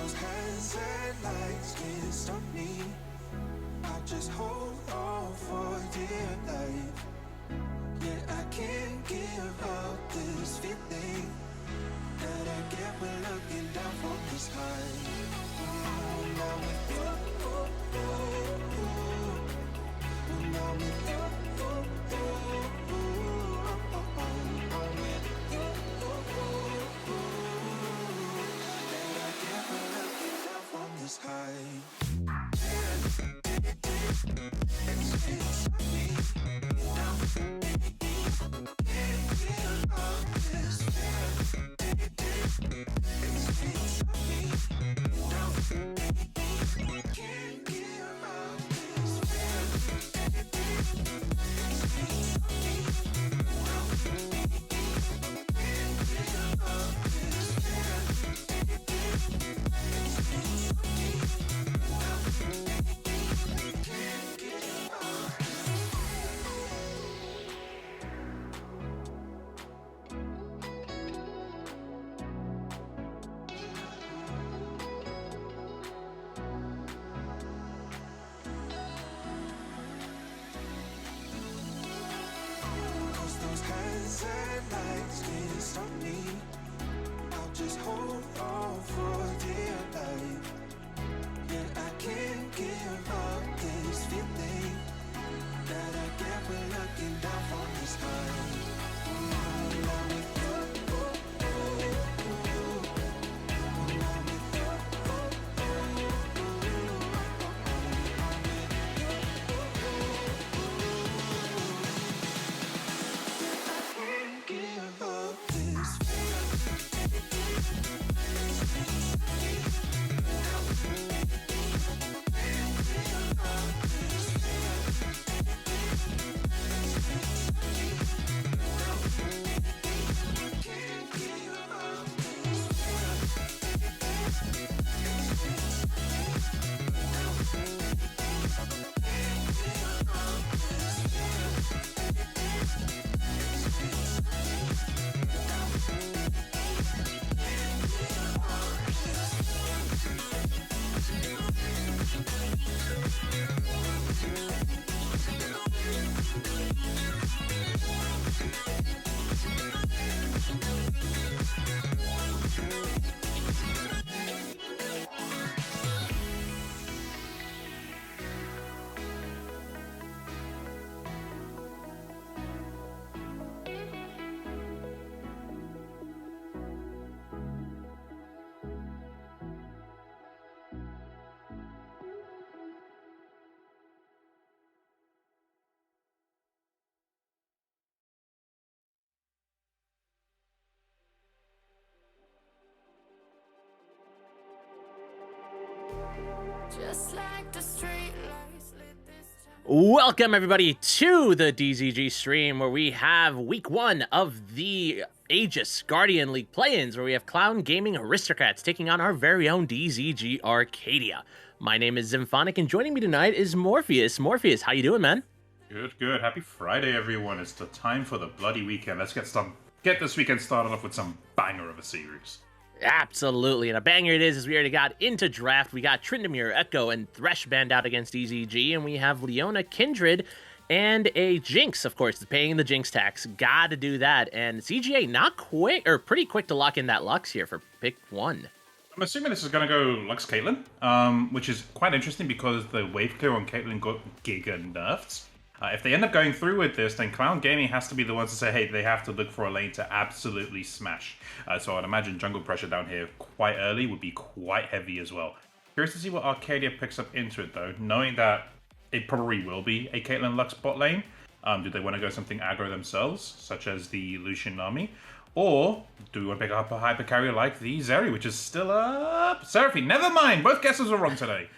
those hands and lights can't stop me. I just hold on for dear life. Yeah, I can't give up this feeling that I get when looking down from this high. When I'm with you, when I'm with you, I'm with you, that I get when looking down from this high. It's me now. Can't give up this feeling. It's me now. Can't give up this feeling. It's me now. Can't give up this feeling. It's me now. Can't give up. Cause those hands and lights can't stop me. I'll just hold on for dear life. Yeah, I can't give up this feeling that I get when looking down from the sky. When I'm with you, when I'm with you, I can't give up this feeling. Just like the street lights lit this town. Welcome, everybody, to the DZG stream, where we have week one of the Aegis Guardian League play-ins, where we have Clown Gaming Aristocrats taking on our very own DZG Arcadia. My name is Zymphonic, and joining me tonight is Morpheus. Morpheus, how you doing, man? Good, good. Happy Friday, everyone. It's the time for the bloody weekend. Let's get this weekend started off with some banger of a series. Absolutely, and a banger it is, as we already got into draft. We got Tryndamere, Echo, and Thresh banned out against DZG, and we have Leona, Kindred, and a Jinx, of course, paying the Jinx tax. Gotta do that, and CGA not quick, or pretty quick to lock in that Lux here for pick one. I'm assuming this is going to go Lux Caitlyn, which is quite interesting because the wave clear on Caitlyn got giga nerfed. If they end up going through with this, then Clown Gaming has to be the ones to say, hey, they have to look for a lane to absolutely smash. So I'd imagine jungle pressure down here quite early would be quite heavy as well. Curious to see what Arcadia picks up into it, though, knowing that it probably will be a Caitlyn Lux bot lane. Do they want to go something aggro themselves, such as the Lucian army? Or do we want to pick up a hyper carrier like the Zeri, which is still up? Seraphine, never mind! Both guesses were wrong today.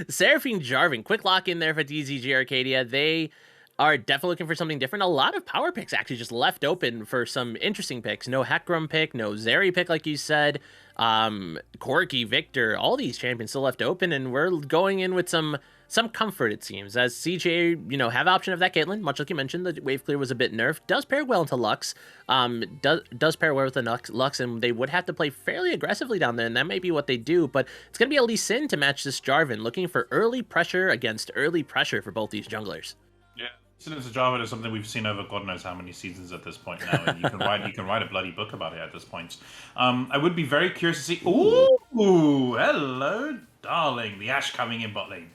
Seraphine Jarvan, quick lock in there for DZG Arcadia. They are definitely looking for something different. A lot of power picks actually just left open for some interesting picks. No Hecarim pick, no Zeri pick, like you said. Corki, Victor, all these champions still left open, and we're going in with some some comfort, it seems, as CJ, have option of that Caitlyn, much like you mentioned, the wave clear was a bit nerfed, does pair well into Lux, does pair well with the Lux, and they would have to play fairly aggressively down there, and that may be what they do, but it's going to be a Lee Sin to match this Jarvan, looking for early pressure against early pressure for both these junglers. Yeah, since Jarvan is something we've seen over God knows how many seasons at this point now, and you can write a bloody book about it at this point. I would be very curious to see. Ooh, hello, darling, the Ashe coming in bot lane.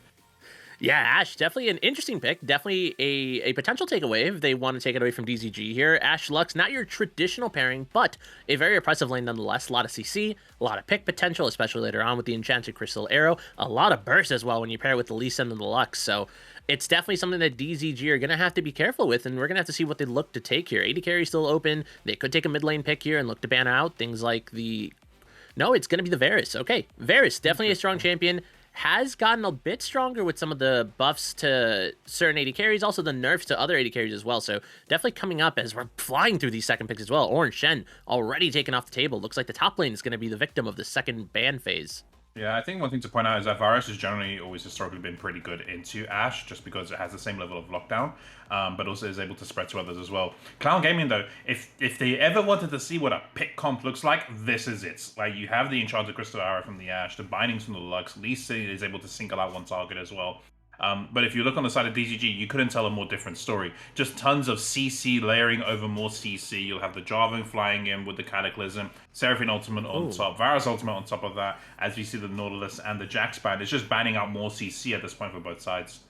Yeah, Ashe, definitely an interesting pick. Definitely a potential takeaway if they want to take it away from DZG here. Ashe Lux, not your traditional pairing, but a very impressive lane nonetheless. A lot of CC, a lot of pick potential, especially later on with the Enchanted Crystal Arrow. A lot of burst as well when you pair it with the Lee Sin and the Lux. So it's definitely something that DZG are going to have to be careful with, and we're going to have to see what they look to take here. AD carry still open. They could take a mid lane pick here and look to ban out things like the... No, it's going to be the Varus. Okay, Varus, definitely a strong champion. Has gotten a bit stronger with some of the buffs to certain AD carries, also the nerfs to other AD carries as well. So definitely coming up as we're flying through these second picks as well. Orange Shen already taken off the table. Looks like the top lane is going to be the victim of the second ban phase. Yeah, I think one thing to point out is that Varus has generally always historically been pretty good into Ashe, just because it has the same level of lockdown, but also is able to spread to others as well. Clown Gaming, though, if they ever wanted to see what a pick comp looks like, this is it. Like, you have the Enchanted Crystal Arrow from the Ashe, the bindings from the Lux, Lee Sin is able to single out one target as well. But if you look on the side of DZG, you couldn't tell a more different story. Just tons of CC layering over more CC. You'll have the Jarvan flying in with the Cataclysm, Seraphine Ultimate on top, Varus Ultimate on top of that, as we see the Nautilus and the Jax ban. It's just banning out more CC at this point for both sides.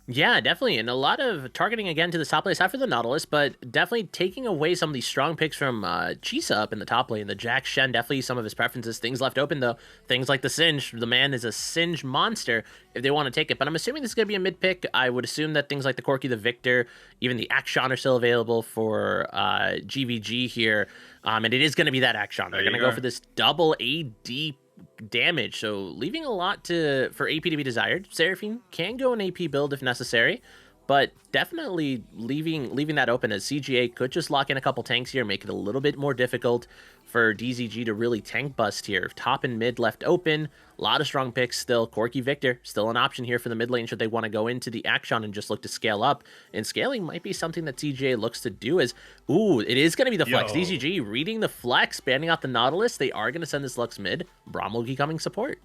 Yeah, definitely. And a lot of targeting again to the top lane, aside for the Nautilus, but definitely taking away some of these strong picks from Chisa up in the top lane. The Jax Shen, definitely some of his preferences. Things left open, though. Things like the Singe. The man is a Singe monster if they want to take it. But I'm assuming this is going to be a mid pick. I would assume that things like the Corki, the Victor, even the Akshan are still available for GVG here. And it is going to be that Akshan. They're going to go for this double AD damage, so leaving a lot for AP to be desired. Seraphine can go an AP build if necessary, but definitely leaving that open, as CGA could just lock in a couple tanks here, make it a little bit more difficult for DZG to really tank bust here. Top and mid left open, a lot of strong picks still. Corki Victor still an option here for the mid lane should they want to go into the Akshan and just look to scale up, and scaling might be something that CGA looks to do. As it is going to be the flex. DZG reading the flex, banning out the Nautilus. They are going to send this Lux mid. Braum will be coming support.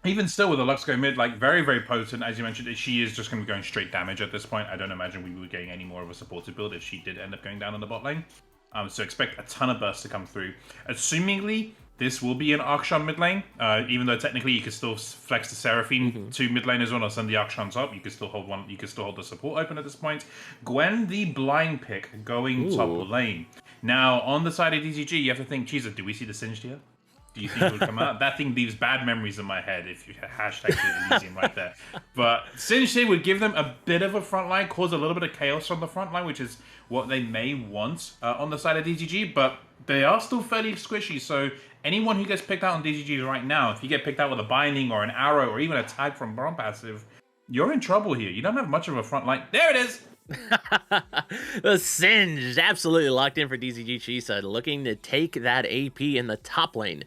Even still with the Lux going mid, like very, very potent. As you mentioned, she is just going to be going straight damage at this point. I don't imagine we would be getting any more of a supported build if she did end up going down on the bot lane. So expect a ton of bursts to come through. Assumingly, this will be an Akshan mid lane, even though technically you could still flex the Seraphine to mid lane as well, or send the Akshans up. You could still hold one. You could still hold the support open at this point. Gwen, the blind pick, going top lane. Now on the side of DZG, you have to think, Jesus, do we see the Singed here? Do you think it would come out? That thing leaves bad memories in my head if you hashtag Elysium right there. But Singed here would give them a bit of a front line, cause a little bit of chaos on the front line, which is what they may want on the side of DZG, but they are still fairly squishy, so anyone who gets picked out on DZG right now, if you get picked out with a binding or an arrow or even a tag from Braum passive, you're in trouble here. You don't have much of a front line. There it is! The Singe absolutely locked in for DZG Chisa, looking to take that AP in the top lane.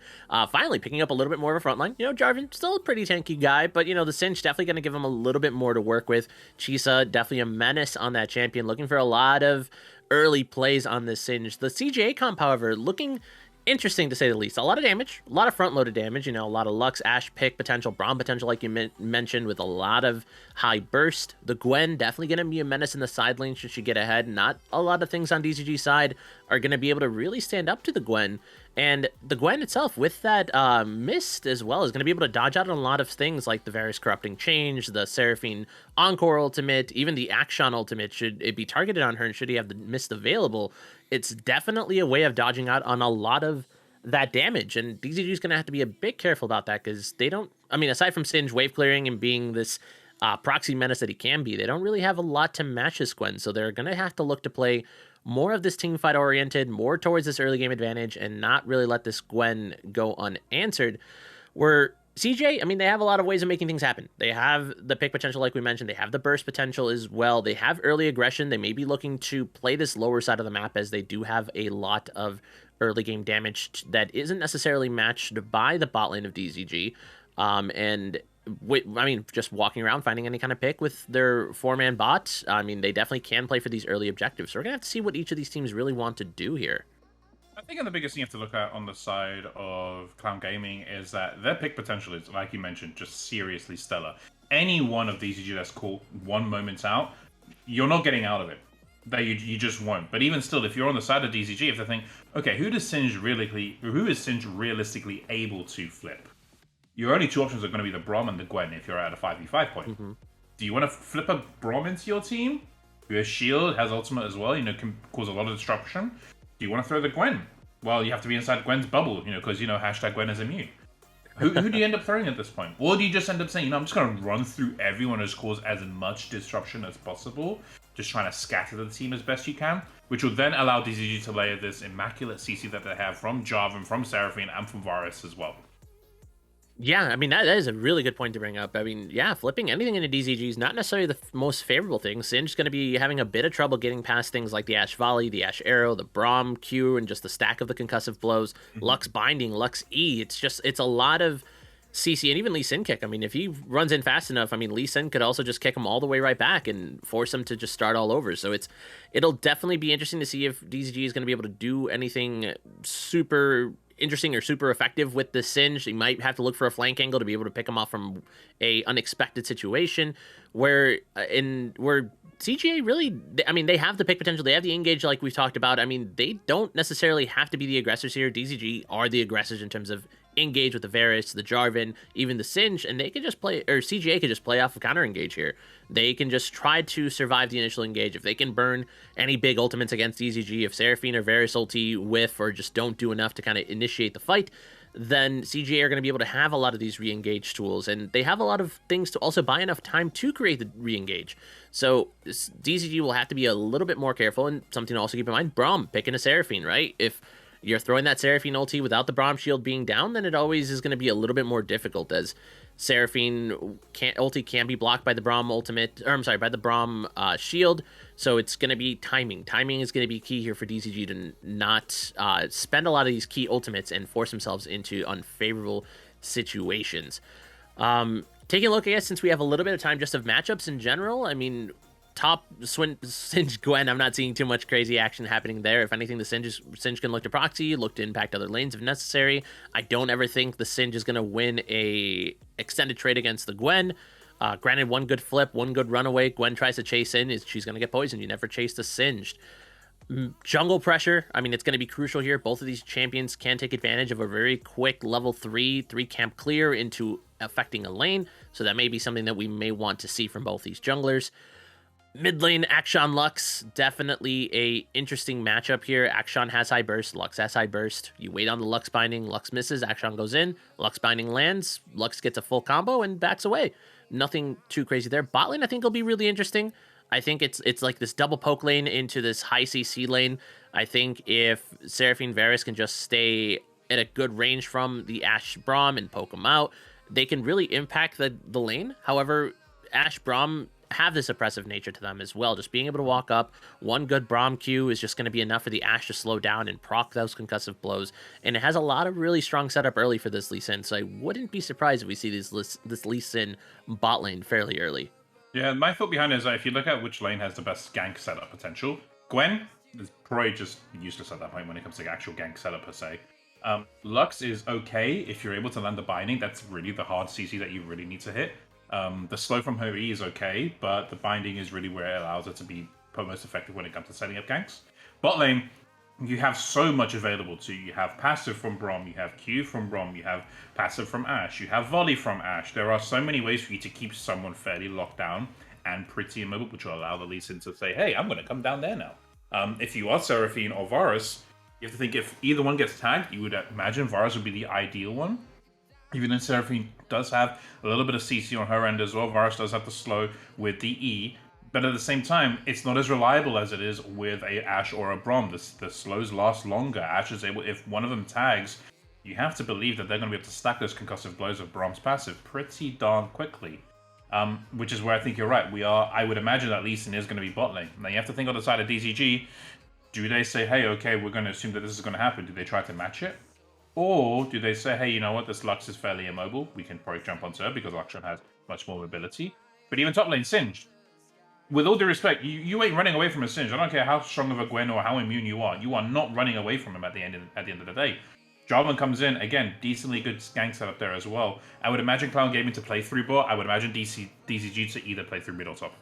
Finally picking up a little bit more of a front line. Jarvan, still a pretty tanky guy, but, the Singe definitely going to give him a little bit more to work with. Chisa, definitely a menace on that champion, looking for a lot of early plays on this Singe. The CGA comp, however, looking interesting to say the least. A lot of damage, a lot of front-loaded damage, a lot of Lux, Ashe pick potential, Braum potential, like you mentioned, with a lot of high burst. The Gwen definitely going to be a menace in the side lane should she get ahead. Not a lot of things on DZG's side are going to be able to really stand up to the Gwen. And the Gwen itself, with that Mist as well, is going to be able to dodge out on a lot of things like the various Corrupting Change, the Seraphine Encore ultimate, even the Akshan ultimate, should it be targeted on her and should he have the Mist available. It's definitely a way of dodging out on a lot of that damage, and DZG is going to have to be a bit careful about that because they don't, aside from Singe wave clearing and being this proxy menace that he can be, they don't really have a lot to match this Gwen, so they're going to have to look to play more of this team fight oriented, more towards this early game advantage, and not really let this Gwen go unanswered. Where CJ, they have a lot of ways of making things happen. They have the pick potential, like we mentioned. They have the burst potential as well. They have early aggression. They may be looking to play this lower side of the map as they do have a lot of early game damage that isn't necessarily matched by the bot lane of DZG. And I mean, just walking around, finding any kind of pick with their 4-man bot. I mean, they definitely can play for these early objectives. So we're going to have to see what each of these teams really want to do here. I think the biggest thing you have to look at on the side of Clown Gaming is that their pick potential is, like you mentioned, just seriously stellar. Any one of these DZG that's caught one moment out, you're not getting out of it. That you just won't. But even still, if you're on the side of DZG, if they think, okay, who is Singe realistically able to flip? Your only two options are going to be the Braum and the Gwen if you're at a 5v5 point. Do you want to flip a Braum into your team, who has shield, has ultimate as well, can cause a lot of disruption? Do you want to throw the Gwen? Well, you have to be inside Gwen's bubble, because, hashtag Gwen is immune. Who do you end up throwing at this point? Or do you just end up saying, I'm just going to run through everyone who's caused as much disruption as possible, just trying to scatter the team as best you can, which will then allow DZG to layer this immaculate CC that they have from Jarvan, from Seraphine, and from Varus as well. Yeah, I mean, that is a really good point to bring up. I mean, yeah, flipping anything into DZG is not necessarily the most favorable thing. Singe's going to be having a bit of trouble getting past things like the Ashe Volley, the Ashe Arrow, the Braum Q, and just the stack of the concussive blows, Lux Binding, Lux E. It's a lot of CC and even Lee Sin kick. I mean, if he runs in fast enough, I mean, Lee Sin could also just kick him all the way right back and force him to just start all over. So it'll definitely be interesting to see if DZG is going to be able to do anything super interesting or super effective with the Singe. You might have to look for a flank angle to be able to pick him off from a unexpected situation where CGA really, I mean, they have the pick potential. They have the engage like we've talked about. I mean, they don't necessarily have to be the aggressors here. DZG are the aggressors in terms of engage with the Varus, the Jarvan, even the Singe, and they can just play, or CGA could just play off of counter engage here. They can just try to survive the initial engage. If they can burn any big ultimates against DZG, if Seraphine or Varus ulti whiff or just don't do enough to kind of initiate the fight, then CGA are going to be able to have a lot of these re-engage tools, and they have a lot of things to also buy enough time to create the re-engage. So DZG will have to be a little bit more careful, and something to also keep in mind, Braum picking a Seraphine, right? If you're throwing that Seraphine ulti without the Braum shield being down, then it always is going to be a little bit more difficult, as Seraphine ulti can be blocked by the Braum ultimate, or I'm sorry, by the Braum shield. So it's going to be timing. Timing is going to be key here for DZG to not spend a lot of these key ultimates and force themselves into unfavorable situations. Taking a look, I guess, since we have a little bit of time just of matchups in general, I mean, top Singe Gwen, I'm not seeing too much crazy action happening there. If anything, the Singe can look to proxy, look to impact other lanes if necessary. I don't ever think the Singe is going to win a extended trade against the Gwen. Granted, one good flip, one good runaway. Gwen tries to chase in, she's going to get poisoned. You never chase the Singed. Jungle pressure, I mean, it's going to be crucial here. Both of these champions can take advantage of a very quick level 3 camp clear into affecting a lane. So that may be something that we may want to see from both these junglers. Mid lane, Akshan Lux, definitely a interesting matchup here. Akshan has high burst, Lux has high burst. You wait on the Lux binding, Lux misses, Akshan goes in, Lux binding lands, Lux gets a full combo and backs away. Nothing too crazy there. Bot lane, I think, will be really interesting. I think it's like this double poke lane into this high CC lane. I think if Seraphine Varus can just stay at a good range from the Ashe Braum and poke them out, they can really impact the lane. However, Ashe Braum have this oppressive nature to them as well. Just being able to walk up, one good Braum Q is just going to be enough for the Ashe to slow down and proc those concussive blows. And it has a lot of really strong setup early for this Lee Sin, so I wouldn't be surprised if we see this Lee Sin bot lane fairly early. Yeah, my thought behind it is that if you look at which lane has the best gank setup potential, Gwen is probably just useless at that point when it comes to actual gank setup per se. Lux is okay if you're able to land the binding. That's really the hard CC that you really need to hit. The slow from her E is okay, but the binding is really where it allows it to be most effective when it comes to setting up ganks. Bot lane, you have so much available to you. You have passive from Braum, you have Q from Braum, you have passive from Ashe, you have volley from Ashe. There are so many ways for you to keep someone fairly locked down and pretty immobile, which will allow the Lee Sin to say, hey, I'm going to come down there now. If you are Seraphine or Varus, you have to think if either one gets tagged, you would imagine Varus would be the ideal one. Even though Seraphine does have a little bit of CC on her end as well, Varus does have the slow with the E, but at the same time, it's not as reliable as it is with a Ashe or a Braum. The slows last longer. Ashe is able, if one of them tags, you have to believe that they're going to be able to stack those concussive blows of Braum's passive pretty darn quickly. Which is where I think you're right. I would imagine that Lee Sin is going to be bot lane. Now you have to think on the side of DZG, do they say, hey, okay, we're going to assume that this is going to happen? Do they try to match it? Or do they say, hey, you know what, this Lux is fairly immobile, we can probably jump onto her because Luxon has much more mobility. But even top lane Singed, with all due respect, you ain't running away from a Singed. I don't care how strong of a Gwen or how immune you are not running away from him at the end of the day. Jarvan comes in, again, decently good gank setup there as well. I would imagine Cloud Gaming to play through bot. I would imagine DZG to either play through mid or top.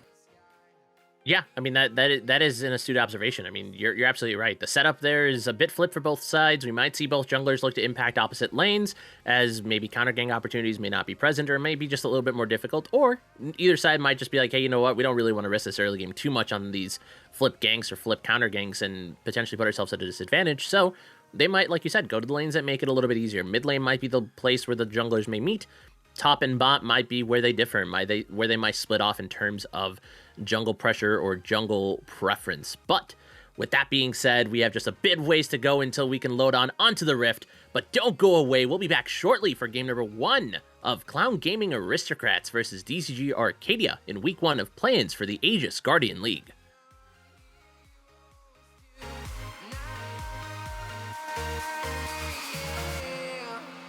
Yeah, I mean that is an astute observation. I mean, you're absolutely right. The setup there is a bit flipped for both sides. We might see both junglers look to impact opposite lanes, as maybe counter gang opportunities may not be present, or maybe just a little bit more difficult. Or either side might just be like, hey, you know what? We don't really want to risk this early game too much on these flip ganks or flip counter ganks and potentially put ourselves at a disadvantage. So they might, like you said, go to the lanes that make it a little bit easier. Mid lane might be the place where the junglers may meet. Top and bot might be where they differ, where they might split off in terms of jungle pressure or jungle preference. But with that being said, we have just a bit of ways to go until we can load onto the Rift. But don't go away. We'll be back shortly for game number 1 of Clown Gaming Aristocrats versus DZG Arcadia in week 1 of play-ins for the Aegis Guardian League.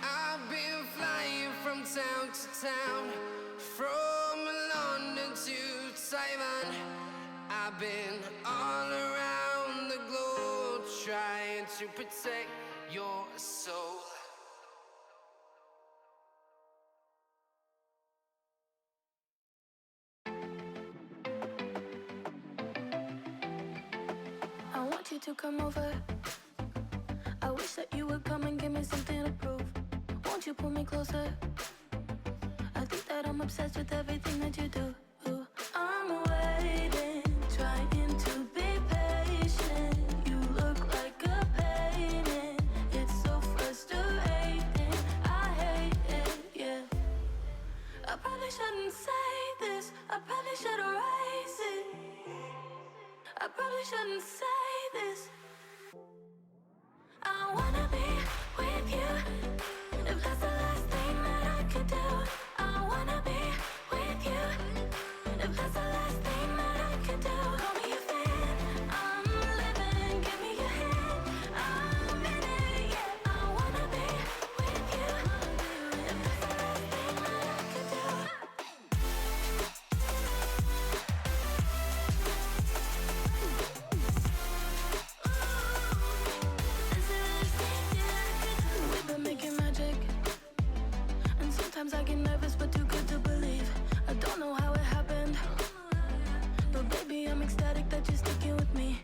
I've been flying from town to town, from London to Taiwan. I've been all around the globe trying to protect your soul. I want you to come over. I wish that you would come and give me something to prove. Won't you pull me closer? I think that I'm obsessed with everything that you do. I'm waiting, trying to be patient. You look like a painting. It's so frustrating. I hate it, yeah. I probably shouldn't say this. I probably should erase it. I probably shouldn't say this. I wanna be with you. If that's the last thing that I could do, I wanna be with you. If that's the last thing that I could do, call me a fan. I'm living, give me your hand. I'm in it, yeah. I wanna be with you. If that's the last thing that I could do. We've been making magic, and sometimes I get nervous but too good to believe. I don't know how it happened, but baby I'm ecstatic that you're sticking with me.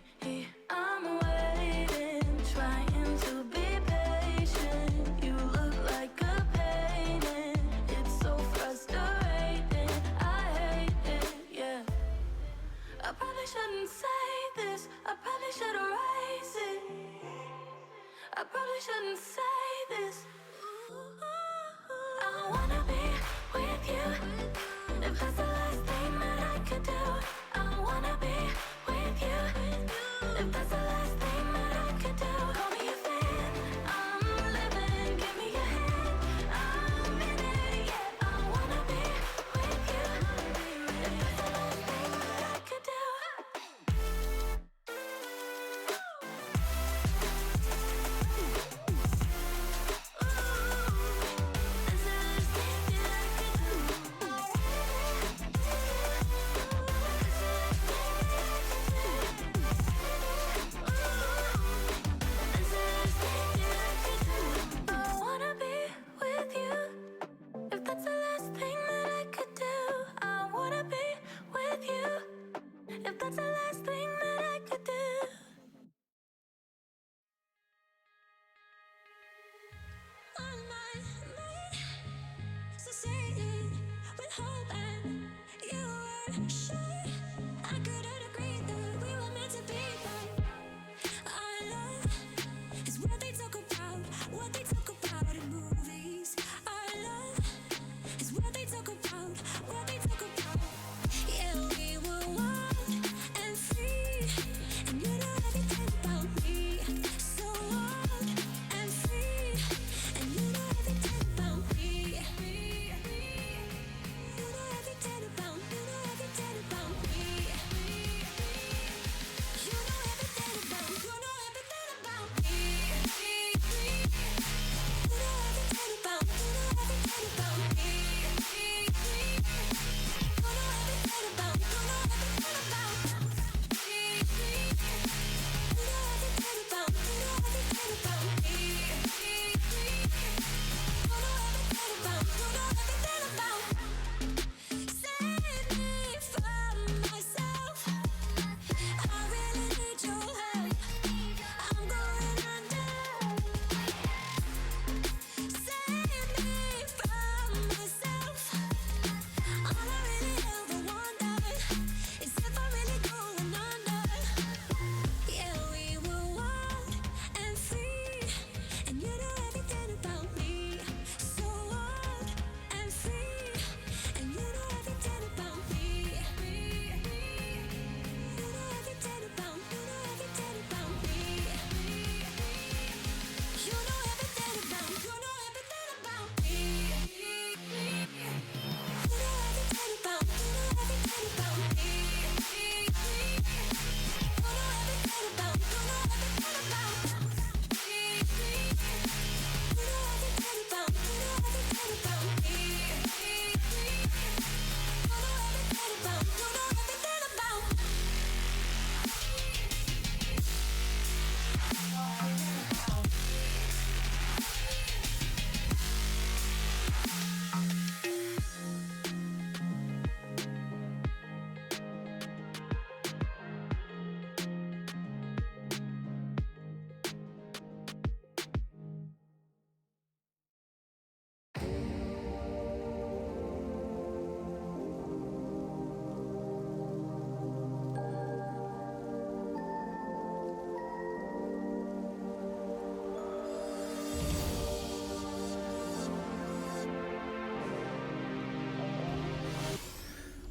I'm waiting, trying to be patient. You look like a painting. It's so frustrating. I hate it, yeah. I probably shouldn't say this. I probably should erase it. I probably shouldn't say this. I wanna be with you. If that's the last thing that I could do, I wanna be with you. If that's the last thing that I could do, call me a fan. I'm living, give me your hand. I'm in it, yeah. I wanna be with you. If that's the last thing that I could do.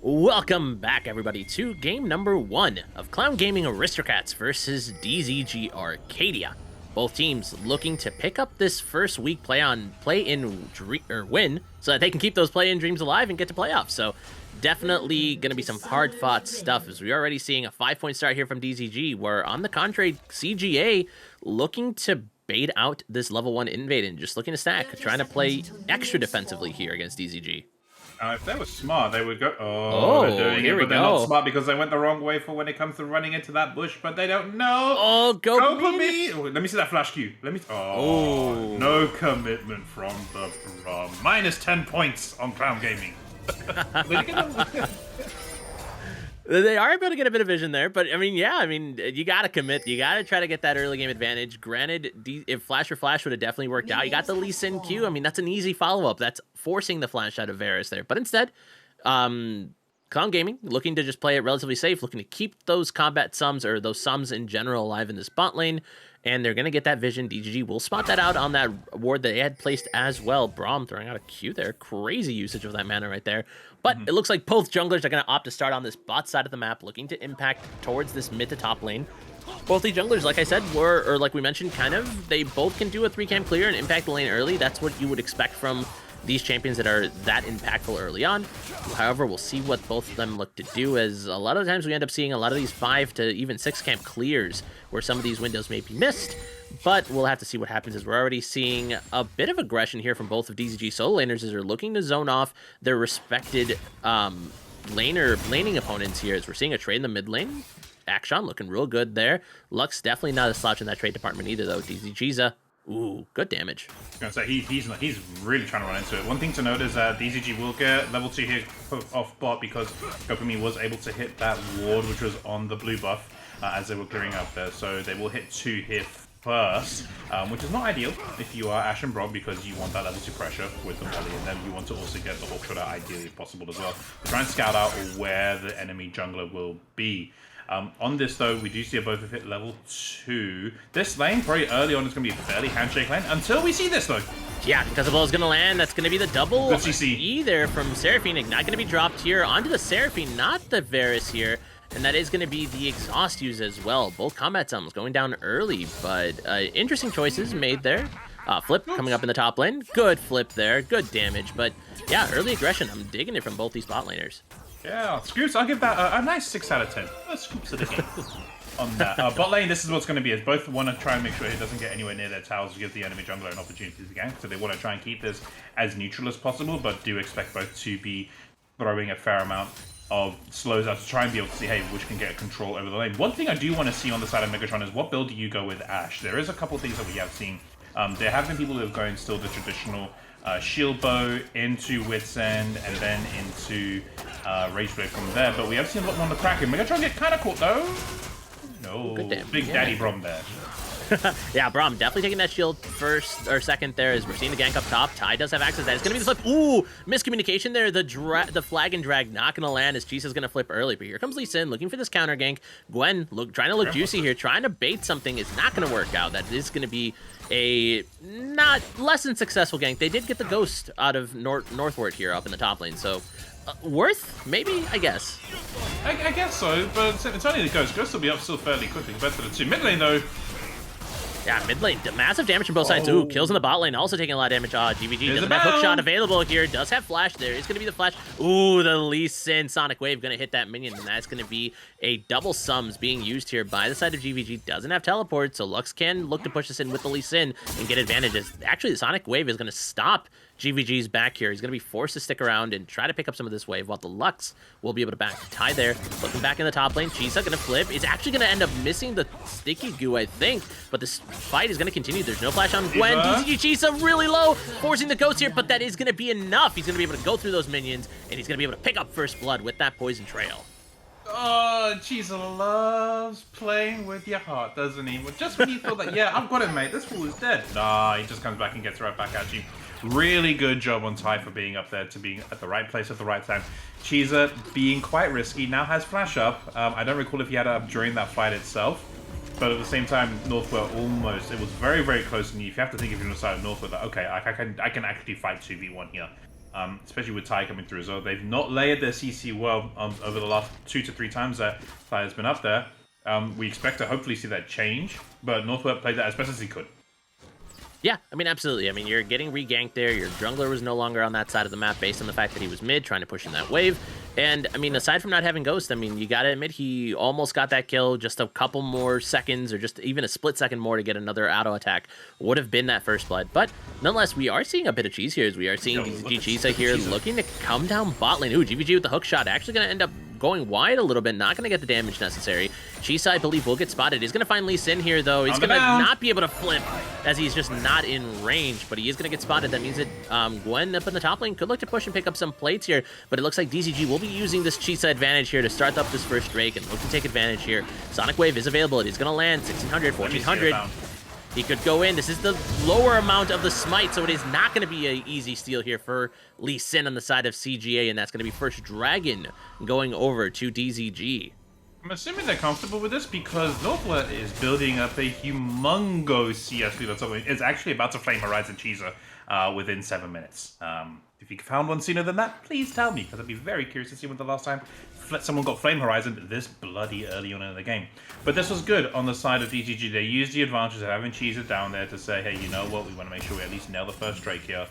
Welcome back, everybody, to game number 1 of Clown Gaming Aristocrats versus DZG Arcadia. Both teams looking to pick up this first week play-in win, so that they can keep those play-in dreams alive and get to playoffs. So definitely going to be some hard-fought stuff, as we're already seeing a 5-point start here from DZG, where on the contrary, CGA looking to bait out this level 1 invade and just looking to stack, trying to play extra defensively here against DZG. If they were smart, they would go, Oh, they're doing here it, we but they're go. not smart because they went the wrong way for when it comes to running into that bush, but they don't know. Oh, go for me. Oh, let me see that flash cue. Oh. No commitment from the Brom. Minus 10 points on Clown Gaming. They are able to get a bit of vision there, but I mean, you got to commit. You got to try to get that early game advantage. Granted, if Flash or Flash would have definitely worked out, you got the Lee Sin Q. I mean, that's an easy follow-up. That's forcing the flash out of Varus there. But instead, Clown Gaming looking to just play it relatively safe, looking to keep those combat sums, or those sums in general, alive in this bot lane. And they're going to get that vision. DGG will spot that out on that ward that they had placed as well. Braum throwing out a Q there. Crazy usage of that mana right there. But it looks like both junglers are going to opt to start on this bot side of the map, looking to impact towards this mid to top lane. Both the junglers, like I said, like we mentioned, they both can do a 3-camp clear and impact the lane early. That's what you would expect from these champions that are that impactful early on. However, we'll see what both of them look to do, as a lot of times we end up seeing a lot of these 5 to even 6-camp clears where some of these windows may be missed. But we'll have to see what happens, as we're already seeing a bit of aggression here from both of DZG solo laners as they're looking to zone off their respected laning opponents here, as we're seeing a trade in the mid lane. Akshan looking real good there. Lux definitely not a slouch in that trade department either, though. DZG's ooh, good damage. I was gonna say, he's really trying to run into it. One thing to note is that DZG will get level 2 hit off bot because Gopami was able to hit that ward, which was on the blue buff, as they were clearing up there. So they will hit 2 here first, which is not ideal if you are Ash and Brob, because you want that level 2 pressure with the volley, and then you want to also get the hook shot out ideally if possible as well. Try and scout out where the enemy jungler will be. On this though, we do see both have hit level 2. This lane, probably early on, is going to be a fairly handshake lane until we see this though. Yeah, because the blow is going to land. That's going to be the double Good CC. E there from Seraphine. Ignite going to be dropped here onto the Seraphine, not the Varus here. And that is going to be the exhaust use as well. Both combat sums going down early, but interesting choices made there. Flip coming up in the top lane. Good flip there. Good damage. But yeah, early aggression. I'm digging it from both these bot laners. Yeah, Scoops, I'll give that a nice 6 out of 10. Scoops it again. On that. Bot lane, this is what's going to be, is both want to try and make sure he doesn't get anywhere near their towers to give the enemy jungler an opportunity to gank. So they want to try and keep this as neutral as possible, but do expect both to be throwing a fair amount of slows out to try and be able to see, hey, which can get control over the lane. One thing I do want to see on the side of Megatron is, what build do you go with Ashe? There is a couple things that we have seen. There have been people who have gone still the traditional shield bow into Wit's End and then into Rage Blade from there, but we have seen a lot more on the Kraken. Megatron get kind of caught though. No, Big Daddy Brom there. Yeah, Braum definitely taking that shield first or second there, as we're seeing the gank up top. Ty does have access to that. It's going to be the flip. Ooh, miscommunication there. The flag and drag not going to land, as Chisa's going to flip early. But here comes Lee Sin looking for this counter gank. Gwen trying to look juicy here, trying to bait something. Is not going to work out. That is going to be a not less than successful gank. They did get the ghost out of northward here up in the top lane, so worth maybe, I guess. I guess so, but it's only the ghost. Ghost will be up still fairly quickly compared to the 2. Mid lane though. Yeah, mid lane, massive damage from both sides. Ooh, kills in the bot lane, also taking a lot of damage. GVG doesn't have hook shot available here. Does have flash there. It's going to be the flash. Ooh, the Lee Sin Sonic Wave going to hit that minion, and that's going to be a double sums being used here by the side of GVG. Doesn't have teleport, so Lux can look to push this in with the Lee Sin and get advantages. Actually, the Sonic Wave is going to stop GVG's back here. He's going to be forced to stick around and try to pick up some of this wave, while the Lux will be able to back. Ty there, looking back in the top lane. Chisa going to flip. Is actually going to end up missing the sticky goo, I think, but this fight is going to continue. There's no flash on Gwen. DZG Chisa really low, forcing the ghost here, but that is going to be enough. He's going to be able to go through those minions, and he's going to be able to pick up first blood with that poison trail. Oh, Chisa loves playing with your heart, doesn't he? Just when you feel that, yeah, I've got it, mate, this fool is dead. Nah, he just comes back and gets right back at you. Really good job on Ty for being up there, to being at the right place at the right time. Chisa being quite risky, now has flash up. I don't recall if he had it up during that fight itself, but at the same time, Northward almost, it was very, very close, and you have to think if you're on the side of Northward that, okay, I can actually fight 2v1 here. especially with Tai coming through as well. They've not layered their CC well over the last 2 to 3 times that Tai has been up there. We expect to hopefully see that change, but Northwest played that as best as he could. Yeah, I mean, absolutely. I mean, you're getting re-ganked there. Your jungler was no longer on that side of the map based on the fact that he was mid, trying to push in that wave. And, I mean, aside from not having Ghost, I mean, you gotta admit he almost got that kill. Just a couple more seconds, or just even a split second more to get another auto attack would have been that first blood. But, nonetheless, we are seeing a bit of cheese here, as we are seeing DZG Chisa here looking to come down bot lane. Ooh, GVG with the hook shot. Actually gonna end up going wide a little bit, not going to get the damage necessary. Chisa, I believe, will get spotted. He's going to find Lee Sin here, though. He's going to not be able to flip, as he's just not in range, but he is going to get spotted. That means that Gwen up in the top lane could look to push and pick up some plates here, but it looks like DZG will be using this Chisa advantage here to start up this first Drake and look to take advantage here. Sonic Wave is available. He's going to land 1600, 1400. He could go in. This is the lower amount of the smite, so it is not going to be an easy steal here for Lee Sin on the side of CGA, and that's going to be first Dragon going over to DZG. I'm assuming they're comfortable with this because Northwest is building up a humongous CS lead on top of it. It's actually about to flame Horizon Chisa within 7 minutes. If you found one sooner than that, please tell me, because I'd be very curious to see when the last time someone got Flame Horizon this bloody early on in the game. But this was good on the side of DZG. They used the advantage of having Chisa down there to say, hey, you know what, we want to make sure we at least nail the first Drake here.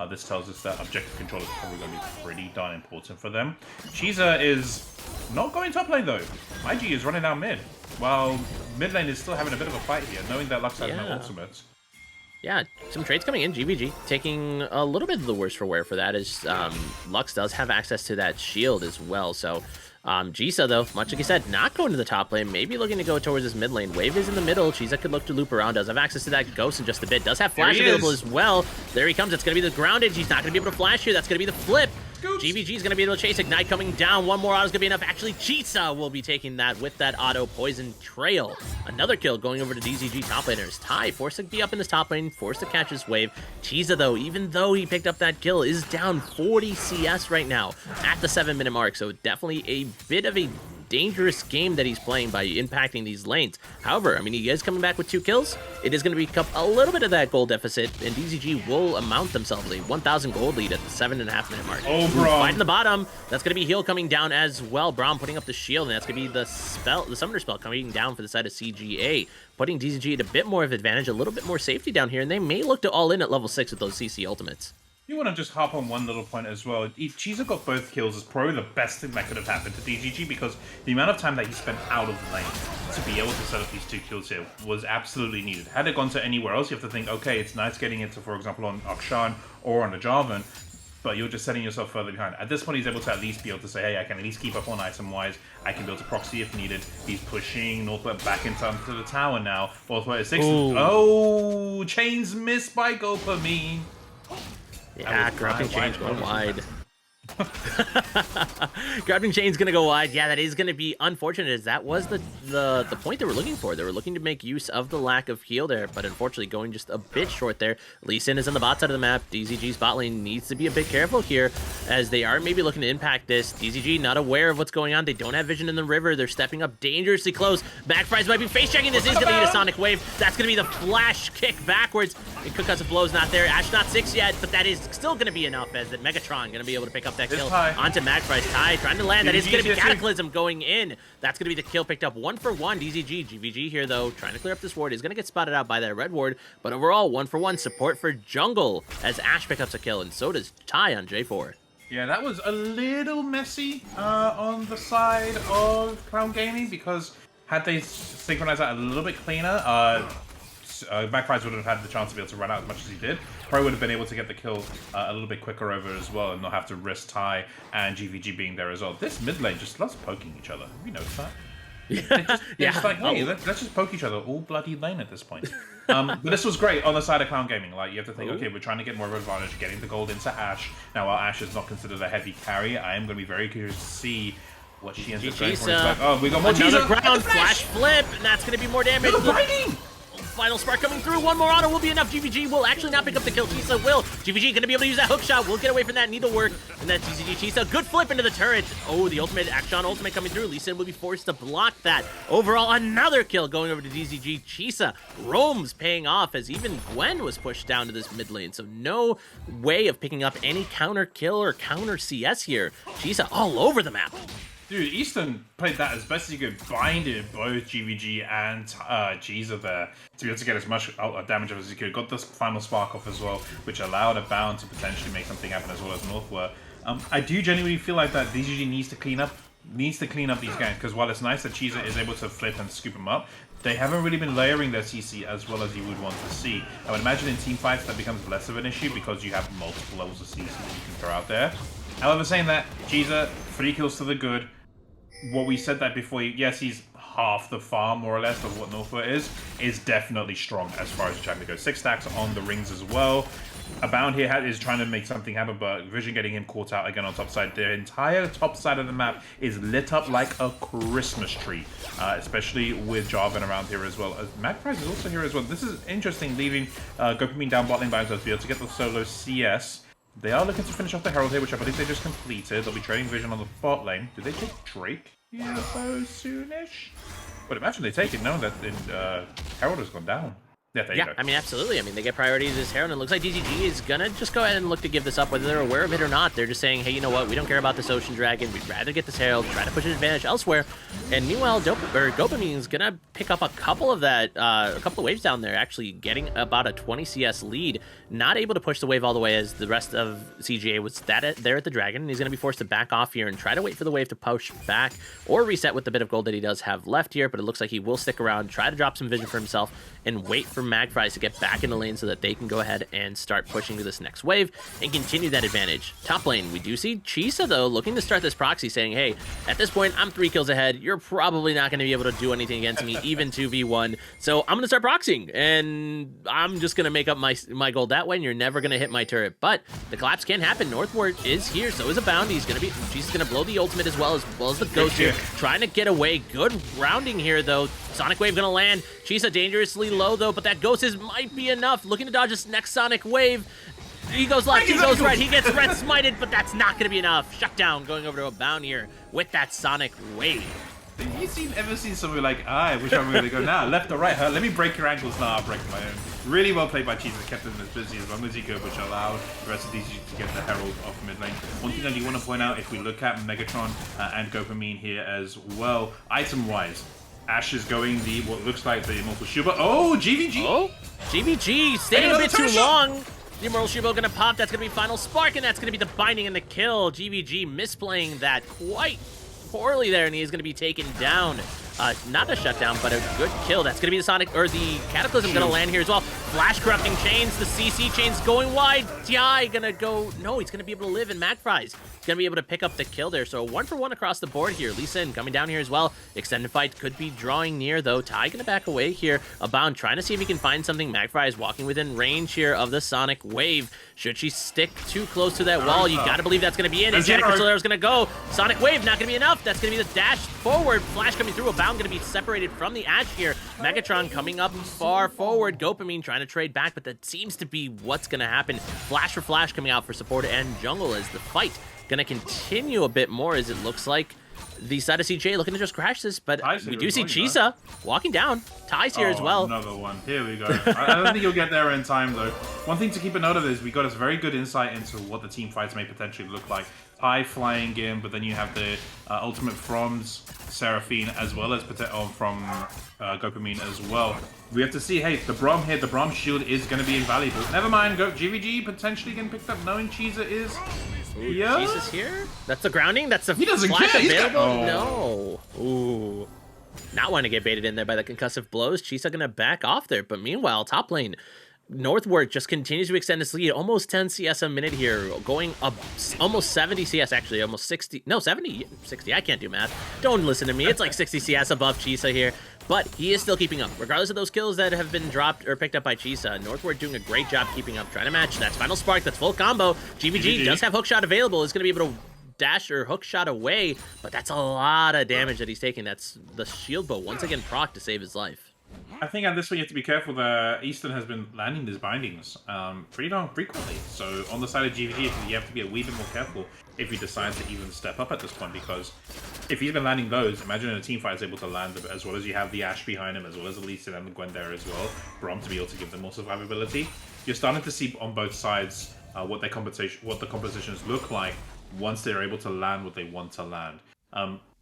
This tells us that objective control is probably going to be pretty darn important for them. Chisa is not going top lane, though. IG is running down mid, while mid lane is still having a bit of a fight here, knowing that Lux has no ultimate. Yeah, some trades coming in. GVG taking a little bit of the worse for wear for that, as Lux does have access to that shield as well. So Chisa, though, much like you said, not going to the top lane, maybe looking to go towards this mid lane. Wave is in the middle. Chisa could look to loop around, does have access to that Ghost in just a bit, does have Flash available as well. There he comes. It's going to be the grounded. He's not going to be able to flash here. That's going to be the flip. GVG is going to be able to chase. Ignite coming down. One more auto is going to be enough. Actually, Chisa will be taking that with that auto poison trail. Another kill going over to DZG top laners. Tai forced to be up in this top lane, forced to catch this wave. Chisa, though, even though he picked up that kill, is down 40 CS right now at the 7-minute mark. So definitely a bit of a dangerous game that he's playing by impacting these lanes. However, I mean, he is coming back with 2 kills. It is going to become a little bit of that gold deficit, and DZG will amount themselves a 1,000 gold lead at the 7.5-minute mark. Oh, bro. Fighting the bottom. That's going to be heal coming down as well. Braum putting up the shield, and that's going to be the spell, the summoner spell coming down for the side of CGA, putting DZG at a bit more of advantage, a little bit more safety down here, and they may look to all in at level 6 with those CC ultimates. You want to just hop on one little point as well. If Chisa got both kills, is probably the best thing that could have happened to DZG, because the amount of time that he spent out of lane to be able to set up these 2 kills here was absolutely needed. Had it gone to anywhere else, you have to think, okay, it's nice getting into, for example, on Akshan or on a Jarvan, but you're just setting yourself further behind. At this point, he's able to at least be able to say, hey, I can at least keep up on item-wise. I can build a proxy if needed. He's pushing Northwest back into the tower now. Northwest is 6. Oh, chains missed by Gopamine. Yeah, grabbing chains going wide. Grabbing chain's gonna go wide. Yeah, that is gonna be unfortunate, as that was the point they were looking for. They were looking to make use of the lack of heal there, but unfortunately going just a bit short there. Lee Sin is on the bot side of the map. DZG's bot lane needs to be a bit careful here, as they are maybe looking to impact this. DZG not aware of what's going on. They don't have vision in the river. They're stepping up dangerously close. Backfries might be face checking. This is gonna need a Sonic Wave. That's gonna be the flash kick backwards. And Concussive Blow's not there. Ash not 6 yet, but that is still gonna be enough, as that Megatron gonna be able to pick up that kill onto Magpie's. Tai trying to land. That is going to be Cataclysm going in. That's going to be the kill picked up 1 for 1. DZG. GVG here, though, trying to clear up this ward. Is going to get spotted out by that red ward, but overall, 1 for 1 support for jungle, as Ash picks up a kill, and so does Tai on J4. Yeah, that was a little messy on the side of Clown Gaming, because had they synchronized that a little bit cleaner, Magpies would have had the chance to be able to run out as much as he did. Probably would have been able to get the kill a little bit quicker over as well, and not have to risk Tai and GVG being there as well. This mid lane just loves poking each other. Have you noticed that? They're just like, hey, let's just poke each other all bloody lane at this point. But this was great on the side of Clown Gaming. Like, you have to think, okay, we're trying to get more of an advantage, getting the gold into Ash. Now, while Ash is not considered a heavy carry, I am going to be very curious to see what she ends up going for. Like, oh, we got more another ground flash flip, and that's going to be more damage. Look, Final spark coming through. One more auto will be enough. GVG will actually not pick up the kill. Chisa will. GVG going to be able to use that hook shot. We'll get away from that. Neither work. And that's DZG Chisa. Good flip into the turret. Oh, the ultimate action ultimate coming through. Lee Sin will be forced to block that. Overall, another kill going over to DZG Chisa. Roam's paying off as even Gwen was pushed down to this mid lane. So no way of picking up any counter kill or counter CS here. Chisa all over the map. Dude, Easton played that as best as he could, binded both GVG and Chisa there to be able to get as much damage as he could. Got this final spark off as well, which allowed a bound to potentially make something happen as well as North were. I do genuinely feel like that DZG needs to clean up these games, because while it's nice that Chisa is able to flip and scoop them up, they haven't really been layering their CC as well as you would want to see. I would imagine in team fights that becomes less of an issue because you have multiple levels of CC that you can throw out there. However, saying that, Chisa, 3 kills to the good. What we said that before, yes, he's half the farm, more or less, of what Northwood is definitely strong as far as the champion goes. 6 stacks on the rings as well. Abound here is trying to make something happen, but Vision getting him caught out again on top side. The entire top side of the map is lit up like a Christmas tree, especially with Jarvan around here as well. Magprize is also here as well. This is interesting, leaving Gopamine down bot lane by himself to be able to get the solo CS. They are looking to finish off the Herald here, which I believe they just completed. They'll be trading Vision on the bot lane. Did they take Drake here so soonish? But imagine they take it knowing that Herald has gone down. Yeah, there you go. I mean, absolutely. I mean, they get priority to this Herald, and it looks like DZG is gonna just go ahead and look to give this up, whether they're aware of it or not. They're just saying, hey, you know what? We don't care about this Ocean Dragon. We'd rather get this Herald, try to push an advantage elsewhere. And meanwhile, Gopamine is gonna pick up a couple of waves down there, actually getting about a 20 CS lead. Not able to push the wave all the way as the rest of CGA was there at the Dragon, and he's gonna be forced to back off here and try to wait for the wave to push back or reset with the bit of gold that he does have left here. But it looks like he will stick around, try to drop some vision for himself, and wait for Magfries to get back in the lane so that they can go ahead and start pushing to this next wave and continue that advantage. Top lane, we do see Chisa, though, looking to start this proxy, saying, hey, at this point, I'm 3 kills ahead. You're probably not going to be able to do anything against me, even 2v1. So I'm going to start proxying, and I'm just going to make up my gold that way, and you're never going to hit my turret. But the collapse can happen. Northward is here, so is Abound. Chisa's going to blow the ultimate as well as the ghost here. Trying to get away. Good rounding here, though. Sonic Wave gonna land. Chisa dangerously low though, but that ghost might be enough. Looking to dodge this next Sonic Wave. He goes left, he goes right, he gets red smited, but that's not gonna be enough. Shutdown going over to Abound here with that Sonic Wave. Have you ever seen somebody like, which I'm going to go now? Left or right? Let me break your ankles now. I'll break my own. Really well played by Chisa. Kept him as busy as long as he could, which allowed the rest of DZG to get the Herald off mid lane. One thing I do want to point out, if we look at Megatron and Gopamine here as well, item-wise, Ashe is going what looks like the Immortal Shuba. Oh, GVG! Oh, GVG staying a bit too long. The Immortal Shuba gonna pop. That's gonna be Final Spark, and that's gonna be the binding and the kill. GVG misplaying that quite poorly there, and he is gonna be taken down. Not a shutdown, but a good kill. That's gonna be the Sonic, or the Cataclysm gonna land here as well. Flash corrupting chains, the CC chains going wide. TI gonna go, no, he's gonna be able to live in Magfries. He's gonna be able to pick up the kill there. So 1-for-1 across the board here. Lee Sin coming down here as well. Extended fight could be drawing near though. Ty gonna back away here. Abound trying to see if he can find something. Magfries walking within range here of the Sonic Wave. Should she stick too close to that wall? You gotta believe that's gonna be in. And Janet Crystal gonna go. Sonic Wave not gonna be enough. That's gonna be the dash forward. Flash coming through. Abound going to be separated from the Ashe here. Megatron coming up far forward. Gopamine trying to trade back, but that seems to be what's going to happen. Flash for Flash coming out for support and jungle as the fight going to continue a bit more as it looks like the side of CJ looking to just crash this, but we do see Chisa walking down. Ty's here as well. Another one. Here we go. I don't think you'll get there in time, though. One thing to keep a note of is we got a very good insight into what the team fights may potentially look like. Ty flying in, but then you have the ultimate from Seraphine as well as from Gopamine as well. We have to see, hey, the Braum here, the Braum shield is going to be invaluable. Never mind, GVG potentially getting picked up knowing Chisa is... Yeah. Jesus here? That's the grounding? That's the flash available? No. Ooh. Not want to get baited in there by the concussive blows. Chisa gonna back off there. But meanwhile, top lane, Northward just continues to extend his lead. Almost 10 CS a minute here. Going up almost 70 CS, actually. Almost 60. No, 70. 60. I can't do math. Don't listen to me. It's like 60 CS above Chisa here. But he is still keeping up. Regardless of those kills that have been dropped or picked up by Chisa, Northward doing a great job keeping up. Trying to match. That's Final Spark. That's full combo. GVG does have hookshot available. Is going to be able to dash or hookshot away. But that's a lot of damage that he's taking. That's the shield bow once again proc to save his life. I think at this point you have to be careful that Eastern has been landing these bindings pretty darn frequently. So on the side of GVG, you have to be a wee bit more careful if he decides to even step up at this point, because if he's been landing those, imagine in a team fight is able to land them, as well as you have the Ashe behind him, as well as the Lee Sin and the Gwen there as well, Braum to be able to give them more survivability. You're starting to see on both sides what the compositions look like once they're able to land what they want to land.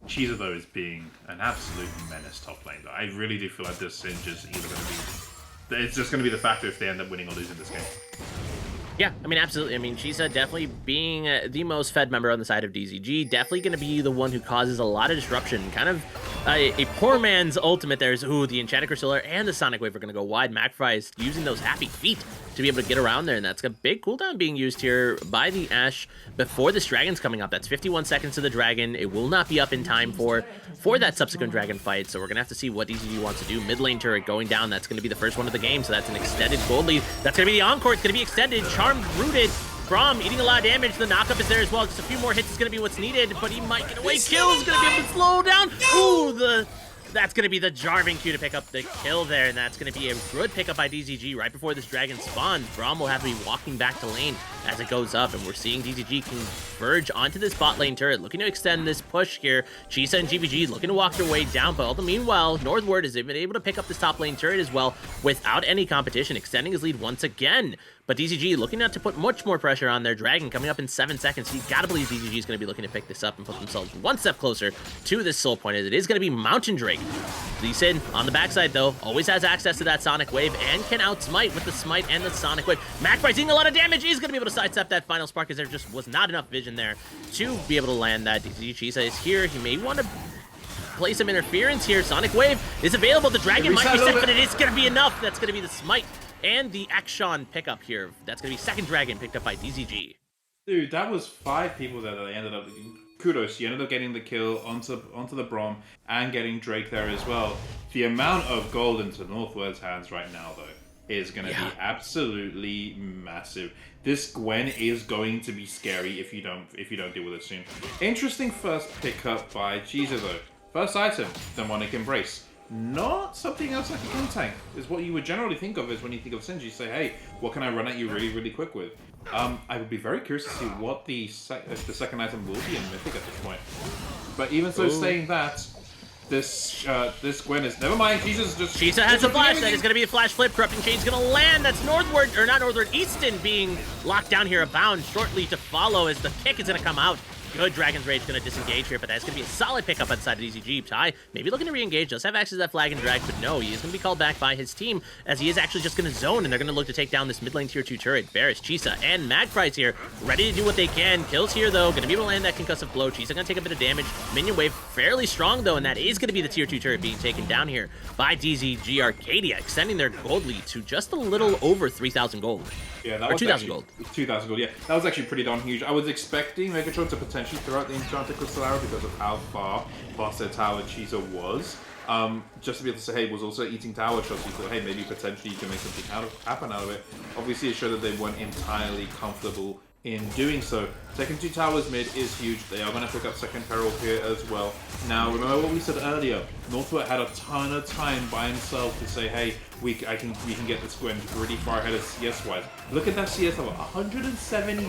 Cheezer, though, is being an absolute menace top lane. Though. I really do feel like this Singe is either going to be... It's just going to be the factor if they end up winning or losing this game. Yeah, I mean, absolutely. I mean, Cheezer definitely being the most fed member on the side of DZG, definitely going to be the one who causes a lot of disruption. Kind of a poor man's ultimate there is, ooh, the Enchanted Crusader and the Sonic Wave are going to go wide. McFry is using those happy feet to be able to get around there, and that's a big cooldown being used here by the Ashe before this Dragon's coming up. That's 51 seconds to the Dragon. It will not be up in time for that subsequent Dragon fight, so we're going to have to see what DZG wants to do. Mid lane turret going down. That's going to be the first one of the game, so that's an extended gold lead. That's going to be the Encore. It's going to be extended. Charmed, rooted. Braum eating a lot of damage. The knockup is there as well. Just a few more hits is going to be what's needed, but he might get away. Kill is going to be able to slow down. Ooh, that's going to be the Jarvan Q to pick up the kill there, and that's going to be a good pickup by DZG right before this Dragon spawns. Braum will have to be walking back to lane as it goes up, and we're seeing DZG converge onto this bot lane turret, looking to extend this push here. Chisa and GVG looking to walk their way down, but all the meanwhile, Northward has been able to pick up this top lane turret as well without any competition, extending his lead once again. But DZG looking not to put much more pressure on their Dragon coming up in 7 seconds. So you gotta believe DZG is going to be looking to pick this up and put themselves one step closer to this soul point, as it is going to be Mountain Drake. Lee Sin on the backside, though, always has access to that Sonic Wave and can outsmite with the Smite and the Sonic Wave. McFry seeing a lot of damage. He's going to be able to sidestep that final spark, as there just was not enough vision there to be able to land that. DZG Chisa is here. He may want to play some interference here. Sonic Wave is available. The Dragon might be set, but it is going to be enough. That's going to be the Smite and the Action pickup here. That's going to be second Dragon picked up by DZG. Dude, that was 5 people there that they ended up... Kudos, you ended up getting the kill onto the Braum and getting Drake there as well. The amount of gold into Northward's hands right now, though, is going to be absolutely massive. This Gwen is going to be scary if you don't deal with it soon. Interesting first pickup by Cheezer, though. First item, Demonic Embrace. Not something else like a kill tank, is what you would generally think of is when you think of Singe. You say, hey, what can I run at you really, really quick with? I would be very curious to see what the second item will be in Mythic at this point. But even so, saying that, this Gwen is... Never mind, Chisa has a flash. That is going to be a flash flip. Corrupting Chain's going to land. That's Northward, or not Northward, Easton being locked down here. A bound shortly to follow as the kick is going to come out. Good Dragon's Rage going to disengage here, but that's going to be a solid pickup on the side of DZG. Ty maybe looking to re-engage, does have access to that flag and drag, but no, he is going to be called back by his team, as he is actually just going to zone, and they're going to look to take down this mid lane tier 2 turret. Varus, Chisa, and Magpie's here, ready to do what they can. Kills here, though, going to be able to land that concussive blow. Chisa going to take a bit of damage. Minion wave fairly strong, though, and that is going to be the tier 2 turret being taken down here by DZG. Arcadia extending their gold lead to just a little over 3,000 gold. Yeah, that was 2,000 gold. 2,000 gold, yeah. That was actually pretty darn huge. I was expecting Megatron to potentially throw out the Enchanted Crystal because of how far past their tower Cheezer was. Just to be able to say, hey, was also eating tower shots. You thought, hey, maybe potentially you can make something happen out of it. Obviously, it showed that they weren't entirely comfortable in doing so. Second 2 towers mid is huge. They are going to pick up second peril here as well. Now, remember what we said earlier. Northward had a ton of time by himself to say, hey, we can get this Gwen pretty far ahead of CS-wise. Look at that CS level, 173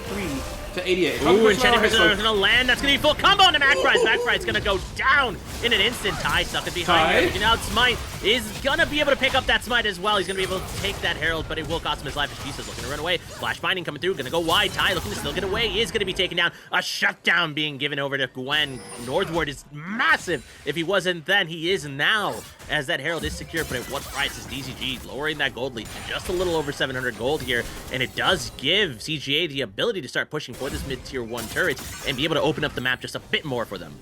to 88. Ooh, Enchanted Crusader is going to land. That's going to be full combo on the Magpie's. Magpie's going to go down in an instant. Ty stuck it behind here. Now Smite is going to be able to pick up that Smite as well. He's going to be able to take that Herald, but it will cost him his life. Chisa's looking to run away. Flash Binding coming through, going to go wide. Ty looking to still get away. He is going to be taken down. A shutdown being given over to Gwen. Northward is massive. If he wasn't then, he is now, as that Herald is secure, but at what price is DZG lowering that gold lead to just a little over 700 gold here, and it does give CGA the ability to start pushing for this mid-tier 1 turret and be able to open up the map just a bit more for them.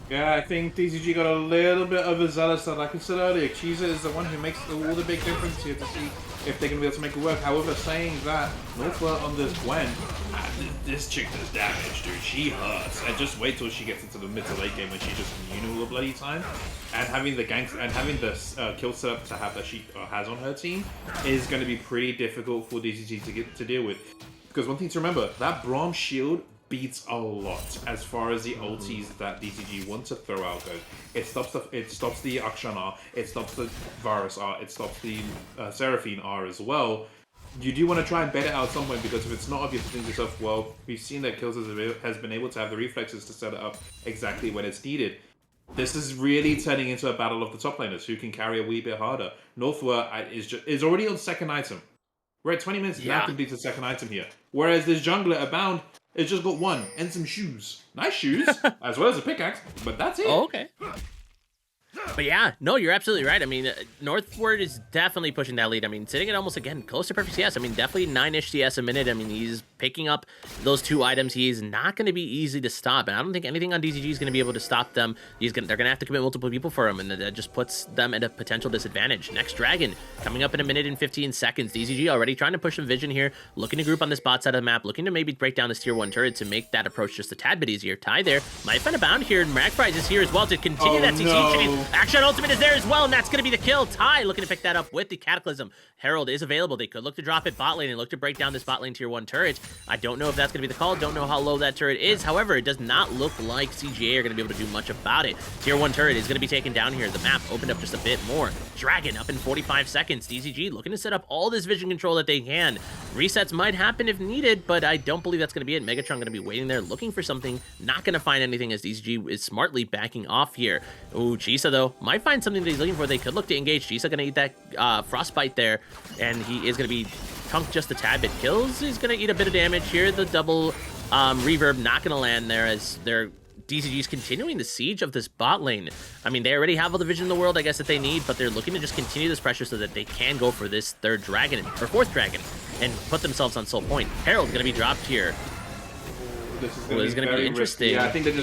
Yeah, I think DZG got a little bit overzealous, that like I said earlier. Cheezer is the one who makes all the big difference here to see if they're going to be able to make it work. However, saying that, Northward on this Gwen, this chick does damage, dude. She hurts. And just wait till she gets into the mid to late game when she's just immune all the bloody time. And having the ganks and having the kill setup to have that she has on her team is going to be pretty difficult for DZG to deal with. Because one thing to remember, that Braum shield beats a lot as far as the ultis that DZG want to throw out goes. It stops the Akshan R, it stops the Varus R, it stops the Seraphine R as well. You do want to try and bet it out somewhere, because if it's not obvious, you think to yourself, well, we've seen that Kills has been able to have the reflexes to set it up exactly when it's needed. This is really turning into a battle of the top laners who can carry a wee bit harder. Northward is already on second item. We're at 20 minutes now to complete the second item here. Whereas this jungler at Bound has just got one and some shoes. Nice shoes, as well as a pickaxe, but that's it. Oh, okay. But yeah, no, you're absolutely right. I mean, Northward is definitely pushing that lead. I mean, sitting at almost, again, close to perfect CS. I mean, definitely 9-ish CS a minute. I mean, he's picking up those 2 items. He's not going to be easy to stop, and I don't think anything on DZG is going to be able to stop them. They're going to have to commit multiple people for him, and that just puts them at a potential disadvantage. Next Dragon, coming up in 1 minute and 15 seconds. DZG already trying to push some vision here, looking to group on this bot side of the map, looking to maybe break down this tier 1 turret to make that approach just a tad bit easier. Ty there, might find a bound here, and Magprise is here as well to continue that CC chain. Action ultimate is there as well, and that's going to be the kill. Ty looking to pick that up with the Cataclysm. Herald is available. They could look to drop it bot lane and look to break down this bot lane tier 1 turret. I don't know if that's going to be the call. Don't know how low that turret is. However, it does not look like CGA are going to be able to do much about it. Tier 1 turret is going to be taken down here. The map opened up just a bit more. Dragon up in 45 seconds. DZG looking to set up all this vision control that they can. Resets might happen if needed, but I don't believe that's going to be it. Megatron going to be waiting there looking for something. Not going to find anything as DZG is smartly backing off here. Ooh, Chisa though might find something that he's looking for. They could look to engage. Chisa going to eat that Frostbite there, and he is going to be tunked just a tad bit. Kills is going to eat a bit of damage here. The double reverb not going to land there as their DZG's continuing the siege of this bot lane. I mean, they already have all the vision in the world, I guess, that they need, but they're looking to just continue this pressure so that they can go for this 3rd dragon, or 4th dragon, and put themselves on soul point. Herald going to be dropped here. This is going to be interesting. Yeah, I think they may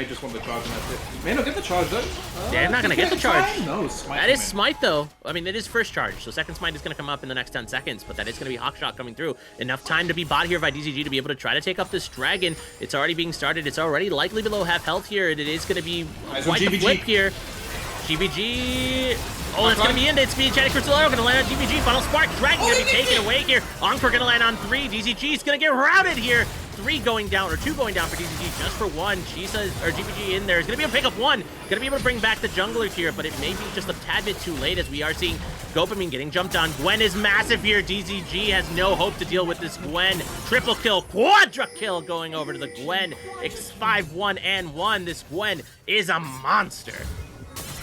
just want the charge, and that's it. May not get the charge though. They're not going to get the charge. No, smite. That is smite though. I mean, it is first charge, so second smite is going to come up in the next 10 seconds, but that is going to be Hawkshot coming through. Enough time to be bought here by DZG to be able to try to take up this dragon. It's already being started. It's already likely below half health here, and it is going to be quite the flip here. GBG. Oh, that's going to be in. It's being Enchanted Crystal Arrow going to land on GBG. Final Spark. Dragon going to be taken away here. Encore going to land on 3. DZG is going to get routed here. 3 going down, or 2 going down for DZG just for 1. Chisa, or GBG in there is going to be able to pick up 1. Going to be able to bring back the junglers here, but it may be just a tad bit too late as we are seeing Gopamine getting jumped on. Gwen is massive here. DZG has no hope to deal with this Gwen. Triple kill, quadra kill going over to the Gwen. It's 5-1 and 1. This Gwen is a monster.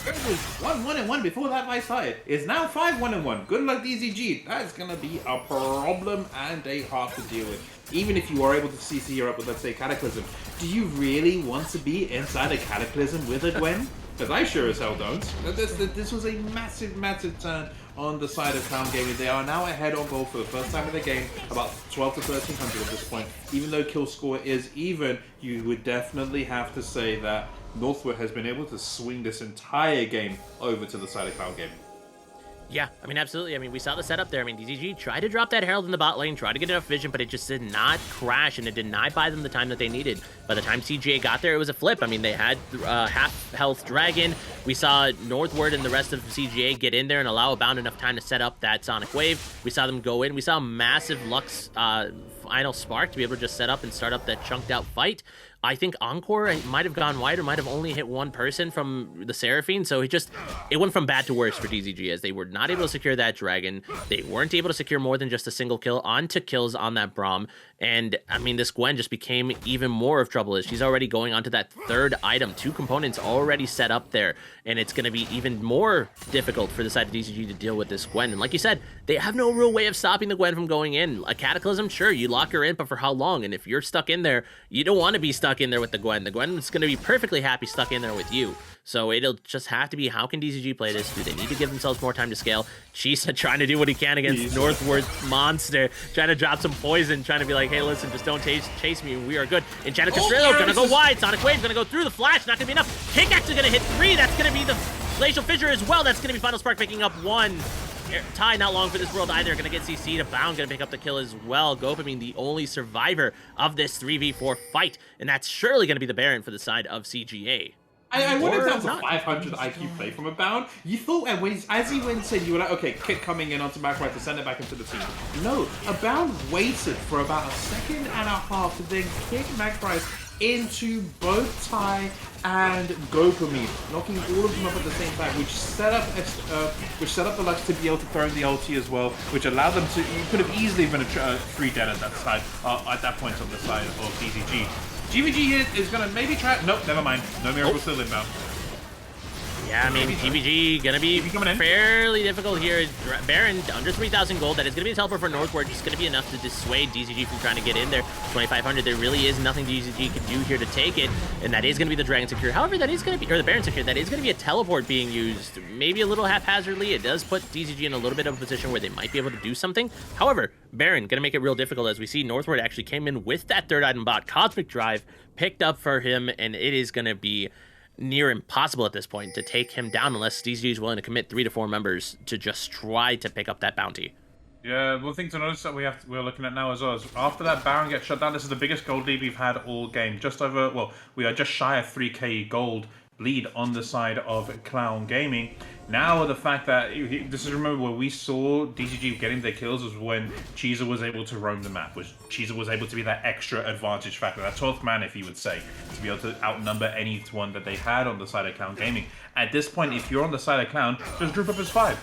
It was 1-1-1 before that fight started. It's now 5-1-1. Good luck, DZG. That's gonna be a problem and a hard to deal with. Even if you are able to CC her up with, let's say, Cataclysm, do you really want to be inside a Cataclysm with a Gwen? Because I sure as hell don't. This was a massive, massive turn on the side of Clown Gaming. They are now ahead on goal for the first time in the game, about 12 to 1300 at this point. Even though kill score is even, you would definitely have to say that Northwood has been able to swing this entire game over to the side of Cloud Gaming. Yeah, I mean, absolutely. I mean, we saw the setup there. I mean, DZG tried to drop that Herald in the bot lane, tried to get enough vision, but it just did not crash, and it did not buy them the time that they needed. By the time CGA got there, it was a flip. I mean, they had half-health Dragon. We saw Northward and the rest of CGA get in there and allow Abound enough time to set up that Sonic Wave. We saw them go in. We saw a massive Lux final Spark to be able to just set up and start up that chunked-out fight. I think Encore might have gone wide or might have only hit 1 person from the Seraphine, so it went from bad to worse for DZG as they were not able to secure that Dragon. They weren't able to secure more than just a single kill onto kills on that Braum, and I mean, this Gwen just became even more of trouble as she's already going onto that 3rd item. 2 components already set up there, and it's going to be even more difficult for the side of DZG to deal with this Gwen. And like you said, they have no real way of stopping the Gwen from going in. A Cataclysm, sure, you lock her in, but for how long? And if you're stuck in there, you don't want to be stuck in there with the Gwen. The Gwen is going to be perfectly happy stuck in there with you. So it'll just have to be, how can DZG play this? Do they need to give themselves more time to scale? Chisa trying to do what he can against Northward's monster, trying to drop some poison, trying to be like, hey, listen, just don't chase me. We are good. Enchanted Castrello gonna go wide. Sonic Wave gonna go through the flash. Not gonna be enough. Pickaxe is gonna hit 3. That's gonna be the Glacial Fissure as well. That's gonna be Final Spark picking up 1. Ty not long for this world either. Gonna get CC'd. Abound gonna pick up the kill as well. Gopamine the only survivor of this 3v4 fight, and that's surely gonna be the Baron for the side of CGA. I went or down to not. 500 IQ play from a bound. You thought as he went in, you were like, okay, Kit coming in onto Magpie to send it back into the team. No, a bound waited for about a second and a half to then kick Magpie into both Tai and Gopamine, knocking all of them up at the same time, which set up the Lux to be able to throw in the ulti as well, which allowed them to. You could have easily been a 3 dead at that side, at that point on the side of DZG. GVG here is gonna maybe try. Nope, never mind. No miracle still inbound. Yeah, I mean, GVG gonna be fairly difficult here. Baron, under 3,000 gold. That is gonna be a teleport for Northward. Just gonna be enough to dissuade DZG from trying to get in there. 2,500. There really is nothing DZG can do here to take it, and that is gonna be the Dragon Secure. However, that is gonna be, or the Baron Secure. That is gonna be a teleport being used, maybe a little haphazardly. It does put DZG in a little bit of a position where they might be able to do something. However, Baron gonna make it real difficult, as we see Northward actually came in with that third item bot, Cosmic Drive, picked up for him, and it is gonna be near impossible at this point to take him down unless DZG is willing to commit 3 to 4 members to just try to pick up that bounty. Yeah, one thing to notice that we're looking at now as well is after that Baron gets shut down, this is the biggest gold lead we've had all game. Just over, well, we are just shy of 3k gold lead on the side of Clown Gaming. Now the fact that this is, remember, where we saw DZG getting their kills was when Cheezer was able to roam the map, Cheezer was able to be that extra advantage factor, that 12th man, if you would say, to be able to outnumber anyone that they had on the side of Clown Gaming. At this point, if you're on the side of Clown, just group up as 5.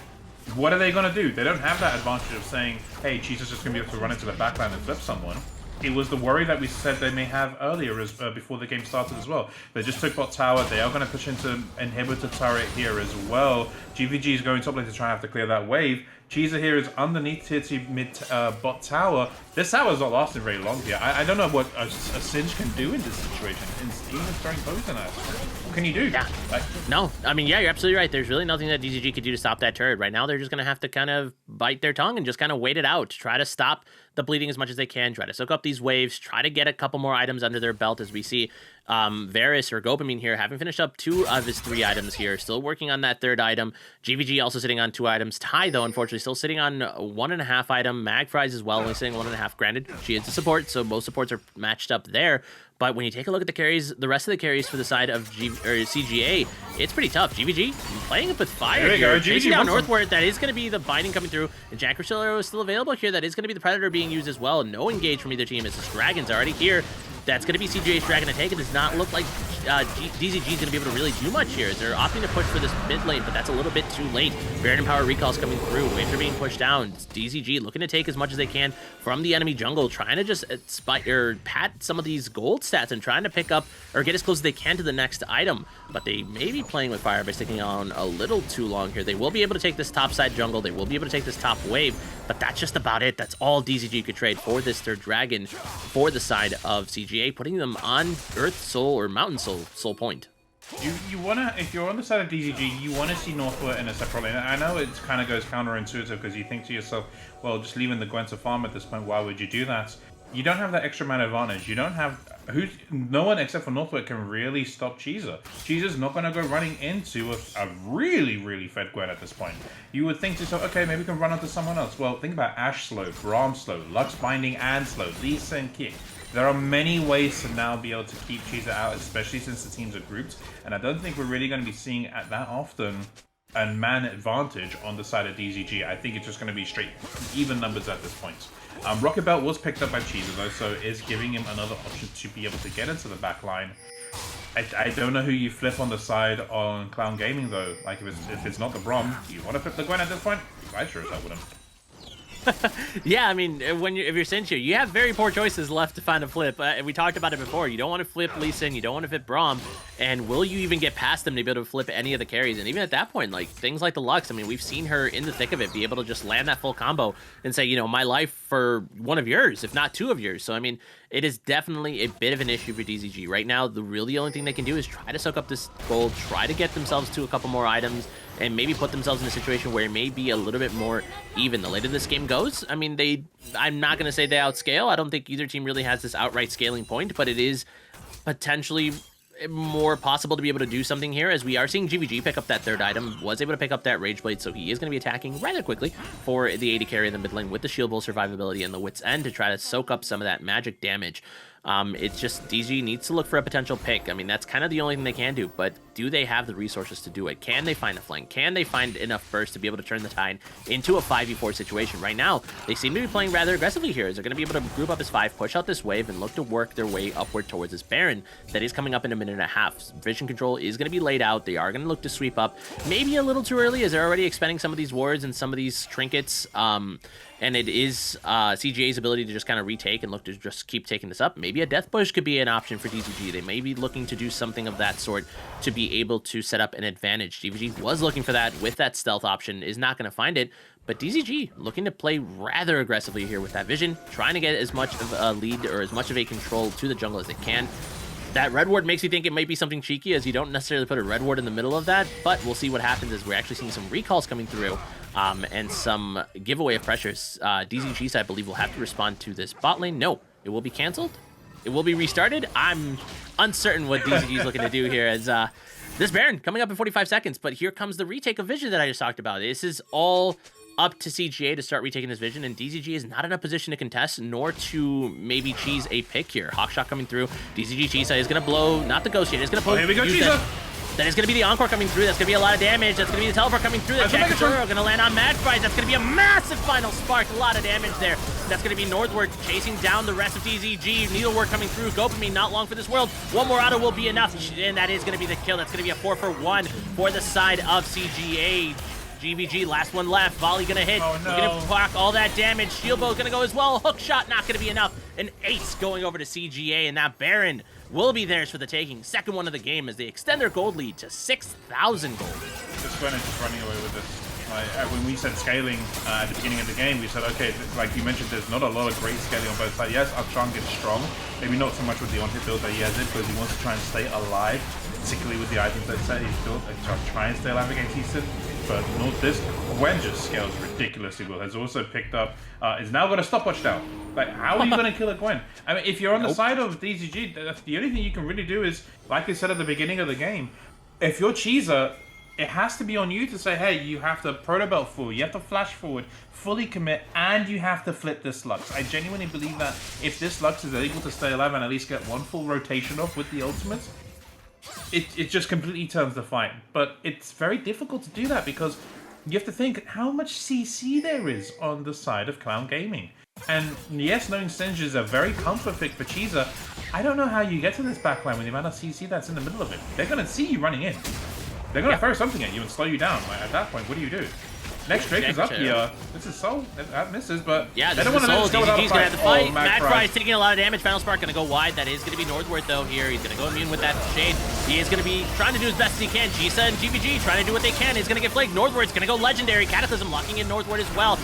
What are they going to do? They don't have that advantage of saying, hey, Cheezer's just going to be able to run into the backline and flip someone. It was the worry that we said they may have earlier before the game started as well. They just took bot tower. They are going to push into inhibitor turret here as well. GVG is going top lane to try and have to clear that wave. Cheezer here is underneath tier 2 mid bot tower. This tower is not lasting very long here. I don't know what a Singe can do in this situation. Even throwing poison at us. What can you do? Yeah. No, I mean, yeah, you're absolutely right. There's really nothing that DZG could do to stop that turret. Right now, they're just going to have to kind of bite their tongue and just kind of wait it out. Try to stop the bleeding as much as they can. Try to soak up these waves. Try to get a couple more items under their belt, as we see Varus or Gopamine here having finished up 2 of his 3 items here. Still working on that 3rd item. GVG also sitting on 2 items. Tai, though, unfortunately, still sitting on 1.5 item. Magfries as well, only sitting 1.5. Granted, she is a support, so most supports are matched up there. But when you take a look at the carries, the rest of the carries for the side of CGA, it's pretty tough. GVG playing up with fire there here. Go. Chasing down Northward, that is going to be the binding coming through. And Jack Rosillo is still available here. That is going to be the Predator being used as well. No engage from either team as this Dragon's already here. That's going to be CGA's Dragon to take. It does not look like DZG is going to be able to really do much here. They're opting to push for this mid lane, but that's a little bit too late. Baron and Power recalls coming through. Waves are being pushed down. It's DZG looking to take as much as they can from the enemy jungle, trying to just pat some of these gold stats and trying to pick up or get as close as they can to the next item. But they may be playing with fire by sticking on a little too long here. They will be able to take this top side jungle. They will be able to take this top wave, but that's just about it. That's all DZG could trade for this 3rd Dragon for the side of CGA, putting them on Earth Soul or Mountain Soul point. You wanna, if you're on the side of DZG, you wanna see Northward in a separate lane. I know it kind of goes counterintuitive because you think to yourself, well, just leaving the Gwen to farm at this point, why would you do that? You don't have that extra man advantage. You don't have no one except for Northward can really stop Cheezer. Cheezer's not going to go running into a really fed Gwen at this point. You would think to yourself, okay, maybe we can run onto someone else. Well, think about Ashe slow, Braum slow, Lux binding and slow, Lee Sin kick. There are many ways to now be able to keep Cheezer out, especially since the teams are grouped. And I don't think we're really going to be seeing that often a man advantage on the side of DZG. I think it's just going to be straight even numbers at this point. Rocket Belt was picked up by Cheezer though, so is giving him another option to be able to get into the back line. I don't know who you flip on the side on Clown Gaming though. Like if it's not the Braum, do you want to flip the Gwen at this point? I sure as I wouldn't. Yeah, I mean, if you're Cinch here, you have very poor choices left to find a flip. We talked about it before. You don't want to flip Lee Sin, you don't want to flip Braum, and will you even get past them to be able to flip any of the carries? And even at that point, like things like the Lux, I mean, we've seen her in the thick of it be able to just land that full combo and say, you know, my life for one of yours, if not 2 of yours. So I mean, it is definitely a bit of an issue for DZG right now. The only thing they can do is try to soak up this gold, try to get themselves to a couple more items, and maybe put themselves in a situation where it may be a little bit more even the later this game goes. I mean, I'm not going to say they outscale. I don't think either team really has this outright scaling point, but it is potentially more possible to be able to do something here, as we are seeing GVG pick up that third item, was able to pick up that Rage Blade, so he is going to be attacking rather quickly for the AD carry in the mid lane with the Shield Bowl survivability and the Wit's End to try to soak up some of that magic damage. It's just DZG needs to look for a potential pick. I mean, that's kind of the only thing they can do, but do they have the resources to do it? Can they find a flank? Can they find enough burst to be able to turn the tide into a 5v4 situation? Right now, they seem to be playing rather aggressively here, as they're going to be able to group up as 5, push out this wave, and look to work their way upward towards this Baron that is coming up in a minute and a half. Vision control is going to be laid out. They are going to look to sweep up. Maybe a little too early, as they're already expending some of these wards and some of these trinkets. And it is CGA's ability to just kind of retake and look to just keep taking this up. Maybe a Death Push could be an option for DZG. They may be looking to do something of that sort to be able to set up an advantage. DZG was looking for that with that stealth option, is not going to find it. But DZG looking to play rather aggressively here with that vision, trying to get as much of a lead or as much of a control to the jungle as they can. That red ward makes me think it might be something cheeky, as you don't necessarily put a red ward in the middle of that, but we'll see what happens as we're actually seeing some recalls coming through and some giveaway of pressures. DZG, I believe, will have to respond to this bot lane. No, it will be canceled. It will be restarted. I'm uncertain what DZG is looking to do here, as this Baron coming up in 45 seconds, but here comes the retake of Vision that I just talked about. This is all up to CGA to start retaking this Vision, and DZG is not in a position to contest, nor to maybe cheese a pick here. Hawkshot coming through. DZG Chisa is going to blow, not the Ghost yet, it's going to blow. Here we go, Chisa! That is going to be the Encore coming through. That's going to be a lot of damage. That's going to be the Teleport coming through. That Jack going to land on Magprise. That's going to be a massive final spark. A lot of damage there. That's going to be Northward chasing down the rest of DZG. Needlework coming through. Dopamine, not long for this world. One more auto will be enough, and that is going to be the kill. That's going to be a 4-for-1 for the side of CGA. GVG, last one left. Volley gonna hit. Oh, no. Gonna block all that damage. Shield Bow gonna go as well. Hook shot not gonna be enough. An ace going over to CGA, and that Baron will be theirs for the taking. Second one of the game as they extend their gold lead to 6,000 gold. Just Gwen is just running away with this. When we said scaling at the beginning of the game, we said, okay, like you mentioned, there's not a lot of great scaling on both sides. Yes, Archon gets strong. Maybe not so much with the on-hit build that he has it, because he wants to try and stay alive, particularly with the items that set he's built. Try and stay alive against Easton. But not this. Gwen just scales ridiculously well. Has also picked up, is now got a stopwatch down. Like, how are you going to kill a Gwen? I mean, if you're on the side of DZG, that's the only thing you can really do is, like I said at the beginning of the game, if you're Cheeser, it has to be on you to say, hey, you have to proto belt forward, you have to flash forward, fully commit, and you have to flip this Lux. I genuinely believe that if this Lux is able to stay alive and at least get one full rotation off with the ultimates, it just completely turns the fight. But it's very difficult to do that because you have to think how much CC there is on the side of Clown Gaming. And yes, knowing Singe is a very comfort pick for Cheeser, I don't know how you get to this backline with the amount of CC that's in the middle of it. They're going to see you running in. They're going to throw something at you and slow you down. Like, at that point, what do you do? Next Drake is up here. This is Soul. That misses, but yeah, they this don't is want to Soul. DZG's going to have to fight. Magprise is taking a lot of damage. Final Spark going to go wide. That is going to be Northward, though, here. He's going to go immune with that Shade. He is going to be trying to do as best as he can. Jisa and GVG trying to do what they can. He's going to get flanked. Northward's going to go Legendary. Cataclysm locking in Northward as well.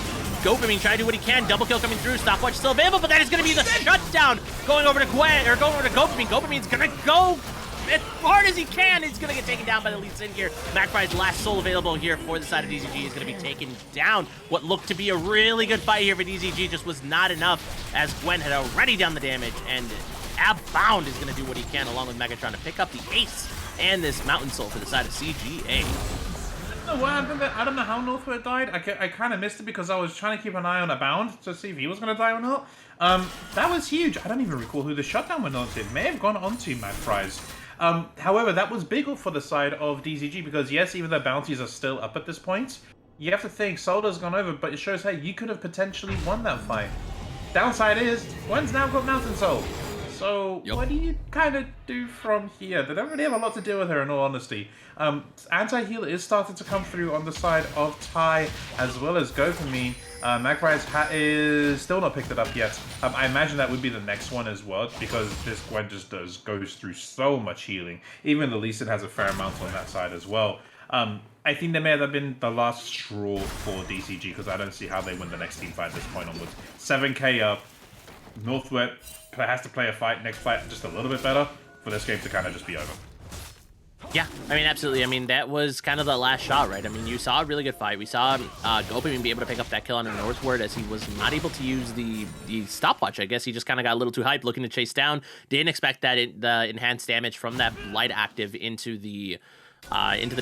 Dopamine trying to do what he can. Double kill coming through. Stopwatch still available, but that is going to be the shutdown going over to Gwen, or going over to Dopamine. Dopamine's going to go as hard as he can. He's going to get taken down by the lead sin here. Magpie's last soul available here for the side of DZG is going to be taken down. What looked to be a really good fight here for DZG just was not enough, as Gwen had already done the damage, and Abbound is going to do what he can along with Megatron to pick up the ace and this Mountain Soul for the side of CGA. I don't know what happened there. I don't know how Northward died. I kind of missed it because I was trying to keep an eye on Abound to see if he was going to die or not. That was huge. I don't even recall who the shutdown went on to. It may have gone on to Magprise. However, that was big for the side of DZG because, yes, even though bounties are still up at this point, you have to think Soldar's gone over, but it shows, hey, you could have potentially won that fight. Downside is, Gwen's now got Mountain Soul. So, what do you kind of do from here? They don't really have a lot to do with her, in all honesty. Anti-heal is starting to come through on the side of Ty, as well as Dopamine. Magpie's hat is still not picked it up yet. I imagine that would be the next one as well, because this Gwen just goes through so much healing. Even the Lee Sin has a fair amount on that side as well. I think they may have been the last straw for DCG, because I don't see how they win the next team fight at this point onwards. 7k up. Northwest has to play a fight, next fight just a little bit better for this game to kind of just be over. Yeah, I mean, absolutely. I mean, that was kind of the last shot, right? I mean, you saw a really good fight. We saw Gopamine be able to pick up that kill on the Northward as he was not able to use the stopwatch. I guess he just kind of got a little too hyped, looking to chase down. Didn't expect that the enhanced damage from that light active into the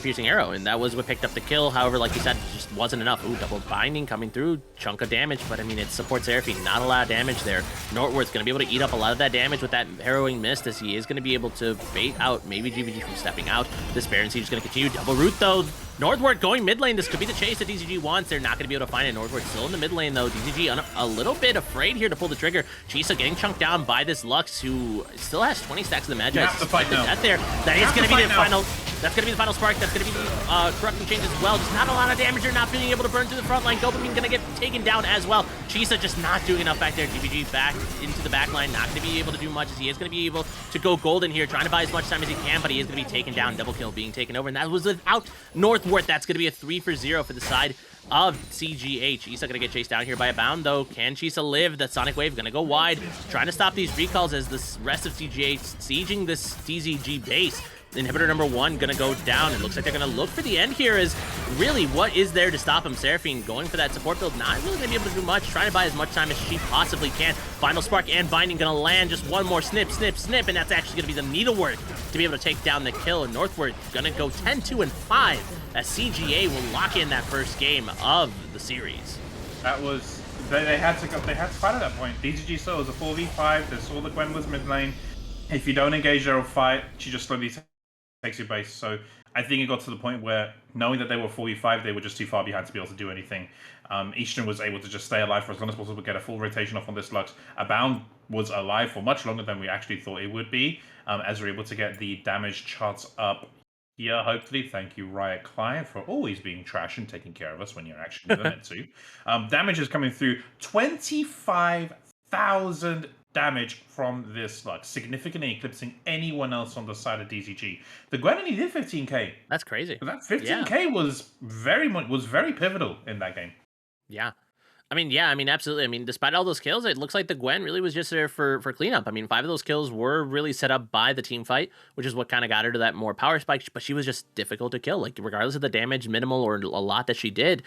piercing arrow, and that was what picked up the kill. However, like you said, it just wasn't enough. Ooh, double binding coming through, chunk of damage, but I mean, it supports Seraphine, not a lot of damage there. Northward's going to be able to eat up a lot of that damage with that harrowing mist, as he is going to be able to bait out maybe GVG from stepping out. This Baron Siege is going to continue. Double root though. Northward going mid lane. This could be the chase that DZG wants. They're not going to be able to find it. Northward still in the mid lane, though. DZG a little bit afraid here to pull the trigger. Chisa getting chunked down by this Lux, who still has 20 stacks of the Magi. You have to fight now. That there. That is going to be the final. That's going to be the final spark. That's going to be the corrupting change as well. Just not a lot of damage. They're not being able to burn through the front line. Gopamine going to get taken down as well. Chisa just not doing enough back there. GVG back into the back line. Not going to be able to do much, as he is going to be able to go golden here, trying to buy as much time as he can, but he is going to be taken down. Double kill being taken over, and that was without Northward. That's going to be a 3-for-0 for the side of CGA. Chisa going to get chased down here by a bound, though. Can Chisa live? The Sonic Wave going to go wide, trying to stop these recalls as the rest of CGA sieging this DZG base. Inhibitor number 1 gonna go down. It looks like they're gonna look for the end here. Is really what is there to stop him? Seraphine going for that support build, not really gonna be able to do much, trying to buy as much time as she possibly can. Final spark and binding gonna land, just one more snip, and that's actually gonna be the needlework to be able to take down the kill. And Northward gonna go 10-2-5 as CGA will lock in that first game of the series. That was they had to fight at that point. DZG saw it was a 4v5. They saw the Gwen was mid lane. If you don't engage her or fight, she just slowly takes your base. So I think it got to the point where, knowing that they were 45, they were just too far behind to be able to do anything. Eastern was able to just stay alive for as long as possible, get a full rotation off on this Lux. Abound was alive for much longer than we actually thought it would be, as we're able to get the damage charts up here, hopefully. Thank you, Riot Client, for always being trash and taking care of us when you're actually meant to. Damage is coming through 25,000 damage from this Lux, significantly eclipsing anyone else on the side of DZG. The Gwen only did 15k. That's crazy. But that 15k was very pivotal in that game. Yeah. I mean, absolutely. I mean, despite all those kills, it looks like the Gwen really was just there for cleanup. I mean, 5 of those kills were really set up by the team fight, which is what kind of got her to that more power spike, but she was just difficult to kill. Like, regardless of the damage, minimal or a lot that she did,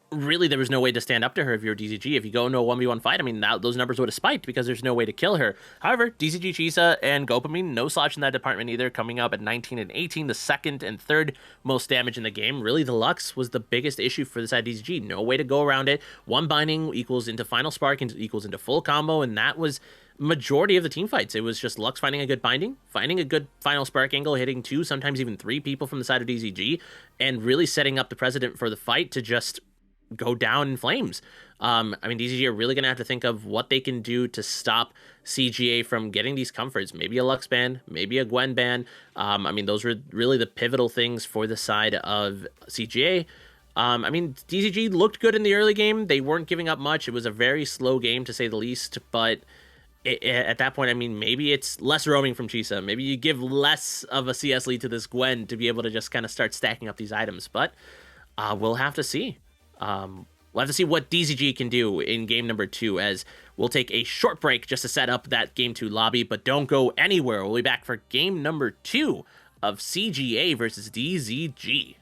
really, there was no way to stand up to her if you're DZG. If you go into a 1v1 fight, I mean, those numbers would have spiked because there's no way to kill her. However, DZG, Chisa, and Gopamine, no slouch in that department either, coming up at 19 and 18, the second and third most damage in the game. Really, the Lux was the biggest issue for the side of DZG. No way to go around it. One binding equals into Final Spark, equals into full combo, and that was majority of the team fights. It was just Lux finding a good binding, finding a good Final Spark angle, hitting 2, sometimes even 3 people from the side of DZG, and really setting up the precedent for the fight to just go down in flames. I mean, DZG are really going to have to think of what they can do to stop CGA from getting these comforts. Maybe a Lux ban, maybe a Gwen ban. I mean, those were really the pivotal things for the side of CGA. I mean, DZG looked good in the early game. They weren't giving up much. It was a very slow game, to say the least, but at that point, I mean, maybe it's less roaming from Chisa. Maybe you give less of a CS lead to this Gwen to be able to just kind of start stacking up these items, but we'll have to see. We'll have to see what DZG can do in game number 2, as we'll take a short break just to set up that game 2 lobby, but don't go anywhere. We'll be back for game number 2 of CGA versus DZG.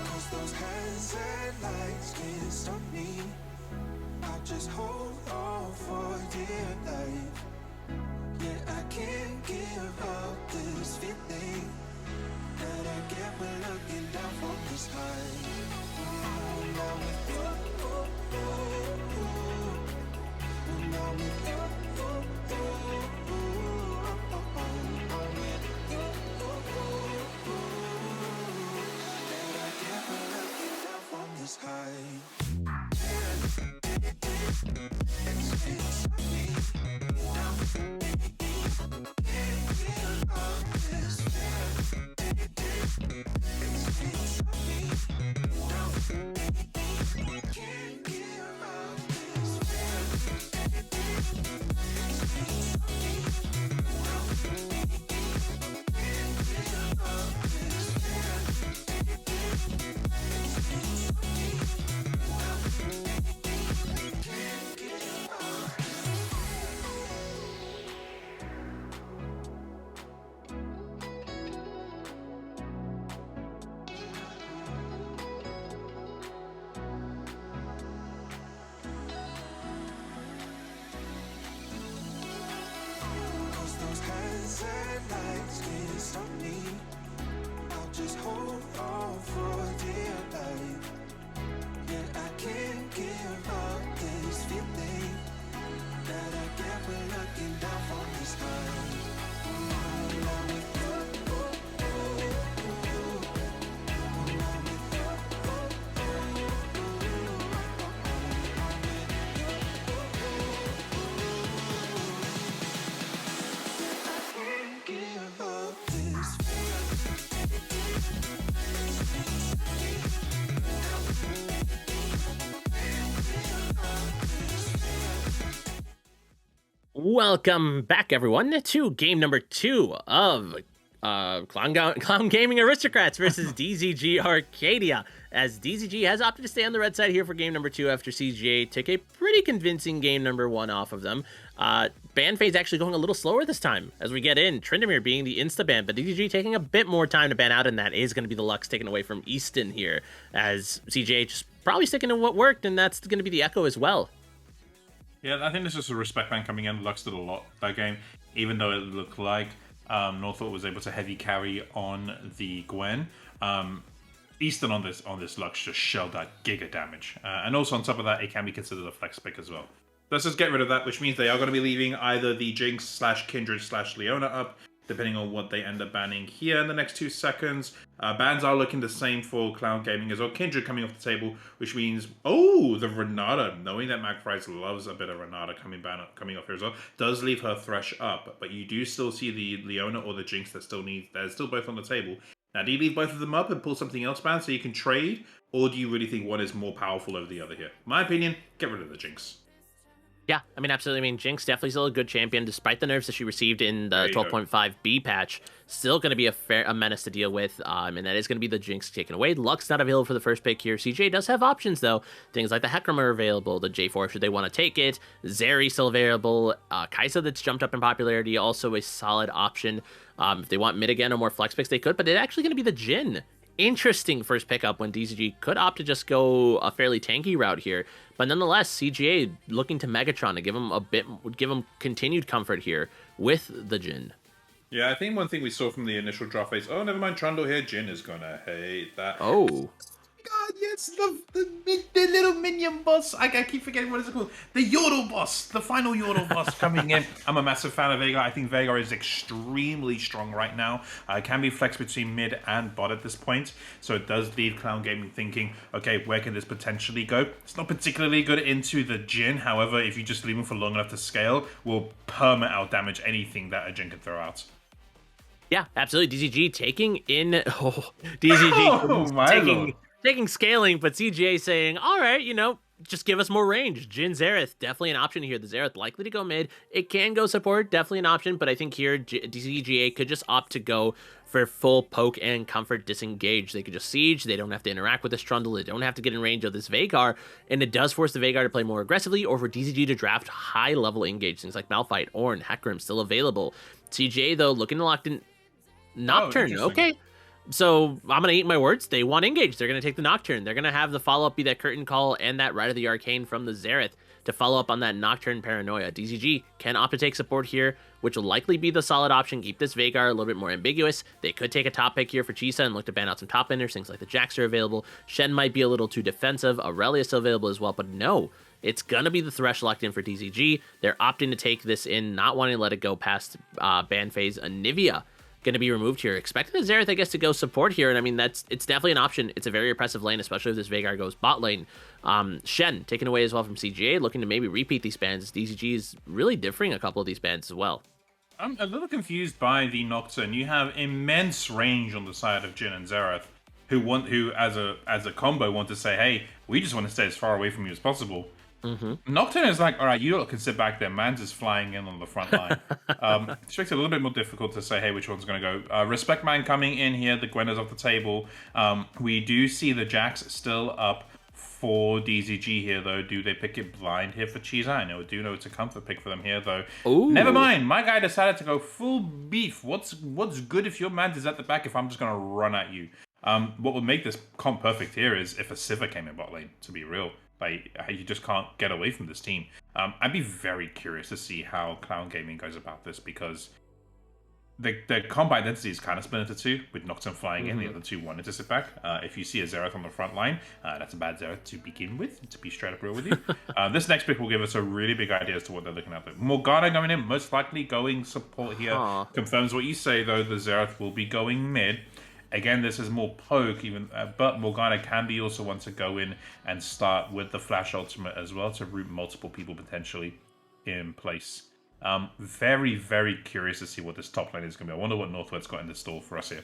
Cause those hands and lights can't stop me. I'll just hold on for dear life. Yeah, I can't give up this feeling that I get when looking down from the sky. Now with you, now with you, that I get when looking down from the sky. It's me now. Can't give up this feeling. It's me now. Can't give up this feeling. It's me now. Can't give up this feeling. It's me now. Can't give up. Cause those hands and lights can't stop me. I'll just hold on for dear life. Yeah, I can't give up this feeling that I get when looking down from the sky. Now with you, now with you, I can't give up this feeling. Welcome back, everyone, to game number 2 of Clown Gaming Aristocrats versus DZG Arcadia, as DZG has opted to stay on the red side here for game number 2 after CGA took a pretty convincing game number 1 off of them. Ban phase actually going a little slower this time as we get in, Trindamere being the insta-ban, but DZG taking a bit more time to ban out, and that is going to be the Lux taken away from Easton here, as CGA just probably sticking to what worked, and that's going to be the Echo as well. Yeah, I think this is a respect ban coming in. Lux did a lot that game, even though it looked like Northwood was able to heavy carry on the Gwen. Easton on this Lux just shelled that giga damage. And also on top of that, it can be considered a flex pick as well. Let's just get rid of that, which means they are going to be leaving either the Jinx / Kindred / Leona up, depending on what they end up banning here in the next 2 seconds. Bans are looking the same for Clown Gaming as well. Kindred coming off the table, which means, oh, the Renata, knowing that McFries loves a bit of Renata coming off here as well, does leave her Thresh up, but you do still see the Leona or the Jinx that still both on the table. Now, do you leave both of them up and pull something else ban so you can trade, or do you really think one is more powerful over the other here? My opinion, get rid of the Jinx. Yeah, I mean, absolutely. I mean, Jinx definitely still a good champion, despite the nerfs that she received in the 12.5 B patch. Still going to be a menace to deal with, and that is going to be the Jinx taken away. Lux not available for the first pick here. CJ does have options, though. Things like the Hecarim are available, the J4 should they want to take it. Zeri still available. Kaisa that's jumped up in popularity, also a solid option. If they want mid again or more flex picks, they could, but it's actually going to be the Jhin. Interesting first pickup when DZG could opt to just go a fairly tanky route here, but nonetheless, CGA looking to Megatron to give him continued comfort here with the Jhin. Yeah, I think one thing we saw from the initial draft phase, oh, never mind, Trundle here, Jhin is gonna hate that. Oh. God, yes, the little minion boss. I keep forgetting what it's called. The Yordle boss, the final Yordle boss coming in. I'm a massive fan of Veigar. I think Veigar is extremely strong right now. Can be flexed between mid and bot at this point. So it does leave Clown Gaming thinking, okay, where can this potentially go? It's not particularly good into the Jhin. However, if you just leave him for long enough to scale, will perma out damage anything that a Jhin can throw out. Yeah, absolutely. DZG taking in... DZG Oh, my taking scaling, but CGA saying, all right, just give us more range. Jhin Xerath, definitely an option here. The Xerath likely to go mid. It can go support, definitely an option, but I think here DCGA could just opt to go for full poke and comfort disengage. They could just siege, they don't have to interact with this Trundle, they don't have to get in range of this Veigar, and it does force the Veigar to play more aggressively, or for DCG to draft high-level engage, things like Malphite, Ornn, Hecarim still available. CGA, though, looking to lock in Nocturne, interesting. okay. So I'm gonna eat my words. They want engage. They're gonna take the Nocturne. They're gonna have the follow up be that Curtain Call and that Rite of the Arcane from the Xerath to follow up on that Nocturne Paranoia. DZG can opt to take support here, which will likely be the solid option. Keep this Veigar a little bit more ambiguous. They could take a top pick here for Chisa and look to ban out some top enders. Things like the Jax are available. Shen might be a little too defensive. Aurelia is still available as well, but no. It's gonna be the Thresh locked in for DZG. They're opting to take this in, not wanting to let it go past ban phase. Anivia going to be removed here. Expecting the Xerath, I guess, to go support here, and I mean, it's definitely an option. It's a very oppressive lane, especially if this Veigar goes bot lane. Shen taken away as well from CGA, looking to maybe repeat these bans. DCG is really differing a couple of these bans as well. I'm a little confused by the Nocturne. You have immense range on the side of Jhin and Xerath, who as a combo want to say, hey, we just want to stay as far away from you as possible. Nocturne is like, all right, you can sit back there. Mans is flying in on the front line. It makes it a little bit more difficult to say, hey, which one's going to go. Respect Man coming in here. The Gwen is off the table. We do see the Jax still up for DZG here, though. Do they pick it blind here for Cheese? I do know it's a comfort pick for them here, though. Ooh. Never mind. My guy decided to go full beef. What's good if your Mans is at the back if I'm just going to run at you? What would make this comp perfect here is if a Sivir came in bot lane, to be real. Like, you just can't get away from this team. I'd be very curious to see how Clown Gaming goes about this, because the comp identity is kind of split into two, with Nocturne flying in, the other two wanted to sit back. If you see a Xerath on the front line, that's a bad Xerath to begin with, to be straight up real with you. This next pick will give us a really big idea as to what they're looking at. Morgana going in, most likely going support here. Confirms what you say, though, the Xerath will be going mid. Again, this is more poke, but Morgana can be also one to go in and start with the Flash Ultimate as well to root multiple people potentially in place. Very, very curious to see what this top lane is going to be. I wonder what Northwest's got in the store for us here.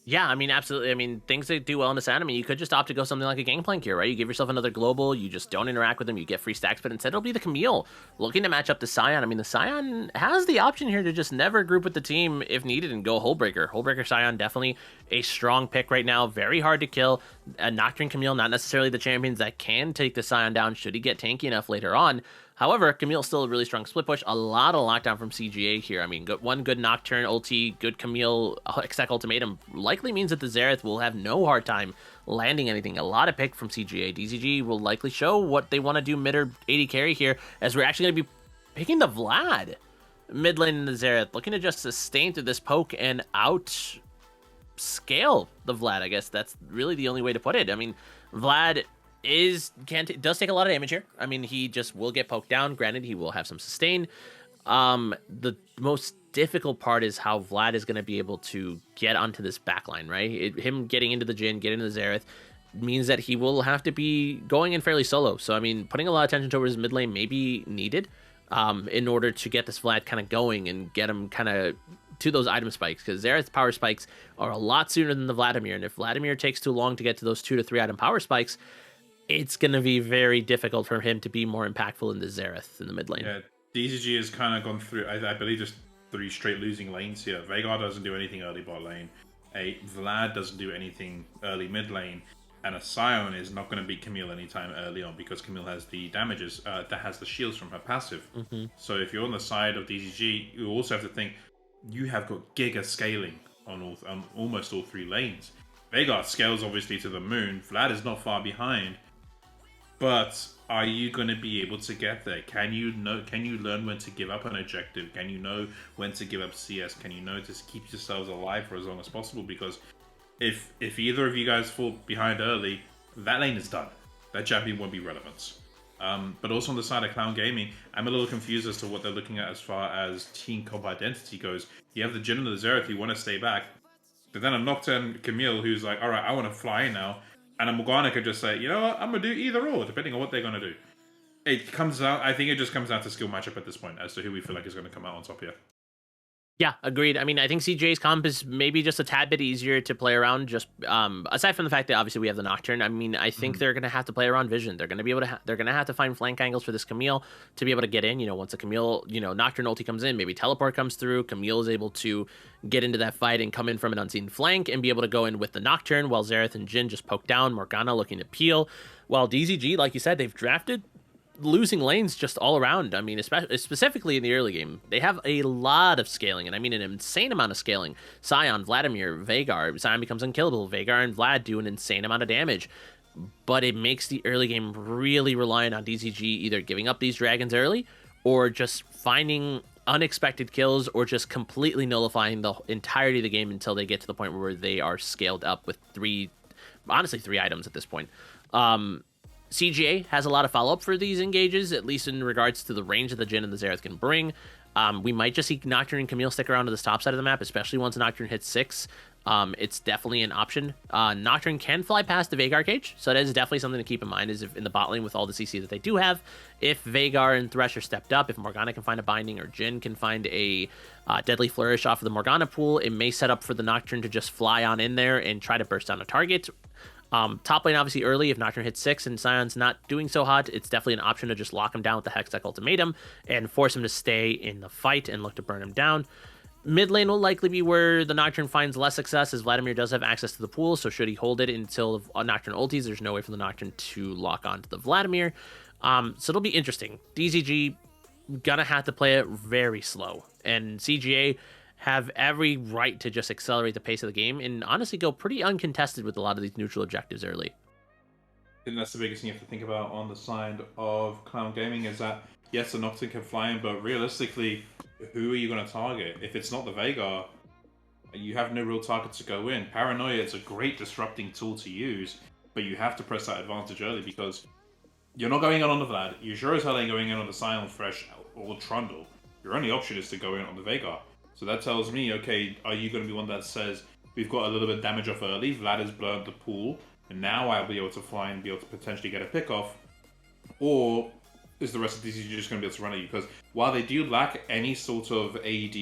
Yeah, I mean, absolutely. I mean, things that do well in this anime, you could just opt to go something like a Gangplank here, right? You give yourself another global, you just don't interact with them, you get free stacks, but instead it'll be the Camille looking to match up to Sion. I mean, the Sion has the option here to just never group with the team if needed and go Hullbreaker. Hullbreaker Sion, definitely a strong pick right now, very hard to kill. Nocturne Camille, not necessarily the champions that can take the Sion down should he get tanky enough later on. However, Camille's still a really strong split push. A lot of lockdown from CGA here. I mean, one good Nocturne ulti, good Camille exec ultimatum likely means that the Xerath will have no hard time landing anything. A lot of pick from CGA. DZG will likely show what they want to do mid or 80 carry here, as we're actually going to be picking the Vlad mid lane in the Xerath, looking to just sustain through this poke and out scale the Vlad. I guess that's really the only way to put it. I mean, Vlad does take a lot of damage here. I mean, he just will get poked down. Granted, he will have some sustain. The most difficult part is how Vlad is going to be able to get onto this backline, right? Him getting into the Jhin, getting into the Xerath means that he will have to be going in fairly solo. So, I mean, putting a lot of attention towards his mid lane may be needed in order to get this Vlad kind of going and get him kind of to those item spikes, because Xerath's power spikes are a lot sooner than the Vladimir, and if Vladimir takes too long to get to those 2 to 3 item power spikes, it's going to be very difficult for him to be more impactful in the Xerath in the mid lane. Yeah, DZG has kind of gone through, I believe, just 3 straight losing lanes here. Veigar doesn't do anything early bot lane. Vlad doesn't do anything early mid lane. And a Sion is not going to beat Camille anytime early on, because Camille has the damages, that has the shields from her passive. So if you're on the side of DZG, you also have to think, you have got giga scaling on almost all 3 lanes. Veigar scales obviously to the moon. Vlad is not far behind. But are you going to be able to get there? Can you learn when to give up an objective? Can you know when to give up CS? Can you know to keep yourselves alive for as long as possible? Because if either of you guys fall behind early, that lane is done. That champion won't be relevant. But also on the side of Clown Gaming, I'm a little confused as to what they're looking at as far as team comp identity goes. You have the Jhin and the Xerath who want to stay back. But then a Nocturne Camille who's like, alright, I want to fly in now. And a Morgana could just say, you know what, I'm going to do either or, depending on what they're going to do. I think it just comes down to skill matchup at this point, as to who we feel like is going to come out on top here. Yeah, agreed. I mean, I think CJ's comp is maybe just a tad bit easier to play around. Just aside from the fact that obviously we have the Nocturne. I mean, I think they're gonna have to play around Vision. They're gonna be able to. They're gonna have to find flank angles for this Camille to be able to get in. Once a Camille, Nocturne ulti comes in, maybe teleport comes through. Camille is able to get into that fight and come in from an unseen flank and be able to go in with the Nocturne while Xerath and Jhin just poke down. Morgana looking to peel. While DZG, like you said, they've drafted losing lanes just all around. I mean, especially specifically in the early game, they have a lot of scaling, and I mean an insane amount of scaling. Sion, Vladimir, Veigar. Sion becomes unkillable. Veigar and Vlad do an insane amount of damage, but it makes the early game really reliant on DZG either giving up these dragons early or just finding unexpected kills or just completely nullifying the entirety of the game until they get to the point where they are scaled up with three items at this point. CGA has a lot of follow-up for these engages, at least in regards to the range that the Jhin and the Xerath can bring. We might just see Nocturne and Camille stick around to the top side of the map, especially once Nocturne hits 6. It's definitely an option. Nocturne can fly past the Veigar cage, so that is definitely something to keep in mind, is if in the bot lane with all the CC that they do have, if Veigar and Thresh are stepped up, if Morgana can find a binding or Jhin can find a deadly flourish off of the Morgana pool, it may set up for the Nocturne to just fly on in there and try to burst down a target. Top lane, obviously, early, if Nocturne hits 6 and Sion's not doing so hot, it's definitely an option to just lock him down with the Hextech Ultimatum and force him to stay in the fight and look to burn him down. Mid lane will likely be where the Nocturne finds less success, as Vladimir does have access to the pool, so should he hold it until Nocturne ultis, there's no way for the Nocturne to lock onto the Vladimir. So it'll be interesting. DZG gonna have to play it very slow, and CGA have every right to just accelerate the pace of the game and honestly go pretty uncontested with a lot of these neutral objectives early. I think that's the biggest thing you have to think about on the side of Clown Gaming is that, yes, the Nocturne can fly in, but realistically, who are you going to target? If it's not the Veigar, you have no real target to go in. Paranoia is a great disrupting tool to use, but you have to press that advantage early because you're not going in on the Vlad. You sure as hell ain't going in on the Sion, Thresh, or Trundle. Your only option is to go in on the Veigar. So that tells me, okay, are you going to be one that says, we've got a little bit of damage off early, Vlad has blurred the pool, and now I'll be able to fly and be able to potentially get a pick off? Or is the rest of DCG just going to be able to run at you? Because while they do lack any sort of AD,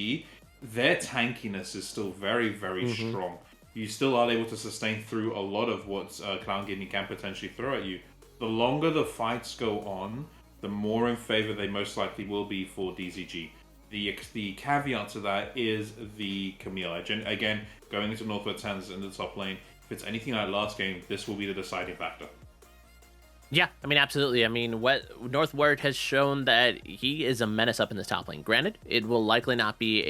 their tankiness is still very, very strong. You still are able to sustain through a lot of what Clown Gaming can potentially throw at you. The longer the fights go on, the more in favor they most likely will be for DZG. The caveat to that is the Camille. Again, going into Northward Sands in the top lane, if it's anything like last game, this will be the deciding factor. Yeah, I mean, absolutely. I mean, Northward has shown that he is a menace up in the top lane. Granted, it will likely not be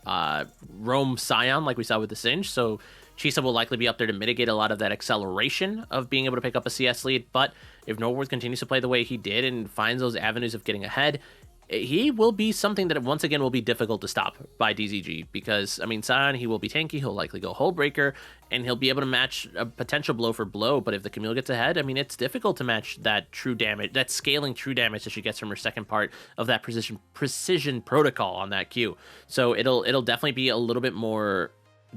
a roam Sion like we saw with the Singe, so Chisa will likely be up there to mitigate a lot of that acceleration of being able to pick up a CS lead, but if Northward continues to play the way he did and finds those avenues of getting ahead, he will be something that once again will be difficult to stop by DZG because, I mean, Sion, he will be tanky, he'll likely go Hullbreaker, and he'll be able to match a potential blow for blow, but if the Camille gets ahead, I mean, it's difficult to match that true damage, that scaling true damage that she gets from her second part of that precision protocol on that Q. So it'll definitely be a little bit more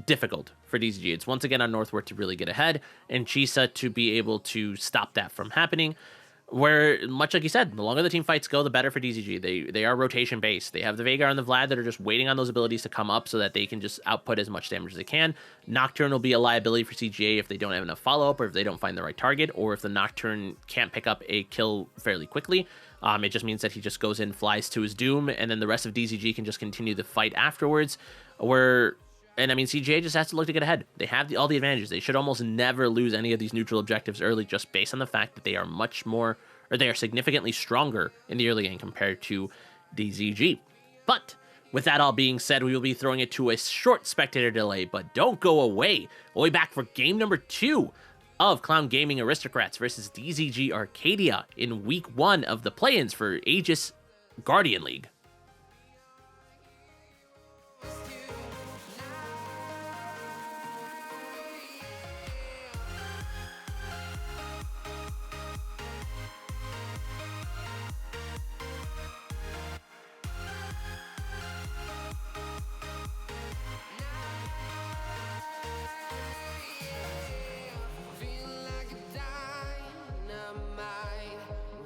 difficult for DZG. It's once again on Northward to really get ahead, and Chisa to be able to stop that from happening. Where, much like you said, the longer the team fights go, the better for DZG. They are rotation based. They have the Veigar and the Vlad that are just waiting on those abilities to come up so that they can just output as much damage as they can. Nocturne will be a liability for CGA if they don't have enough follow-up or if they don't find the right target or if the Nocturne can't pick up a kill fairly quickly. It just means that he just goes in, flies to his doom, and then the rest of DZG can just continue the fight afterwards. And I mean, CGA just has to look to get ahead. They have all the advantages. They should almost never lose any of these neutral objectives early just based on the fact that they are they are significantly stronger in the early game compared to DZG. But with that all being said, we will be throwing it to a short spectator delay, but don't go away. We'll be back for game number 2 of Clown Gaming Aristocrats versus DZG Arcadia in week 1 of the play-ins for Aegis Guardian League.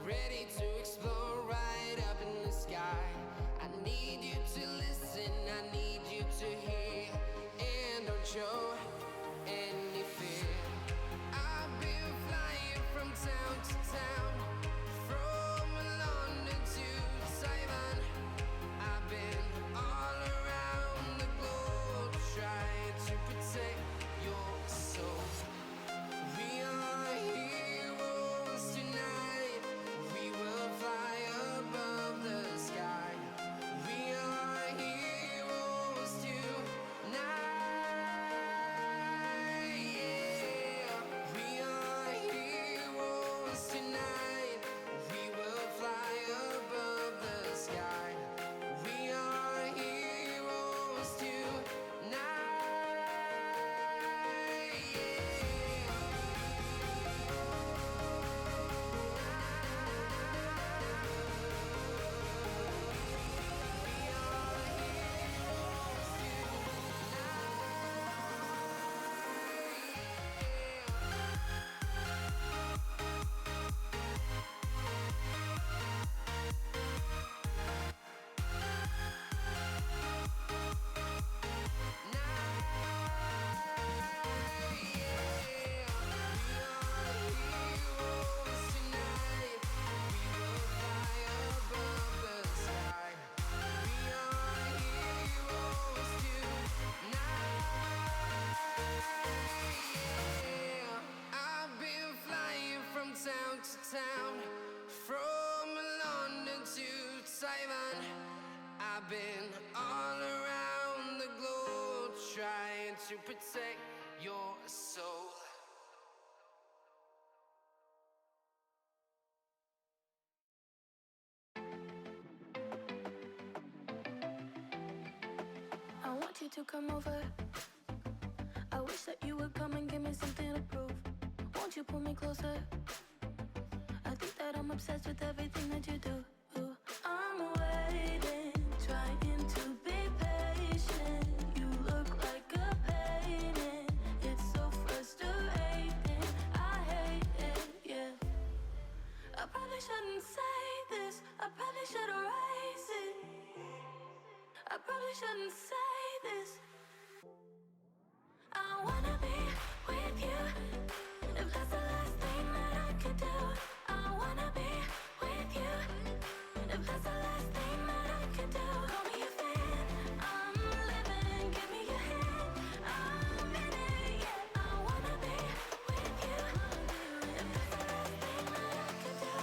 Ready to explore right up in the sky. to protect your soul. I want you to come over. I wish that you would come and give me something to prove. Won't you pull me closer? I think that I'm obsessed with everything that you do. I'm waiting, trying to be patient. You look like a painting. It's so frustrating. I hate it, yeah. I probably shouldn't say this. I probably should erase it. I probably shouldn't say this. I wanna be with you. If that's the last thing that I could do, I wanna be with you. If that's the last thing that I could do, call me a fan. I'm living, give me your hand. I'm in it, yeah. I wanna be with you. If that's the last thing that I could do.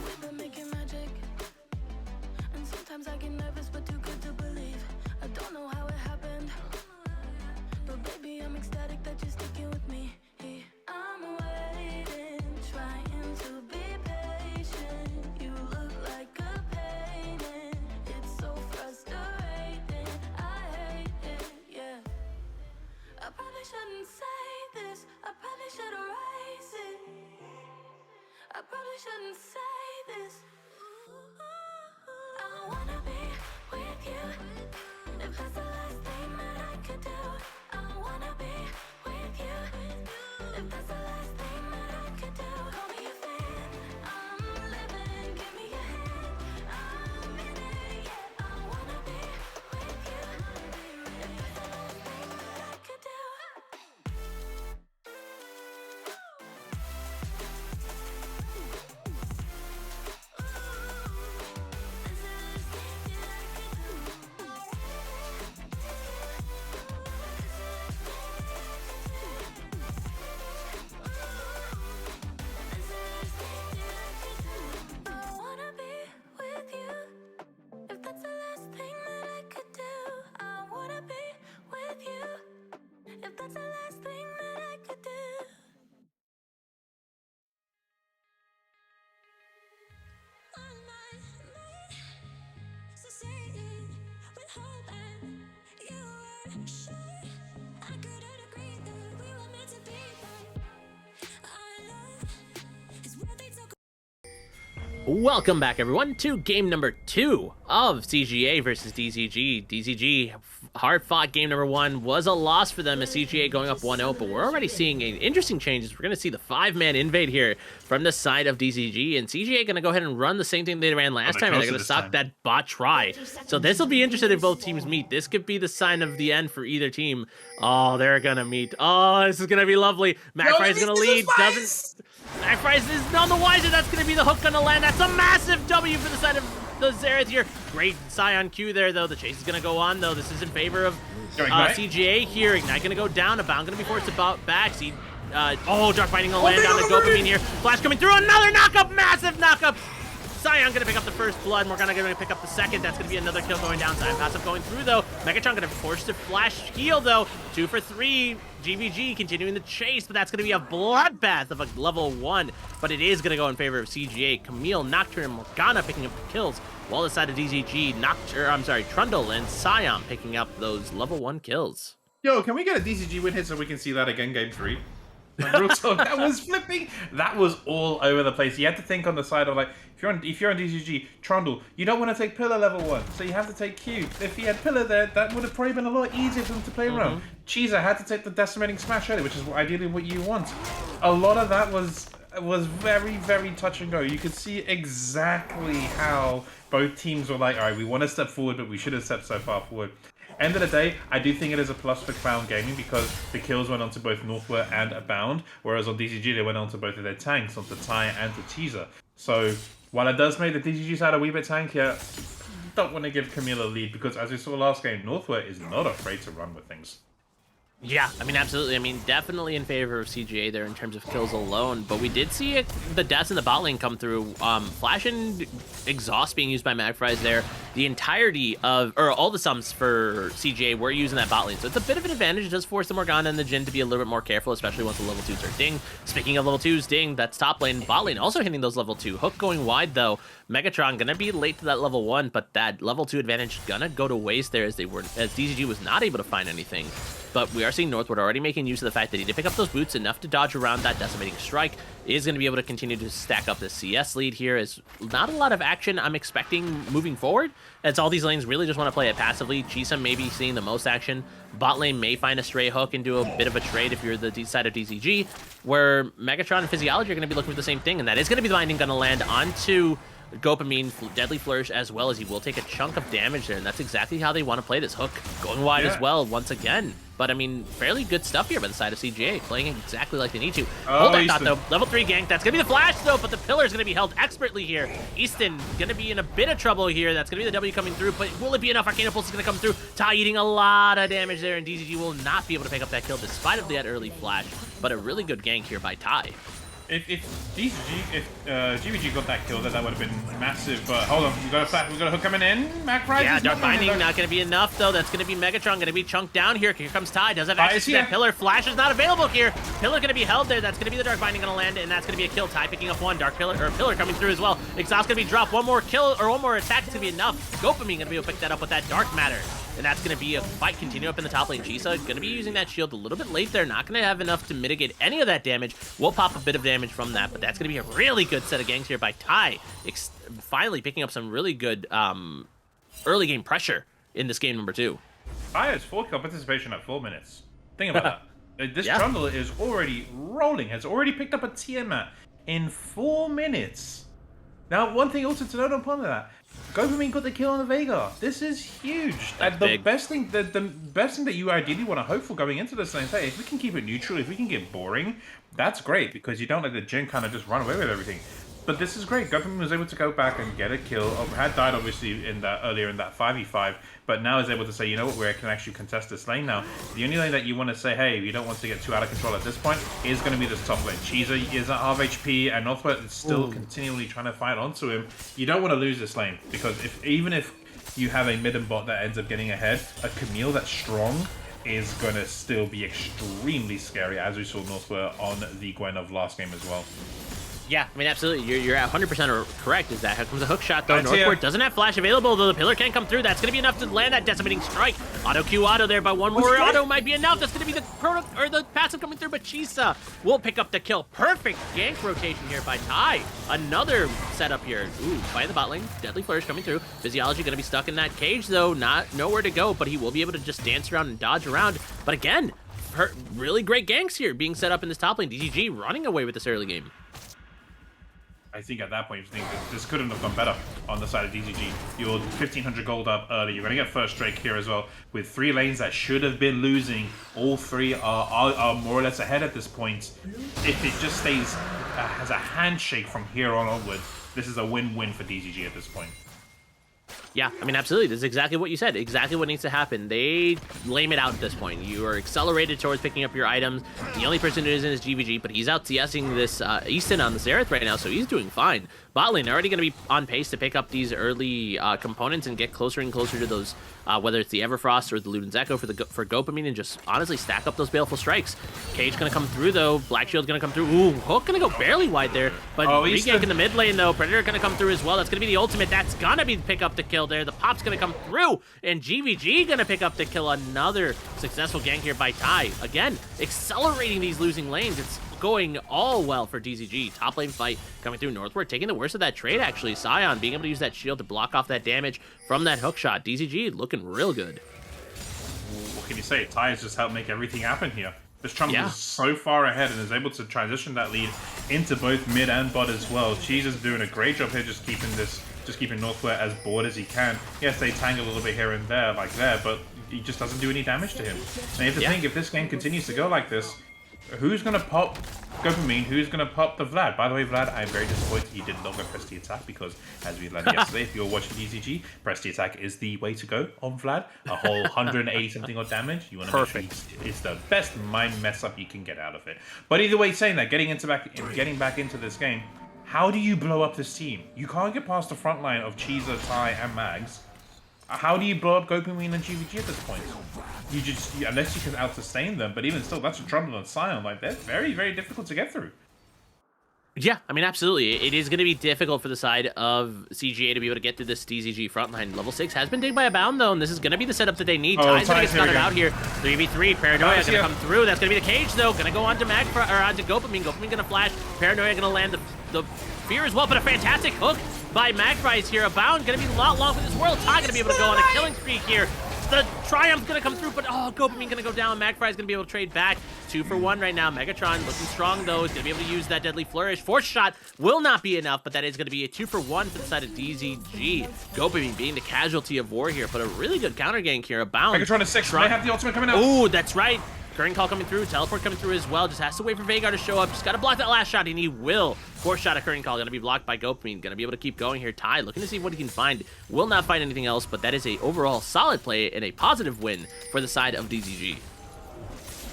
We've been making magic, and sometimes I get nervous, but too good to believe. I don't know how it happened, but baby, I'm ecstatic that you're sticking with me. I'm waiting, trying to be patient. You look like a painting. It's so frustrating. I hate it, yeah. I probably shouldn't say this. I probably should erase it. I probably shouldn't say this. I wanna be with you. If that's the last thing that I could do, I wanna be with you. If that's the last thing that I could do, call me a fan. I'm living, give me your hand. I'm in it, yeah. I wanna be with you. If that's the last thing that I could do. I wanna be with you. If that's the last thing that I could do, I wanna be with you. If that's the last thing that I could do. On my mind, succeeding with hope, and you were sure I couldn't agree that we were meant to be. But our love is worth it so. Welcome back, everyone, to game number 2 of CGA versus DZG. DZG, hard-fought game number 1, was a loss for them as CGA going up 1-0, but we're already seeing interesting changes. We're going to see the 5-man invade here from the side of DZG, and CGA going to go ahead and run the same thing they ran last time, and they're going to stop that bot try. So this will be interesting if both teams meet. This could be the sign of the end for either team. Oh, they're going to meet. Oh, this is going to be lovely. McFry's going to lead. McFry's is none the wiser. That's going to be the hook going to land. That's a massive W for the side of the Xerath here. Great Scion Q there, though. The chase is going to go on, though. This is in favor of CGA here. Ignite going to go down. Abound going to be forced to back. Dark Fighting going to land on the dopamine here. Flash coming through. Another knockup. Massive knockup. Scion going to pick up the first blood. Morgana going to pick up the second. That's going to be another kill going down. Scion passive going through, though. Megatron going to force to flash heal, though. 2 for 3. GVG continuing the chase, but that's going to be a bloodbath of a level 1. But it is going to go in favor of CGA. Camille, Nocturne, and Morgana picking up the kills, while the side of DZG, Trundle and Scion picking up those level 1 kills. Yo, can we get a DZG win here so we can see that again, game 3? Like, real talk, that was flipping. That was all over the place. You had to think on the side of, like, if you're on DZG, Trundle, you don't want to take Pillar level 1, so you have to take Q. If he had Pillar there, that would have probably been a lot easier for them to play around. Cheezer had to take the Decimating Smash early, which is ideally what you want. A lot of that was very, very touch and go. You could see exactly how both teams were like, all right, we want to step forward, but we should have stepped so far forward. End of the day, I do think it is a plus for Clown Gaming because the kills went on to both Northward and Abound, whereas on DZG they went on to both of their tanks, onto Ty and to Cheezer. So while it does make the DZG side a wee bit tankier, don't want to give Camille a lead because as we saw last game, Northward is not afraid to run with things. Yeah, I mean, absolutely. I mean, definitely in favor of CGA there in terms of kills alone, but we did see the deaths in the bot lane come through. Flash and Exhaust being used by Magfries there. The entirety of, or all the sums for CGA were using that bot lane, so it's a bit of an advantage. It does force the Morgana and the Jhin to be a little bit more careful, especially once the level 2s are ding. Speaking of level 2s, ding, that's top lane. Bot lane also hitting those level 2. Hook going wide, though. Megatron gonna be late to that level 1, but that level 2 advantage gonna go to waste there as DZG was not able to find anything. But we are seeing Northwood already making use of the fact that he did pick up those boots enough to dodge around that decimating strike. Is going to be able to continue to stack up the CS lead here. Is not a lot of action I'm expecting moving forward, as all these lanes really just want to play it passively. Chisa may be seeing the most action. Bot lane may find a stray hook and do a bit of a trade if you're the side of DZG, where Megatron and Physiology are going to be looking for the same thing, and that is going to be the binding going to land onto Gopamine, Deadly Flourish, as well as he will take a chunk of damage there, and that's exactly how they want to play this. Hook going wide as well once again. But I mean, fairly good stuff here by the side of CGA, playing exactly like they need to. Hold that thought though. Level 3 gank. That's going to be the flash though, but the pillar is going to be held expertly here. Easton going to be in a bit of trouble here. That's going to be the W coming through, but will it be enough? Arcana Pulse is going to come through. Ty eating a lot of damage there, and DZG will not be able to pick up that kill despite of that early flash, but a really good gank here by Ty. If GVG got that kill, that would have been massive. But hold on, we got a hook coming in. Magfries. Yeah, Dark Binding not going to be enough though. That's going to be Megatron going to be chunked down here. Here comes Ty. Does have access to that pillar. Flash is not available here. Pillar going to be held there. That's going to be the Dark Binding going to land, and that's going to be a kill. Ty picking up one. Dark Pillar or Pillar coming through as well. Exhaust going to be dropped. One more kill or one more attack is going to be enough. Gopamine going to be able to pick that up with that Dark Matter. And that's going to be a fight continue up in the top lane. Chisa going to be using that shield a little bit late there. Not going to have enough to mitigate any of that damage. We'll pop a bit of damage from that, but that's going to be a really good set of ganks here by Ty. Finally picking up some really good early game pressure in this game number 2. Ty has 4 kill participation at 4 minutes. Think about that. This jungle is already rolling. Has already picked up a Tiamat in 4 minutes. Now, one thing also to note upon that, Gopamine got the kill on the Veigar. This is huge. And the best thing that you ideally want to hope for going into this thing is, hey, if we can keep it neutral, if we can get boring, that's great, because you don't let the Jhin kind of just run away with everything. But this is great. Gopamine was able to go back and get a kill. Had died obviously in that earlier in that 5v5, but now is able to say, you know what, we can actually contest this lane now. The only lane that you want to say, hey, you don't want to get too out of control at this point, is going to be this top lane. Chisa is at half HP, and Northwood is still continually trying to fight onto him. You don't want to lose this lane, because even if you have a mid and bot that ends up getting ahead, a Camille that's strong is going to still be extremely scary, as we saw Northwood on the Gwen of last game as well. Yeah, I mean, absolutely. You're at 100% correct. Is that here comes a hook shot, though. Northwood doesn't have flash available, though the pillar can't come through. That's going to be enough to land that decimating strike. Auto Q auto there, but one more auto might be enough. That's going to be the passive coming through, but Chisa will pick up the kill. Perfect gank rotation here by Ty. Another setup here. Ooh, fight the bot lane. Deadly Flourish coming through. Physiology going to be stuck in that cage, though. Nowhere to go, but he will be able to just dance around and dodge around. But again, really great ganks here being set up in this top lane. DZG running away with this early game. I think at that point, you think this couldn't have gone better on the side of DZG. You're 1,500 gold up early. You're going to get first Drake here as well. With 3 lanes that should have been losing, all 3 are more or less ahead at this point. If it just stays as a handshake from here on onward, this is a win-win for DZG at this point. Yeah, I mean, absolutely. This is exactly what you said. Exactly what needs to happen. They lame it out at this point. You are accelerated towards picking up your items. The only person who isn't is GVG, but he's out CSing this Easton on the Xerath right now, so he's doing fine. Bot lane already going to be on pace to pick up these early components and get closer and closer to those, whether it's the Everfrost or the Luden's Echo for Gopamine, and just honestly stack up those Baleful Strikes. Cage going to come through, though. Black Shield's going to come through. Ooh, Hook going to go barely wide there, but regank in the mid lane, though. Predator going to come through as well. That's going to be the ultimate. That's going to be the pick up the kill there. The pop's going to come through, and GVG going to pick up the kill. Another successful gank here by Ty. Again, accelerating these losing lanes. It's going all well for DZG. Top lane fight coming through. Northward taking the worst of that trade, actually. Scion being able to use that shield to block off that damage from that hook shot. DZG looking real good. What can you say? Ty has just helped make everything happen here. This Trundle is so far ahead and is able to transition that lead into both mid and bot as well. Cheese is doing a great job here, just keeping Northward as bored as he can. Yes, they tangle a little bit here and there, like there, but he just doesn't do any damage to him. And you have to think, if this game continues to go like this, Who's gonna pop Dopamine? Who's gonna pop the Vlad? By the way, Vlad, I'm very disappointed he did not go press the attack because, as we learned yesterday, if you're watching DZG, press the attack is the way to go on Vlad. A whole 180 something odd damage. You want to make sure it's the best mind mess up you can get out of it. But either way, saying that, getting back into this game, how do you blow up this team? You can't get past the front line of Cheezer, Ty, and Mags. How do you blow up Dopamine and GVG at this point? You just, unless you can out-sustain them, but even still, that's a trouble on Scion. Like, they're very, very difficult to get through. Yeah, I mean, absolutely. It is going to be difficult for the side of CGA to be able to get through this DZG frontline. Level 6 has been taken by a bound, though, and this is going to be the setup that they need. Ty's going to get started out here. 3v3, Paranoia going to come through. That's going to be the cage, though. Going to go on to onto Gopamine. Gopamine going to flash. Paranoia going to land the fear as well, but a fantastic hook by Magpie's here. A bound going to be a lot long for this world. Ty going to be able to go on a killing streak here. The Triumph's going to come through, but Gopamine going to go down. Magpie's going to be able to trade back. 2 for 1 right now. Megatron looking strong, though. He's going to be able to use that Deadly Flourish. Force Shot will not be enough, but that is going to be a 2 for 1 for the side of DZG. Gopamine being the casualty of war here, but a really good counter gank here. A bound. Megatron is 6. Might have the ultimate coming out. Ooh, that's right. Current Call coming through, Teleport coming through as well. Just has to wait for Veigar to show up. Just got to block that last shot, and he will. Force shot at Current Call, going to be blocked by Gopamine. Going to be able to keep going here. Ty looking to see what he can find. Will not find anything else, but that is a overall solid play and a positive win for the side of DZG.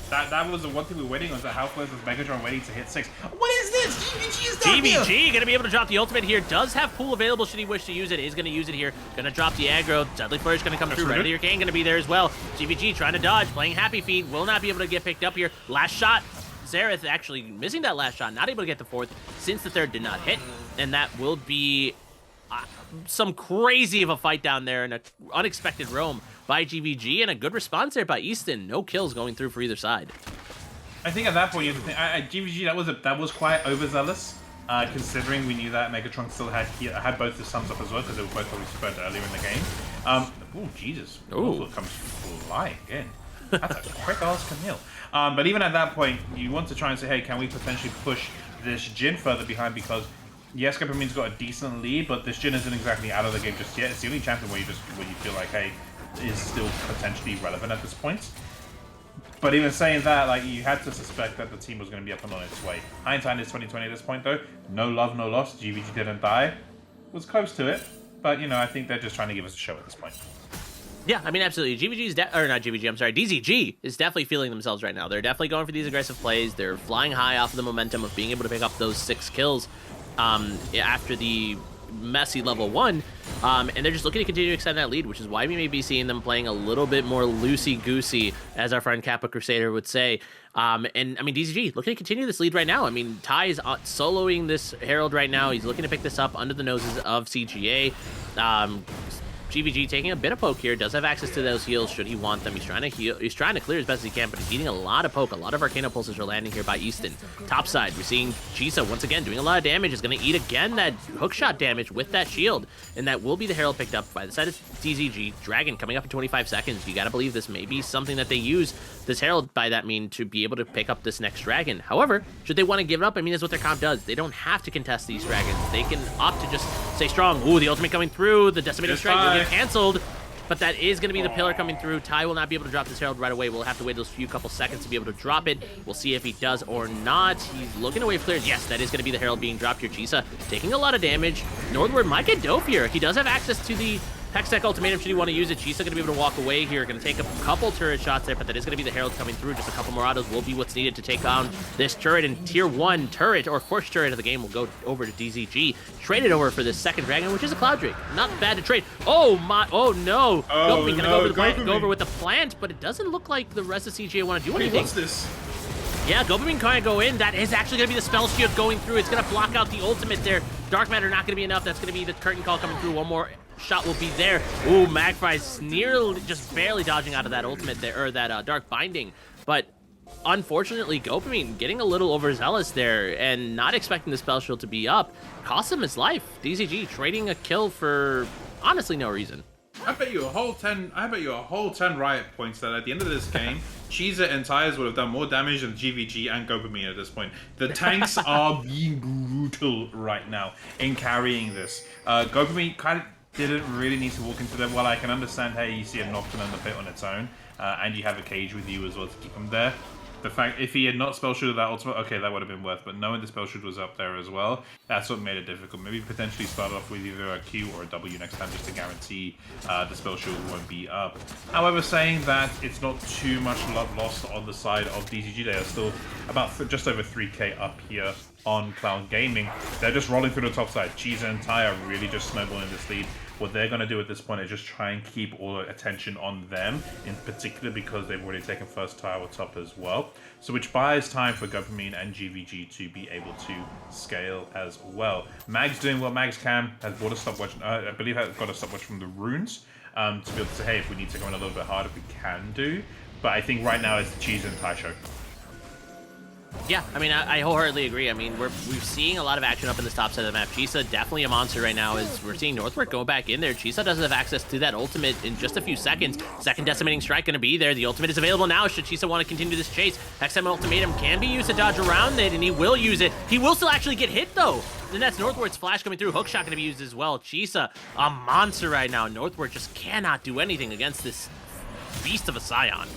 That was the one thing we were waiting on, how close was Megatron waiting to hit 6. What is this? GVG is down here! GVG going to be able to drop the ultimate here. Does have pool available should he wish to use it. Is going to use it here. Going to drop the aggro. Deadly Flourish going to come through. Red Arcane going to be there as well. GVG trying to dodge, playing Happy Feet. Will not be able to get picked up here. Last shot. Xerath actually missing that last shot. Not able to get the 4th since the 3rd did not hit. And that will be some crazy of a fight down there in an unexpected roam by GVG, and a good response there by Easton. No kills going through for either side. I think at that point you have to think, GVG, that was quite overzealous, considering we knew that Megatron still had both his thumbs up as well, because they were both obviously burnt earlier in the game. Oh Jesus! Ooh, comes flying in. That's a quick ass Camille. But even at that point, you want to try and say, hey, can we potentially push this Jhin further behind? Because yes, Gopamine's got a decent lead, but this Jhin isn't exactly out of the game just yet. It's the only champion where you feel like, hey, is still potentially relevant at this point. But even saying that, like, you had to suspect that the team was going to be up and on its way. Hindsight is 2020 at this point, though. No love, no loss. GVG didn't die. Was close to it, but I think they're just trying to give us a show at this point. Yeah, I mean, absolutely. DZG is definitely feeling themselves right now. They're definitely going for these aggressive plays. They're flying high off of the momentum of being able to pick up those 6 kills after the messy level 1, and they're just looking to continue to extend that lead, which is why we may be seeing them playing a little bit more loosey-goosey, as our friend Kappa Crusader would say. And I mean, DZG looking to continue this lead right now. I mean, Ty is soloing this Herald right now. He's looking to pick this up under the noses of CGA. GVG taking a bit of poke here, does have access to those heals should he want them. He's trying to heal, he's trying to clear as best as he can, but he's eating a lot of poke. A lot of Arcana Pulses are landing here by Easton. Top side, we're seeing Chisa once again doing a lot of damage. Is going to eat again that hookshot damage with that shield, and that will be the Herald picked up by the side of DZG. Dragon coming up in 25 seconds. You got to believe this may be something that they use this Herald by that mean to be able to pick up this next Dragon. However, should they want to give it up, I mean, that's what their comp does. They don't have to contest these Dragons. They can opt to just stay strong. Ooh, the ultimate coming through. The Decimating Strike will get canceled. But that is going to be the pillar coming through. Ty will not be able to drop this Herald right away. We'll have to wait those few couple seconds to be able to drop it. We'll see if he does or not. He's looking away for clears. Yes, that is going to be the Herald being dropped here. Chisa taking a lot of damage. Northward might get dope here. He does have access to the Hextech Ultimatum should he want to use it. Chisa going to be able to walk away here. Going to take a couple turret shots there, but that is going to be the Herald coming through. Just a couple more autos will be what's needed to take on this turret. And tier 1 turret, or first turret of the game, will go over to DZG. Trade it over for this second Dragon, which is a Cloud Drake. Not bad to trade. Oh my, oh no. Gopamine going to go over the plant, go over with the plant, but it doesn't look like the rest of CGA want to do anything. What's this? Yeah, Gopamine can't go in. That is actually going to be the spell shield going through. It's going to block out the ultimate there. Dark Matter not going to be enough. That's going to be the curtain call coming through. One more shot will be there. Ooh, Magpie's nearly just barely dodging out of that ultimate there, or that Dark Binding. But unfortunately, Gopamine getting a little overzealous there and not expecting the spell shield to be up cost him his life. DZG trading a kill for honestly no reason. I bet you a whole 10 riot points that at the end of this game, Cheezer and Tyres would have done more damage than GVG and Gopamine at this point. The tanks are being brutal right now in carrying this. Gopamine kind of didn't really need to walk into them. Well, I can understand, hey, you see a Nocturne in the pit on its own, and you have a cage with you as well to keep them there. The fact, if he had not spell shielded that ultimate, okay, that would have been worth. But knowing the spell shield was up there as well, that's what made it difficult. Maybe potentially start off with either a Q or a W next time, just to guarantee the spell shield won't be up. However, saying that, it's not too much love lost on the side of DZG. They are still about just over 3k up here on Cloud Gaming. They're just rolling through the top side. Cheesa and Tai are really just snowballing this lead. What they're going to do at this point is just try and keep all the attention on them, in particular because they've already taken first tower top as well. So which buys time for Dopamine and GVG to be able to scale as well. Mag's doing what Mags can, has bought a stopwatch, I believe has got a stopwatch from the runes, to be able to say, hey, if we need to go in a little bit harder, we can do. But I think right now it's the Cheese and Tai show. Yeah, I mean, I wholeheartedly agree. I mean, we're seeing a lot of action up in this top side of the map. Cheesa definitely a monster right now as we're seeing Northward go back in there. Cheesa doesn't have access to that ultimate in just a few seconds. Second decimating strike going to be there. The ultimate is available now should Cheesa want to continue this chase. XM ultimatum can be used to dodge around it, and he will use it. He will still actually get hit, though. Then that's Northward's flash coming through. Hookshot going to be used as well. Cheesa, a monster right now. Northward just cannot do anything against this beast of a Scion.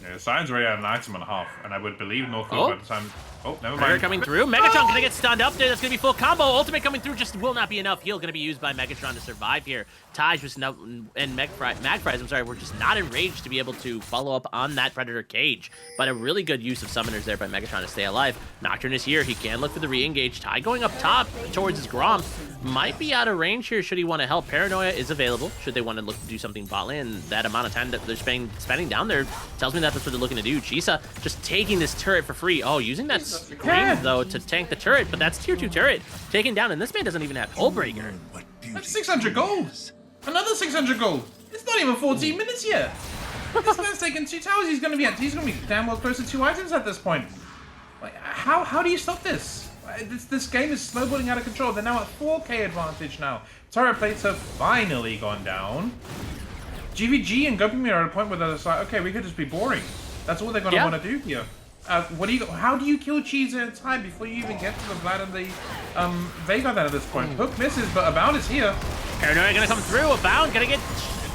Yeah, Scion's already at an item and a half, and I would believe Northward by the time... Oh, never Trigger mind. coming through. Megatron gonna get stunned up there. That's gonna be full combo. Ultimate coming through just will not be enough. Heal gonna be used by Megatron to survive here. Taj was no, and Magfries, I'm sorry, we're just not enraged to be able to follow up on that Predator cage. But a really good use of summoners there by Megatron to stay alive. Nocturne is here. He can look for the re-engage. Tai going up top towards his Grom. Might be out of range here should he want to help. Paranoia is available should they want to look to do something bot lane. That amount of time that they're spending down there tells me that that's what they're looking to do. Cheesa just taking this turret for free. Oh, using that screen though to tank the turret, but that's tier 2 turret taken down, and this man doesn't even have Hullbreaker. That's 600 gold. Another 600 gold. It's not even 14 minutes yet. This man's taken 2 towers. He's gonna be damn well close to 2 items at this point. Like, how do you stop this? This game is snowballing out of control. They're now at 4k advantage now. Turret plates have finally gone down. GVG and Gopamir are at a point where they're just like, okay, we could just be boring. That's all they're gonna want to do here. How do you kill Cheesa in time before you even get to the Vlad and the Veigar then at this point? Hook misses, but Abound is here. Paranoia gonna come through. Abound gonna get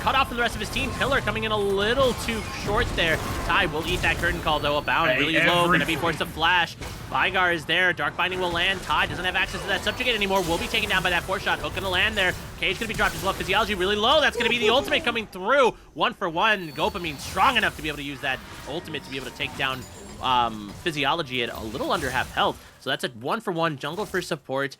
cut off from the rest of his team. Pillar coming in a little too short there. Tai will eat that curtain call though. Abound really low, gonna be forced to flash. Veigar is there. Dark Binding will land. Tai doesn't have access to that subjugate anymore. Will be taken down by that 4-shot. Hook gonna land there. Cage gonna be dropped as well. Physiology really low. That's gonna be the ultimate coming through. 1-for-1. Gopamine strong enough to be able to use that ultimate to be able to take down Physiology at a little under half health. So that's a 1-for-1 jungle for support.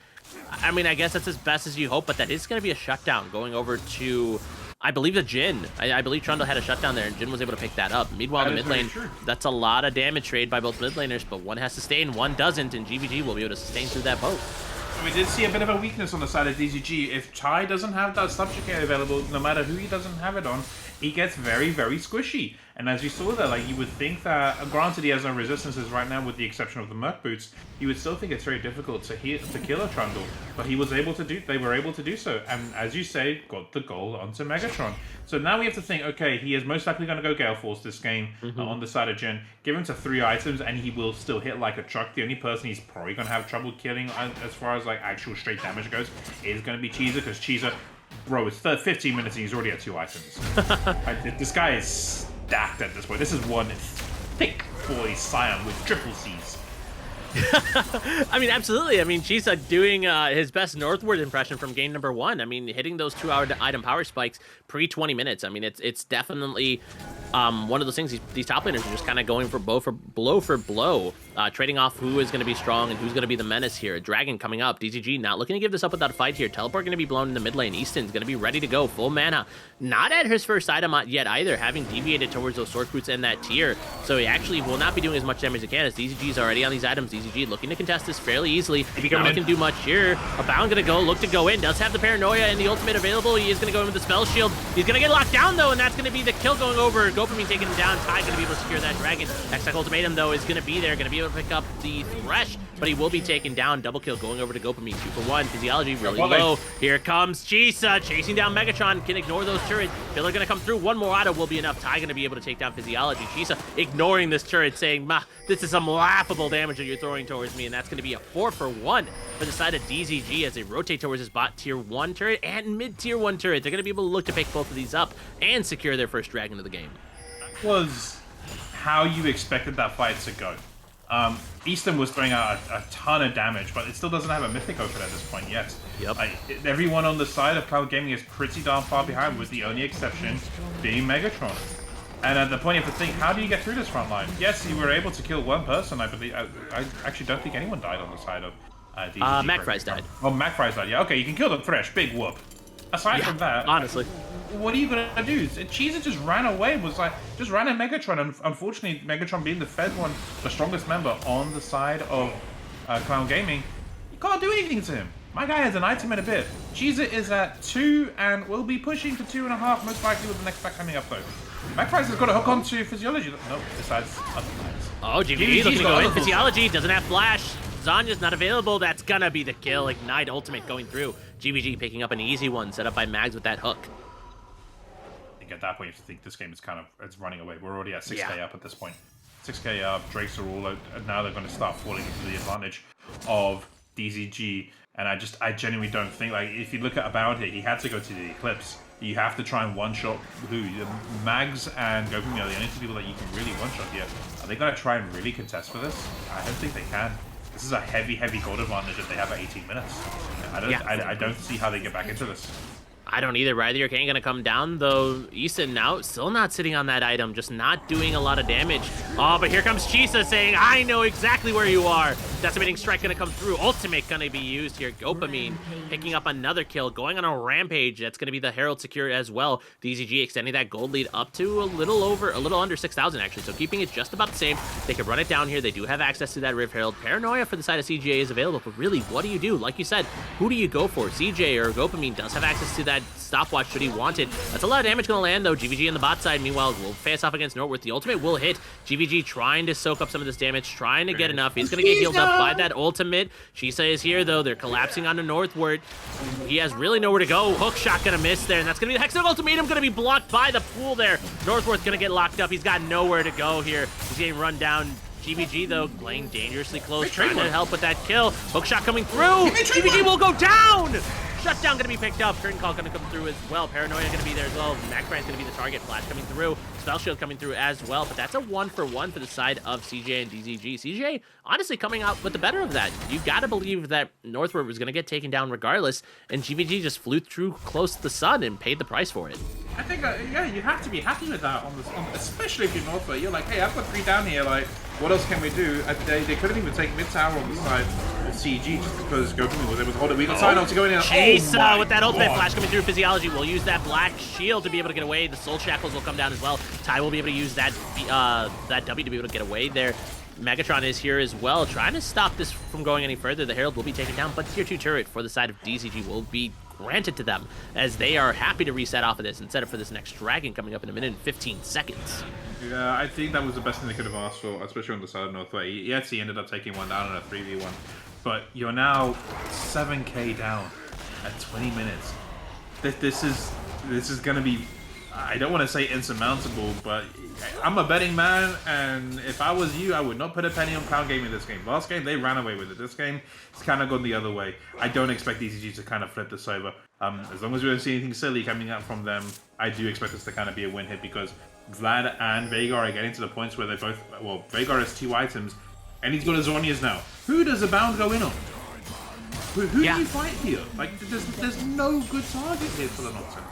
I mean, I guess that's as best as you hope, but that is going to be a shutdown going over to, I believe, the Jhin. I believe Trundle had a shutdown there, and Jhin was able to pick that up. Meanwhile, in the mid lane, that's a lot of damage trade by both mid laners, but one has to stay and one doesn't, and GVG will be able to sustain through that both. We did see a bit of a weakness on the side of DZG. If Tai doesn't have that subjugate available, no matter who he doesn't have it on, he gets very, very squishy. And as you saw there, like, you would think that, granted he has no resistances right now with the exception of the Merc Boots, you would still think it's very difficult to kill a Trundle. But they were able to do so. And as you say, got the goal onto Megatron. So now we have to think, okay, he is most likely going to go Gale Force this game on the side of Jhin. Give him to 3 items and he will still hit like a truck. The only person he's probably going to have trouble killing as far as like actual straight damage goes is going to be Cheesa, because Cheesa, bro, it's 15 minutes and he's already at 2 items. This guy is stacked at this point. This is one thick boy Scion with triple C's. I mean, absolutely. I mean, Cheesa doing his best Northward impression from game number 1. I mean, hitting those 2-hour item power spikes pre-20 minutes. I mean, it's definitely one of those things. These top laners are just kind of going for blow for blow, trading off who is going to be strong and who's going to be the menace here. Dragon coming up. DZG not looking to give this up without a fight here. Teleport going to be blown in the mid lane. Easton's going to be ready to go. Full mana. Not at his first item yet either, having deviated towards those sword boots and that tier. So he actually will not be doing as much damage as he can, as DZG is already on these items. DZG looking to contest this fairly easily. Not looking to do much here. Abound going to look to go in. Does have the Paranoia and the ultimate available. He is going to go in with the spell shield. He's going to get locked down though, and that's going to be the kill going over. Gopamine taking him down. Tai going to be able to secure that dragon. Hextech ultimatum though is going to be there. Going to be able to pick up the Thresh, but he will be taken down. Double kill going over to Gopamine. 2-for-1. Physiology really low. Here comes Cheesa chasing down Megatron. Can ignore those turrets. Pillar going to come through. One more auto will be enough. Tai going to be able to take down Physiology. Cheesa ignoring this turret, saying, this is some laughable damage that you're throwing towards me, and that's going to be a 4-for-1 for the side of DZG as they rotate towards his bot tier 1 turret and mid tier 1 turret. They're going to be able to look to pick both of these up and secure their first dragon of the game. how you expected that fight to go. Easton was throwing out a ton of damage, but it still doesn't have a Mythic open at this point yet. Yep. Everyone on the side of Cloud Gaming is pretty darn far behind, with the only exception being Megatron. And at the point, you have to think, how do you get through this front line? Yes, you were able to kill one person, I believe. I actually don't think anyone died on the side of DZG. MacFry's died. Oh, MacFry's died, yeah. Okay, you can kill the Thresh, big whoop. Aside from that, honestly, what are you gonna do? Cheezer just ran away, just ran at Megatron, and unfortunately, Megatron being the Fed one, the strongest member on the side of Clown Gaming, you can't do anything to him. My guy has an item in a bit. Cheezer is at 2 and will be pushing to 2.5, most likely with the next pack coming up though. MacFry's has got to hook onto Physiology. No, decides otherwise. Oh, GVG looking to go in. Physiology doesn't have flash. Zanya's not available. That's gonna be the kill. Ignite ultimate going through. GVG picking up an easy one, set up by Mags with that hook. I think at that point you have to think this game is it's running away. We're already at 6k up at this point. 6k up, Drakes are all out, and now they're going to start falling into the advantage of DZG. And I genuinely don't think, like, if you look at Abound here, he had to go to the Eclipse. You have to try and one-shot who? Mags and Gokumi are the only two people that you can really one-shot here. Are they going to try and really contest for this? I don't think they can. This is a heavy, heavy gold advantage that they have at 18 minutes. I don't see how they get back into this. I don't either. Rider Arcane gonna come down though. Easton now still not sitting on that item, just not doing a lot of damage. Oh, but here comes Chisa saying, I know exactly where you are. Decimating Strike gonna come through. Ultimate gonna be used here. Gopamine picking up another kill, going on a rampage. That's gonna be the Herald secured as well. DZG extending that gold lead up to a little under 6,000 actually. So keeping it just about the same. They can run it down here. They do have access to that Rift Herald. Paranoia for the side of CGA is available, but really, what do you do? Like you said, who do you go for? CJ or Gopamine does have access to that stopwatch should he want it. That's a lot of damage going to land though. GVG in the bot side, meanwhile, will face off against Northworth. The ultimate will hit. GVG trying to soak up some of this damage, trying to get enough. He's going to get healed up by that ultimate. Shisa is here though. They're collapsing onto Northward. He has really nowhere to go. Hook shot going to miss there, and that's going to be the Hexagon Ultimatum going to be blocked by the pool there. Northworth going to get locked up. He's got nowhere to go here. He's getting run down. GVG, though, playing dangerously close, trying to help with that kill. Hookshot coming through. GVG will go down. Shutdown going to be picked up. Curtain Call going to come through as well. Paranoia going to be there as well. MacFry's going to be the target. Flash coming through. Spell Shield coming through as well. But that's a 1-for-1 for the side of CJ and DZG. CJ, honestly, coming out with the better of that. You got to believe that Northward was going to get taken down regardless. And GVG just flew through close to the sun and paid the price for it. I think, yeah, you have to be happy with that, especially if you're Northward. You're like, hey, I've got 3 down here. Like, what else can we do? They couldn't even take mid-tower on the side of CG just because Gokumi was able to hold it. We got Sidon to go in and Chase with that ultimate flash coming through. Physiology will use that black shield to be able to get away. The soul shackles will come down as well. Ty will be able to use that W to be able to get away there. Megatron is here as well, trying to stop this from going any further. The Herald will be taken down, but tier 2 turret for the side of DZG will be granted to them as they are happy to reset off of this and set up for this next dragon coming up in a minute and 15 seconds. Yeah, I think that was the best thing they could have asked for, especially on the side of Northway. Yes, he ended up taking one down in a 3v1, but you're now 7k down at 20 minutes. This is gonna be, I don't want to say insurmountable, but I'm a betting man, and if I was you, I would not put a penny on Cloud Gaming this game. Last game, they ran away with it. This game, it's kind of gone the other way. I don't expect DZG to kind of flip this over. As long as we don't see anything silly coming out from them, I do expect this to kind of be a win hit because Vlad and Veigar are getting to the points where they both, well, Veigar has 2 items, and he's got his Zhonya's now. Who does Abound go in on? Who do you fight here? Like, there's no good target here for the Nocturne.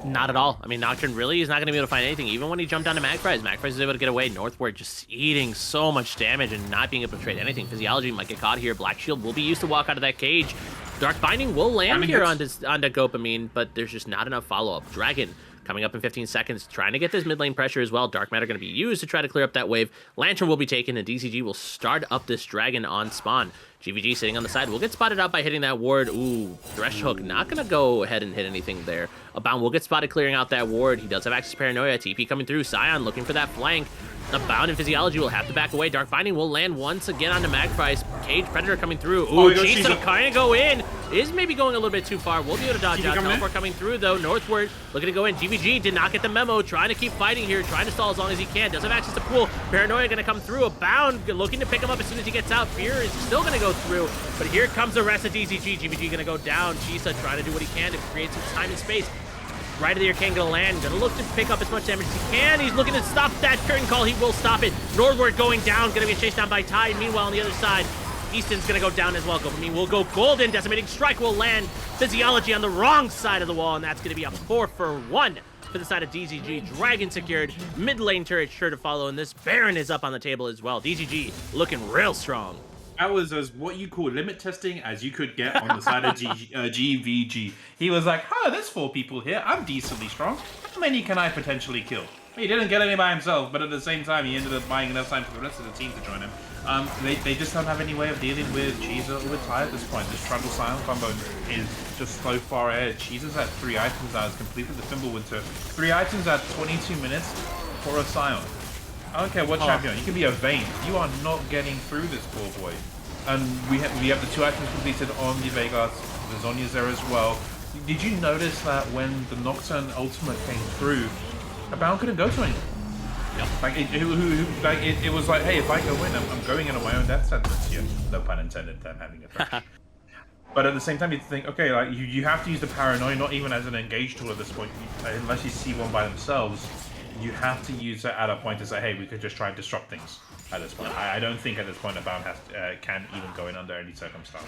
Not at all. I mean, Nocturne really is not going to be able to find anything. Even when he jumped down to MacFry's is able to get away. Northward just eating so much damage and not being able to trade anything. Physiology might get caught here. Black Shield will be used to walk out of that cage. Dark Binding will land here onto Gopamine, but there's just not enough follow-up. Dragon coming up in 15 seconds, trying to get this mid lane pressure as well. Dark Matter going to be used to try to clear up that wave. Lantern will be taken, and DZG will start up this dragon on spawn. GVG sitting on the side will get spotted out by hitting that ward. Ooh, Thresh Hook not going to go ahead and hit anything there. Abound will get spotted clearing out that ward. He does have access to Paranoia. TP coming through. Scion looking for that flank. Abound and Physiology will have to back away. Dark Binding will land once again onto MacFry's. Cage Predator coming through. Ooh, Chisa kind of go in. Is maybe going a little bit too far. We'll be able to dodge out. Teleport coming through, though. Northward looking to go in. GVG did not get the memo. Trying to keep fighting here. Trying to stall as long as he can. Does have access to pool. Paranoia going to come through. Abound looking to pick him up as soon as he gets out. Fear is still going to go through. But here comes the rest of DZG. GVG going to go down. Chisa trying to do what he can to create some time and space. Right of the Arcane gonna land, gonna look to pick up as much damage as he can. He's looking to stop that curtain call. He will stop it. Northward going down, gonna be chased down by Tide. Meanwhile, on the other side, Easton's gonna go down as well. Dopamine will go golden. Decimating Strike will land. Physiology on the wrong side of the wall, and that's gonna be a 4-for-1 for the side of DZG. Dragon secured. Mid lane turret sure to follow, and this Baron is up on the table as well. DZG looking real strong. That was as what you call limit testing as you could get on the side of GVG. He was like, oh, there's 4 people here. I'm decently strong. How many can I potentially kill? He didn't get any by himself, but at the same time, he ended up buying enough time for the rest of the team to join him. They just don't have any way of dealing with Cheezer or with Ty at this point. This Trundle Silent combo is just so far ahead. Cheezer's at 3 items now. Has completed the Fimbulwinter. 3 items at 22 minutes for a Silent. I don't care what champion. You can be a Vayne. You are not getting through this poor boy. And we have the 2 items completed on the Vegas. The Zhonya's there as well. Did you notice that when the Nocturne ultimate came through, a Baron couldn't go to anyone? Yep. Like it was like, hey, if I go in, I'm going in on my own death sentence here. No pun intended. Them having a thrash. But at the same time, you think, okay, like you have to use the paranoia, not even as an engage tool at this point, unless you see one by themselves. You have to use it at a point to say, hey, we could just try and disrupt things at this point. I don't think at this point a Baron can even go in under any circumstance.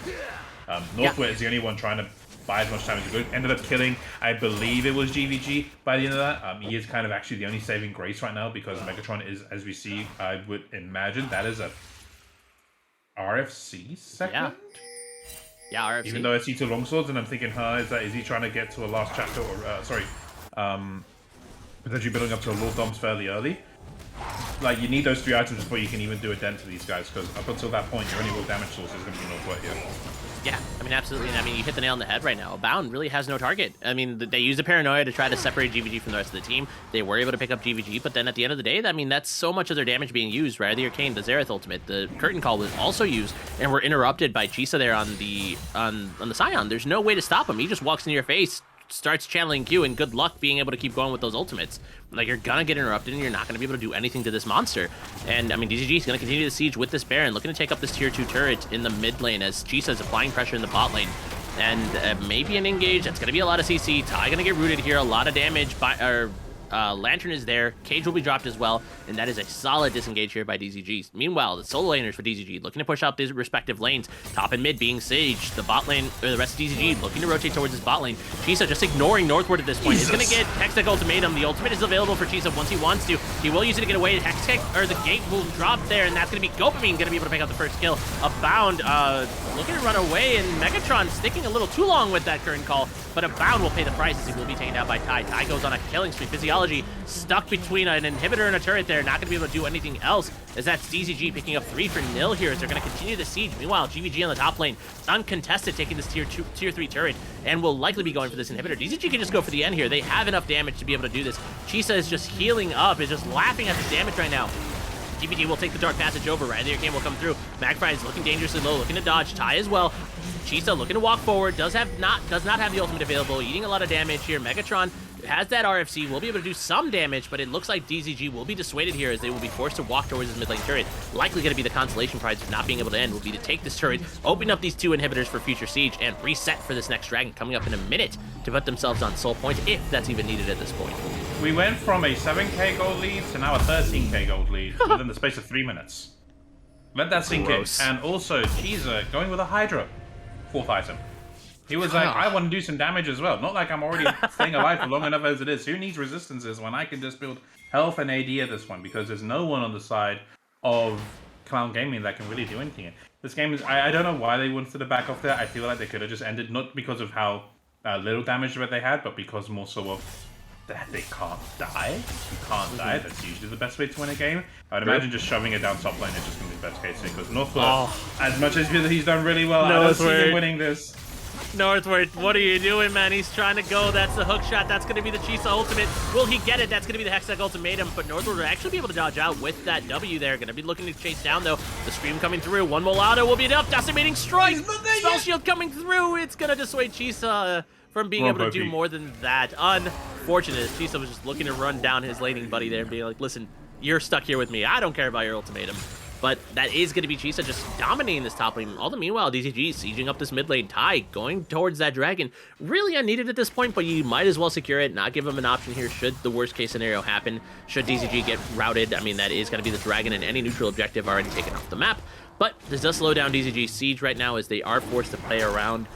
Northwood is the only one trying to buy as much time as he could. Ended up killing, I believe it was GVG by the end of that. He is kind of actually the only saving grace right now because Megatron is, as we see, I would imagine that is a RFC segment? Yeah, RFC. Even though I see 2 longswords and I'm thinking, is he trying to get to a last chapter or, potentially building up to a Lord Doms fairly early? Like, you need those 3 items before you can even do a dent to these guys, because up until that point, your only real damage source is going to be Northwood here. Yeah, I mean, absolutely. And I mean, you hit the nail on the head right now. Bound really has no target. I mean, they used the paranoia to try to separate GVG from the rest of the team. They were able to pick up GVG, but then at the end of the day, I mean, that's so much of their damage being used, right? The Arcane, the Xerath ultimate, the Curtain Call was also used, and were interrupted by Chisa there on the Scion. There's no way to stop him. He just walks in your face, starts channeling Q, and good luck being able to keep going with those ultimates. Like, you're gonna get interrupted, and you're not gonna be able to do anything to this monster. And, I mean, DZG is gonna continue the siege with this Baron, looking to take up this tier 2 turret in the mid lane as Chisa is applying pressure in the bot lane. And maybe an engage, that's gonna be a lot of CC. Ty gonna get rooted here, a lot of damage by, Lantern is there, Cage will be dropped as well, and that is a solid disengage here by DZG. Meanwhile, the solo laners for DZG looking to push out these respective lanes, top and mid being Sage, the bot lane, or the rest of DZG looking to rotate towards his bot lane. Chisa just ignoring Northward at this point. He's gonna get Hextech Ultimatum. The ultimate is available for Chisa once he wants to. He will use it to get away. Hextech, or the gate will drop there, and that's gonna be Gopamine gonna be able to pick up the first kill. A Bound, looking to run away, and Megatron sticking a little too long with that current call, but a Bound will pay the price as he will be taken out by Ty. Ty goes on a killing spree. Physiology stuck between an inhibitor and a turret there, not going to be able to do anything else, as that's DZG picking up 3 for nil here as they're going to continue the siege. Meanwhile, GVG on the top lane, uncontested, taking this tier 3 turret, and will likely be going for this inhibitor. DZG can just go for the end here. They have enough damage to be able to do this. Chisa is just healing up, is just laughing at the damage right now. GVG will take the Dark Passage over, right? The Arcane will come through. Magpie is looking dangerously low, looking to dodge. Ty as well. Chisa looking to walk forward, does not have the ultimate available, eating a lot of damage here. Megatron has that RFC, will be able to do some damage, but it looks like DZG will be dissuaded here as they will be forced to walk towards his mid lane turret. Likely going to be the consolation prize of not being able to end will be to take this turret, open up these 2 inhibitors for future siege, and reset for this next dragon coming up in a minute to put themselves on soul point, if that's even needed at this point. We went from a 7k gold lead to now a 13k gold lead within the space of 3 minutes. Let that sink in. And also, Chisa going with a Hydra. 4th item. He was like, I want to do some damage as well. Not like I'm already staying alive for long enough as it is. Who needs resistances when I can just build health and AD at this point? Because there's no one on the side of Clown Gaming that can really do anything. This game is, I don't know why they wanted to back off there. I feel like they could have just ended, not because of how little damage that they had, but because more so of that they can't die. You can't die. That's usually the best way to win a game. I would imagine just shoving it down top lane is just going to be the best case because Northwood, as much as he's done really well, I don't see him winning this. Northward, what are you doing, man? He's trying to go. That's the hook shot. That's going to be the Chisa ultimate. Will he get it? That's going to be the Hextech ultimatum. But Northward will actually be able to dodge out with that W there. Going to be looking to chase down, though. The Scream coming through. One Molado will be enough. Decimating Strike. Spell Shield coming through. It's going to dissuade Chisa from being able to do more than that. Unfortunate. Chisa was just looking to run down his laning buddy there and be like, listen, you're stuck here with me. I don't care about your ultimatum. but that is going to be Chisa just dominating this top lane. All the meanwhile, DZG sieging up this mid lane. Tai going towards that dragon. Really unneeded at this point, but you might as well secure it, not give him an option here should the worst case scenario happen. Should DZG get routed, I mean, that is going to be the dragon and any neutral objective already taken off the map. But this does slow down DZG's siege right now as they are forced to play around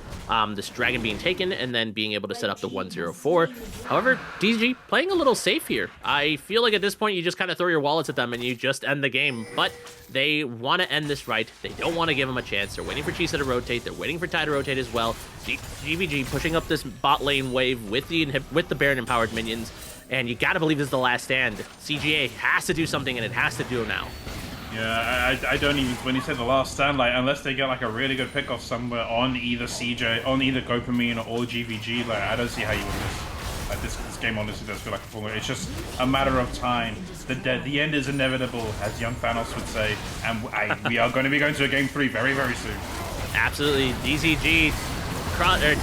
this dragon being taken and then being able to set up the 1-0-4. However, DZG playing a little safe here. I feel like at this point you just kind of throw your wallets at them and you just end the game. But they want to end this right. They don't want to give him a chance. They're waiting for Chisa to rotate. They're waiting for Tai to rotate as well. GVG pushing up this bot lane wave with the Baron empowered minions. And you got to believe this is the last stand. CGA has to do something, and it has to do it now. Yeah, I don't even, when you said the last stand, like, unless they get like a really good pick off somewhere on either CJ, on either Gopamine or GVG, like, I don't see how you win this. Like, this game honestly does feel like a formula. It's just a matter of time. The end is inevitable, as young Thanos would say, and we are going to be going to a game 3 very, very soon. Absolutely. DZG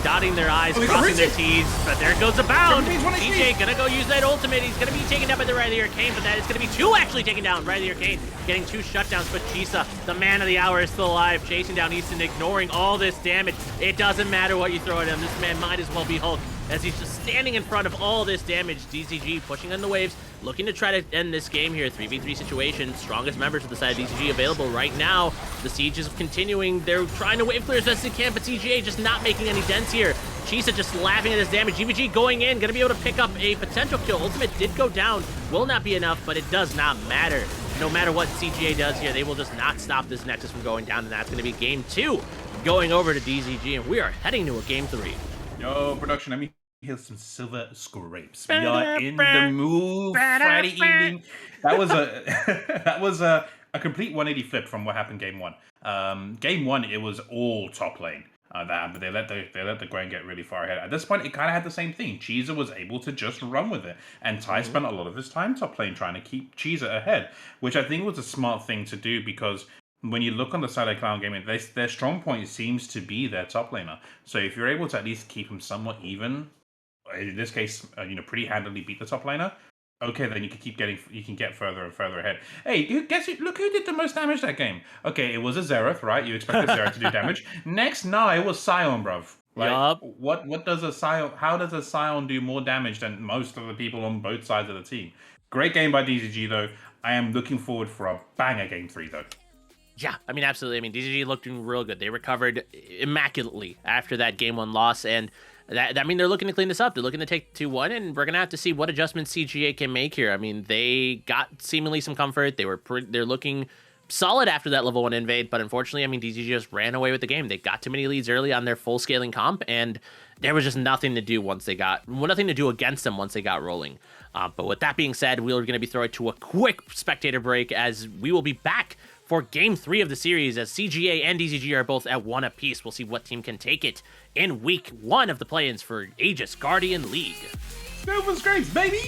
dotting their I's, crossing their T's, but there goes the bound. DJ gonna go use that ultimate. He's gonna be taken down by the Rise of the Arcane, but that is gonna be 2 actually taken down. Rise of the Arcane getting 2 shutdowns, but Chisa, the man of the hour, is still alive, chasing down Easton, ignoring all this damage. It doesn't matter what you throw at him. This man might as well be Hulk, as he's just standing in front of all this damage. DZG pushing on the waves, looking to try to end this game here. 3v3 situation, strongest members of the side of DZG available right now. The siege is continuing. They're trying to wave clear as best they can, but CGA just not making any dents here. Chisa just laughing at his damage. GVG going in, gonna be able to pick up a potential kill. Ultimate did go down, will not be enough, but it does not matter. No matter what CGA does here, they will just not stop this Nexus from going down, and that's gonna be game 2 going over to DZG, and we are heading to a game 3. Yo, production, let me hear some silver scrapes. We are in the mood Friday evening. That was a complete 180 flip from what happened game 1. Game 1, it was all top lane. But they let the Gwen get really far ahead. At this point, it kind of had the same thing. Chisa was able to just run with it, and Tai spent a lot of his time top lane trying to keep Chisa ahead, which I think was a smart thing to do, because when you look on the side of Clown Gaming, their strong point seems to be their top laner. So if you're able to at least keep him somewhat even, in this case, pretty handily beat the top laner, okay, then you can get further and further ahead. Hey, look who did the most damage that game. Okay, it was a Xerath, right? You expect a Xerath to do damage. Next, it was Sion, bruv. Like, yup. What does a Sion, how does a Sion do more damage than most of the people on both sides of the team? Great game by DZG, though. I am looking forward for a banger game 3, though. Yeah, I mean, absolutely. I mean, DZG looked real good. They recovered immaculately after that game 1 loss, and I mean, they're looking to clean this up. They're looking to take 2-1, and we're gonna have to see what adjustments CGA can make here. I mean, they got seemingly some comfort. They're looking solid after that level 1 invade, but unfortunately, I mean, DZG just ran away with the game. They got too many leads early on their full scaling comp, and there was just nothing to do nothing to do against them once they got rolling. But with that being said, we are going to be throwing to a quick spectator break, as we will be back for game 3 of the series, as CGA and DZG are both at 1 apiece. We'll see what team can take it in week 1 of the play-ins for Aegis Guardian League. Silver scrapes, baby!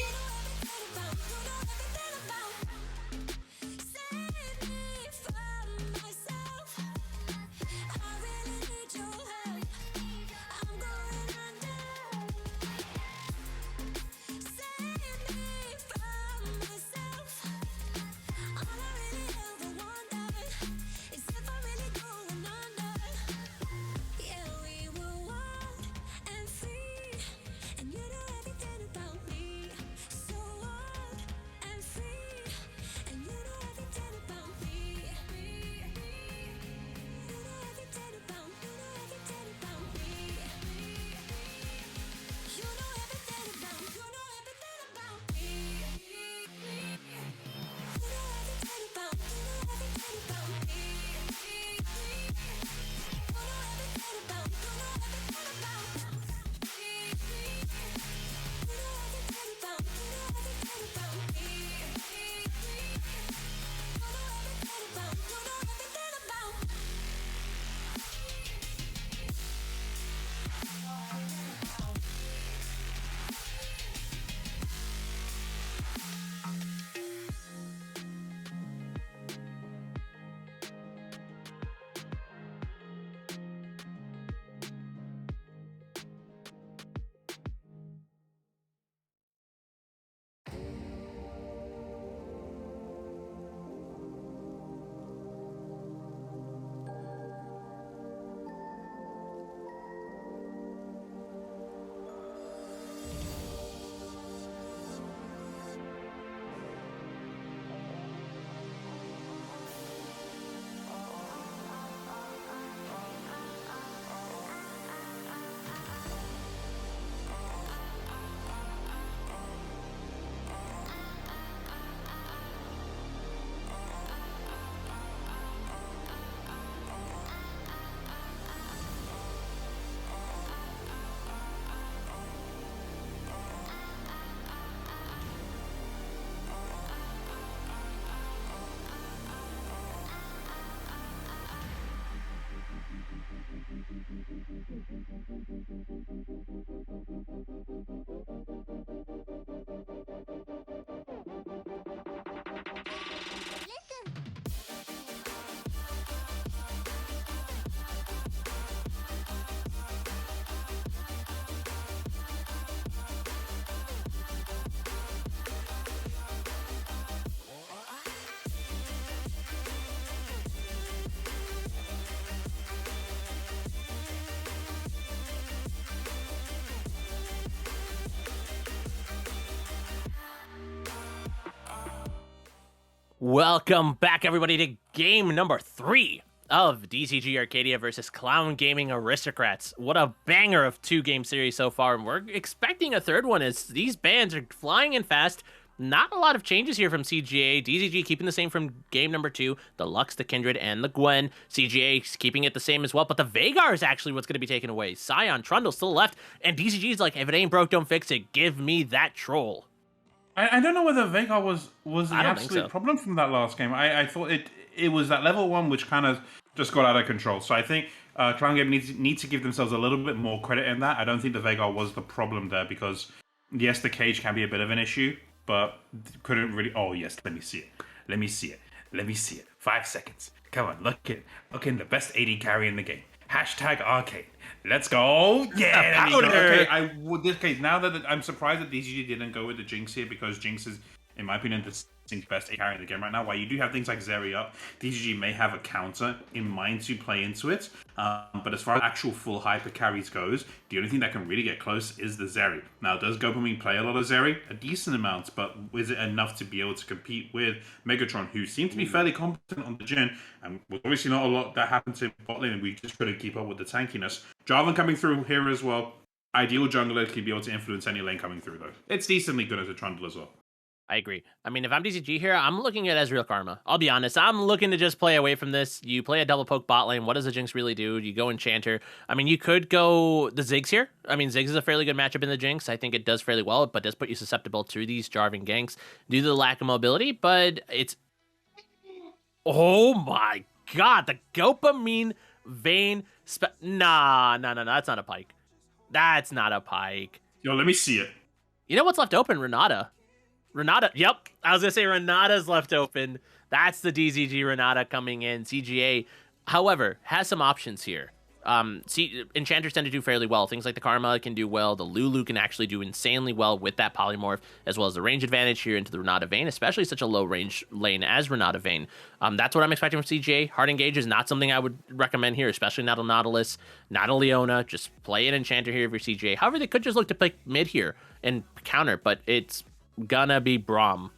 Welcome back, everybody, to game number 3 of DZG Arcadia versus Clown Gaming Aristocrats. What a banger of 2-game series so far, and we're expecting a third one as these bands are flying in fast. Not a lot of changes here from CGA. DZG keeping the same from game number 2. The Lux, the Kindred, and the Gwen. CGA keeping it the same as well, but the Veigar is actually what's going to be taken away. Scion, Trundle still left, and DZG is like, if it ain't broke, don't fix it. Give me that troll. I don't know whether Veigar was the I don't think absolute so. problem from that last game. I thought it was that level 1 which kind of just got out of control. So I think Clown Game needs to give themselves a little bit more credit in that. I don't think the Veigar was the problem there because, yes, the cage can be a bit of an issue, but couldn't really... Oh, yes, let me see it. Let me see it. Let me see it. 5 seconds. Come on, look in the best AD carry in the game. Hashtag arcade. Let's go. Yeah, there we go. Okay, this case, now that I'm surprised that DZG didn't go with the Jinx here because Jinx is, in my opinion, the best carry in the game right now. While you do have things like Zeri up, DZG may have a counter in mind to play into it. But as far as actual full hyper carries goes, the only thing that can really get close is the Zeri. Now, does Gopamine play a lot of Zeri? A decent amount, but is it enough to be able to compete with Megatron, who seemed to be fairly competent on the Jhin, and was obviously not a lot that happened to bot lane, and we just couldn't keep up with the tankiness. Jarvan coming through here as well. Ideal jungler to be able to influence any lane coming through, though. It's decently good as a Trundle as well. I agree. I mean, if I'm DZG here, I'm looking at Ezreal Karma. I'll be honest. I'm looking to just play away from this. You play a double poke bot lane. What does the Jinx really do? You go Enchanter. I mean, you could go the Ziggs here. I mean, Ziggs is a fairly good matchup in the Jinx. I think it does fairly well, but does put you susceptible to these Jarvan ganks due to the lack of mobility, but it's... Oh my god, the Gopamine Vayne... Nah, that's not a Pike. That's not a Pike. Yo, let me see it. You know what's left open? Renata. Yep. I was going to say Renata's left open. That's the DZG Renata coming in. CGA, however, has some options here. Enchanters tend to do fairly well. Things like the Karma can do well. The Lulu can actually do insanely well with that polymorph, as well as the range advantage here into the Renata Vayne, especially such a low range lane as Renata Vayne. That's what I'm expecting from CGA. Hard Engage is not something I would recommend here, especially not a Nautilus, not a Leona. Just play an Enchanter here for CGA. However, they could just look to pick mid here and counter, but it's gonna be Braum.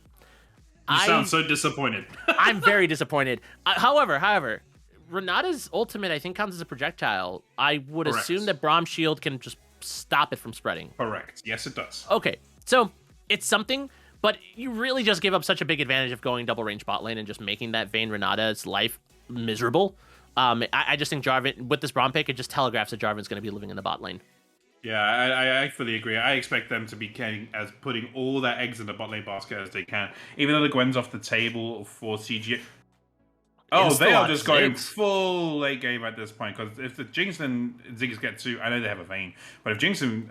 You sound so disappointed. I'm very disappointed. However, Renata's ultimate, I think, counts as a projectile. I would assume that Braum's shield can just stop it from spreading. Correct. Yes, it does. Okay, so it's something, but you really just give up such a big advantage of going double range bot lane and just making that Vayne Renata's life miserable. I just think Jarvan, with this Braum pick, it just telegraphs that Jarvan's going to be living in the bot lane. Yeah, I fully agree. I expect them to be putting all their eggs in the bot lane basket as they can. Even though the Gwen's off the table for CGA. Oh, they are just going full late game at this point. Because if the Jinx and Ziggs get to... I know they have a Vayne. But if Jinx and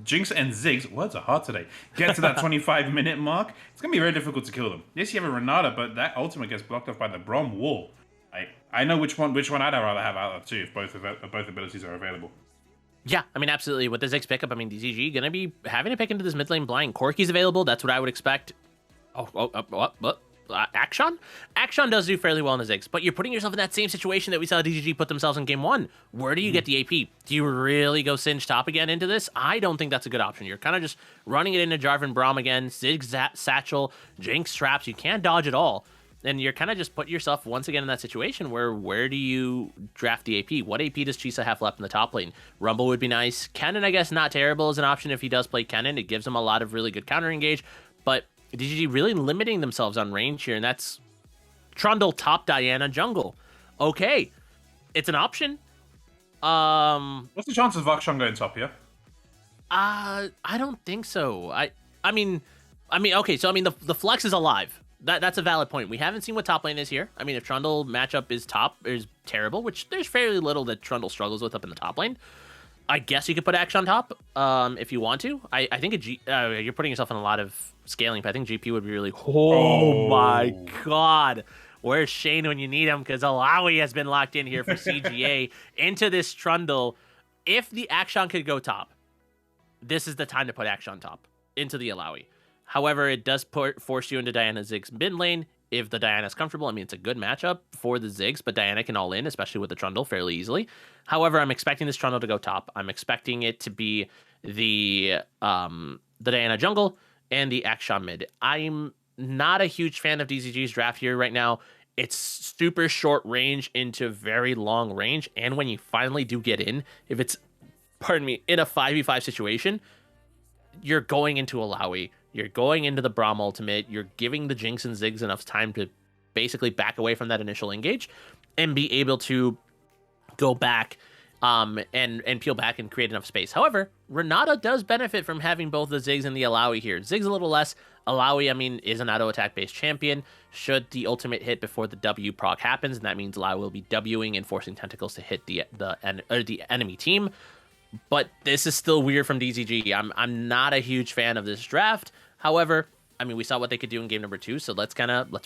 Ziggs... Words are hard today. Get to that 25-minute mark, it's going to be very difficult to kill them. Yes, you have a Renata, but that ultimate gets blocked off by the Braum wall. I know which one I'd rather have out of two if both abilities are available. Yeah, I mean, absolutely. With the Ziggs pickup, I mean, DZG going to be having to pick into this mid lane blind. Corki's available. That's what I would expect. Akshan? Akshan does do fairly well in the Ziggs, but you're putting yourself in that same situation that we saw DZG put themselves in game 1. Where do you get the AP? Do you really go Singe top again into this? I don't think that's a good option. You're kind of just running it into Jarvan Braum again, Ziggs Satchel, Jinx traps. You can't dodge it all. And you're kind of just putting yourself once again in that situation where do you draft the AP? What AP does Chisa have left in the top lane? Rumble would be nice. Kennen, I guess, not terrible as an option if he does play Kennen. It gives him a lot of really good counter engage. But DGG really limiting themselves on range here, and that's Trundle top Diana jungle. Okay, it's an option. What's the chances of Akshan going top here? I don't think so. I mean, okay. So I mean, the flex is alive. That's a valid point. We haven't seen what top lane is here. I mean, if Trundle matchup is terrible, which there's fairly little that Trundle struggles with up in the top lane. I guess you could put Axe on top if you want to. I think you're putting yourself in a lot of scaling, but I think GP would be really... Oh my god. Where's Shane when you need him? Because Alawi has been locked in here for CGA into this Trundle. If the Action could go top, this is the time to put Action top into the Alawi. However, it does force you into Diana Ziggs mid lane. If the Diana's comfortable, I mean, it's a good matchup for the Ziggs, but Diana can all in, especially with the Trundle, fairly easily. However, I'm expecting this Trundle to go top. I'm expecting it to be the Diana jungle and the Akshan mid. I'm not a huge fan of DZG's draft here right now. It's super short range into very long range, and when you finally do get in, if it's, in a 5v5 situation, you're going into Alawi. You're going into the Braum ultimate. You're giving the Jinx and Ziggs enough time to basically back away from that initial engage and be able to go back and peel back and create enough space. However, Renata does benefit from having both the Ziggs and the Alawi here. Ziggs a little less. Alawi, I mean, is an auto attack based champion. Should the ultimate hit before the W proc happens, and that means Alawi will be Wing and forcing tentacles to hit the enemy team. But this is still weird from DZG. I'm not a huge fan of this draft. However, I mean, we saw what they could do in game number 2, so let's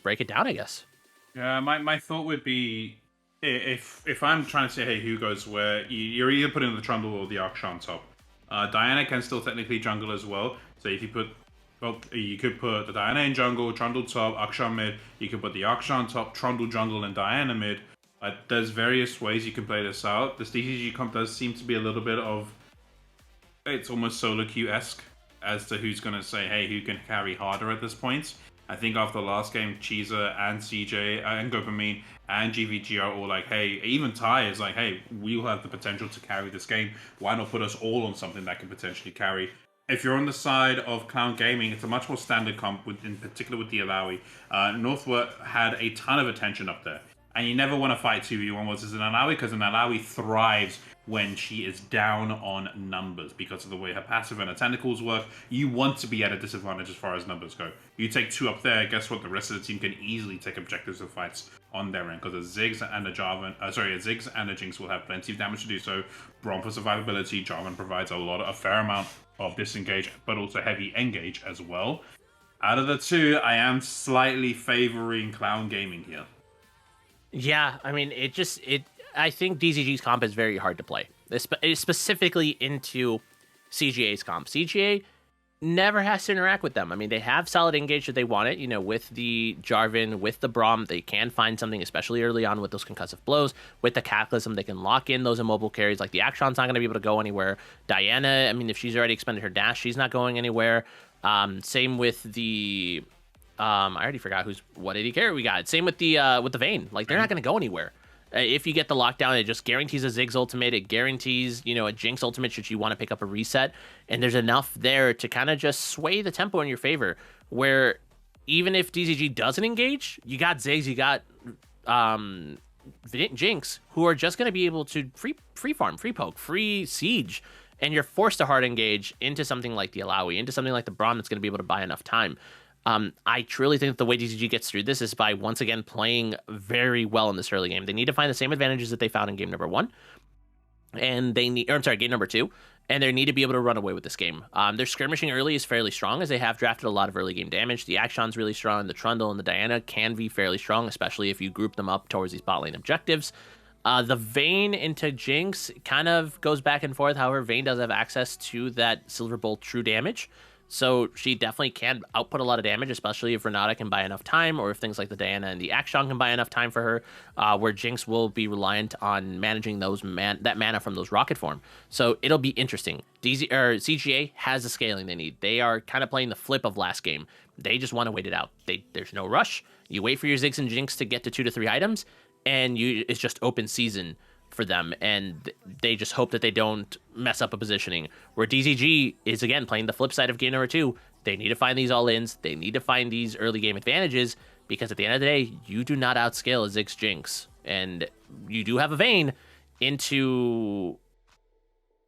break it down, I guess. Yeah, my thought would be, if I'm trying to say, hey, who goes where, you're either putting the Trundle or the Akshan top. Diana can still technically jungle as well. So if you put, you could put the Diana in jungle, Trundle top, Akshan mid. You could put the Akshan top, Trundle jungle, and Diana mid. There's various ways you can play this out. This DZG comp does seem to be a little bit of, it's almost solo queue-esque as to who's going to say, hey, who can carry harder at this point. I think after the last game, Cheezer and CJ and Gopamine and GVG are all like, hey, even Ty is like, hey, we'll have the potential to carry this game. Why not put us all on something that can potentially carry? If you're on the side of Clown Gaming, it's a much more standard comp, in particular with the Alawi. Northwood had a ton of attention up there. And you never want to fight 2v1 versus an Alawi, because an Alawi thrives when she is down on numbers because of the way her passive and her tentacles work. You want to be at a disadvantage as far as numbers go. You take 2 up there, guess what? The rest of the team can easily take objectives and fights on their end, because the Ziggs and the Ziggs and the Jinx will have plenty of damage to do so. Braum for survivability. Jarvan provides a fair amount of disengage, but also heavy engage as well. Out of the two, I am slightly favoring Clown Gaming here. Yeah, I mean, I think DZG's comp is very hard to play, specifically into CGA's comp. CGA never has to interact with them. I mean, they have solid engage if they want it, with the Jarvan, with the Braum, they can find something, especially early on with those concussive blows. With the Cataclysm, they can lock in those immobile carries. Like, the Action's not going to be able to go anywhere. Diana, I mean, if she's already expended her dash, she's not going anywhere. Same with the... I already forgot what AD carry we got. Same with the Vayne. Like, they're not going to go anywhere. If you get the lockdown, it just guarantees a Ziggs ultimate. It guarantees, a Jinx ultimate should you want to pick up a reset. And there's enough there to kind of just sway the tempo in your favor. Where even if DZG doesn't engage, you got Ziggs, you got Jinx, who are just going to be able to free farm, free poke, free siege. And you're forced to hard engage into something like the Alawi, into something like the Braum that's going to be able to buy enough time. I truly think that the way DZG gets through this is by, once again, playing very well in this early game. They need to find the same advantages that they found in game number 1. And game number 2. And they need to be able to run away with this game. Their skirmishing early is fairly strong, as they have drafted a lot of early game damage. The Action's really strong. The Trundle and the Diana can be fairly strong, especially if you group them up towards these bot lane objectives. The Vayne into Jinx kind of goes back and forth. However, Vayne does have access to that Silver Bolt true damage. So she definitely can output a lot of damage, especially if Renata can buy enough time, or if things like the Diana and the Akshan can buy enough time for her, where Jinx will be reliant on managing that mana from those rocket form. So it'll be interesting. CGA has the scaling they need. They are kind of playing the flip of last game. They just want to wait it out. There's no rush. You wait for your Ziggs and Jinx to get to 2 to 3 items, and it's just open season for them, and they just hope that they don't mess up a positioning. Where DZG is, again, playing the flip side of game number 2. They need to find these all-ins. They need to find these early game advantages, because at the end of the day, you do not outscale a Ziggs Jinx. And you do have a Vayne into...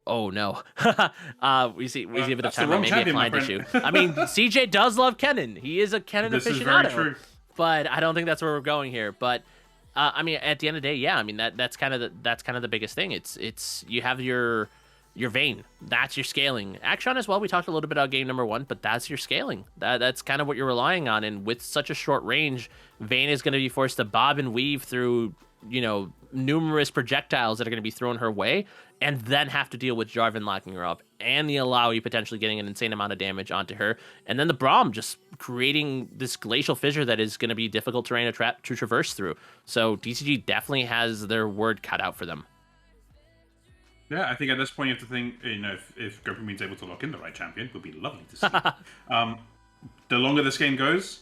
Oh, no. we see a bit of time where maybe a client issue. I mean, CJ does love Kennen. He is a Kennen aficionado. This is very true. but I don't think that's where we're going here. But I mean, at the end of the day, yeah, I mean that's kind of the biggest thing. It's you have your Vayne, that's your scaling. Action as well, we talked a little bit about game number 1, but that's your scaling. That's kind of what you're relying on. And with such a short range, Vayne is going to be forced to bob and weave through, you know, numerous projectiles that are going to be thrown her way, and then have to deal with Jarvan locking her up, and the Alawi potentially getting an insane amount of damage onto her, and then the Braum just creating this glacial fissure that is going to be difficult terrain to traverse through. So DCG definitely has their word cut out for them. Yeah, I think at this point you have to think, you know, if Gopumin's able to lock in the right champion, it would be lovely to see. The longer this game goes,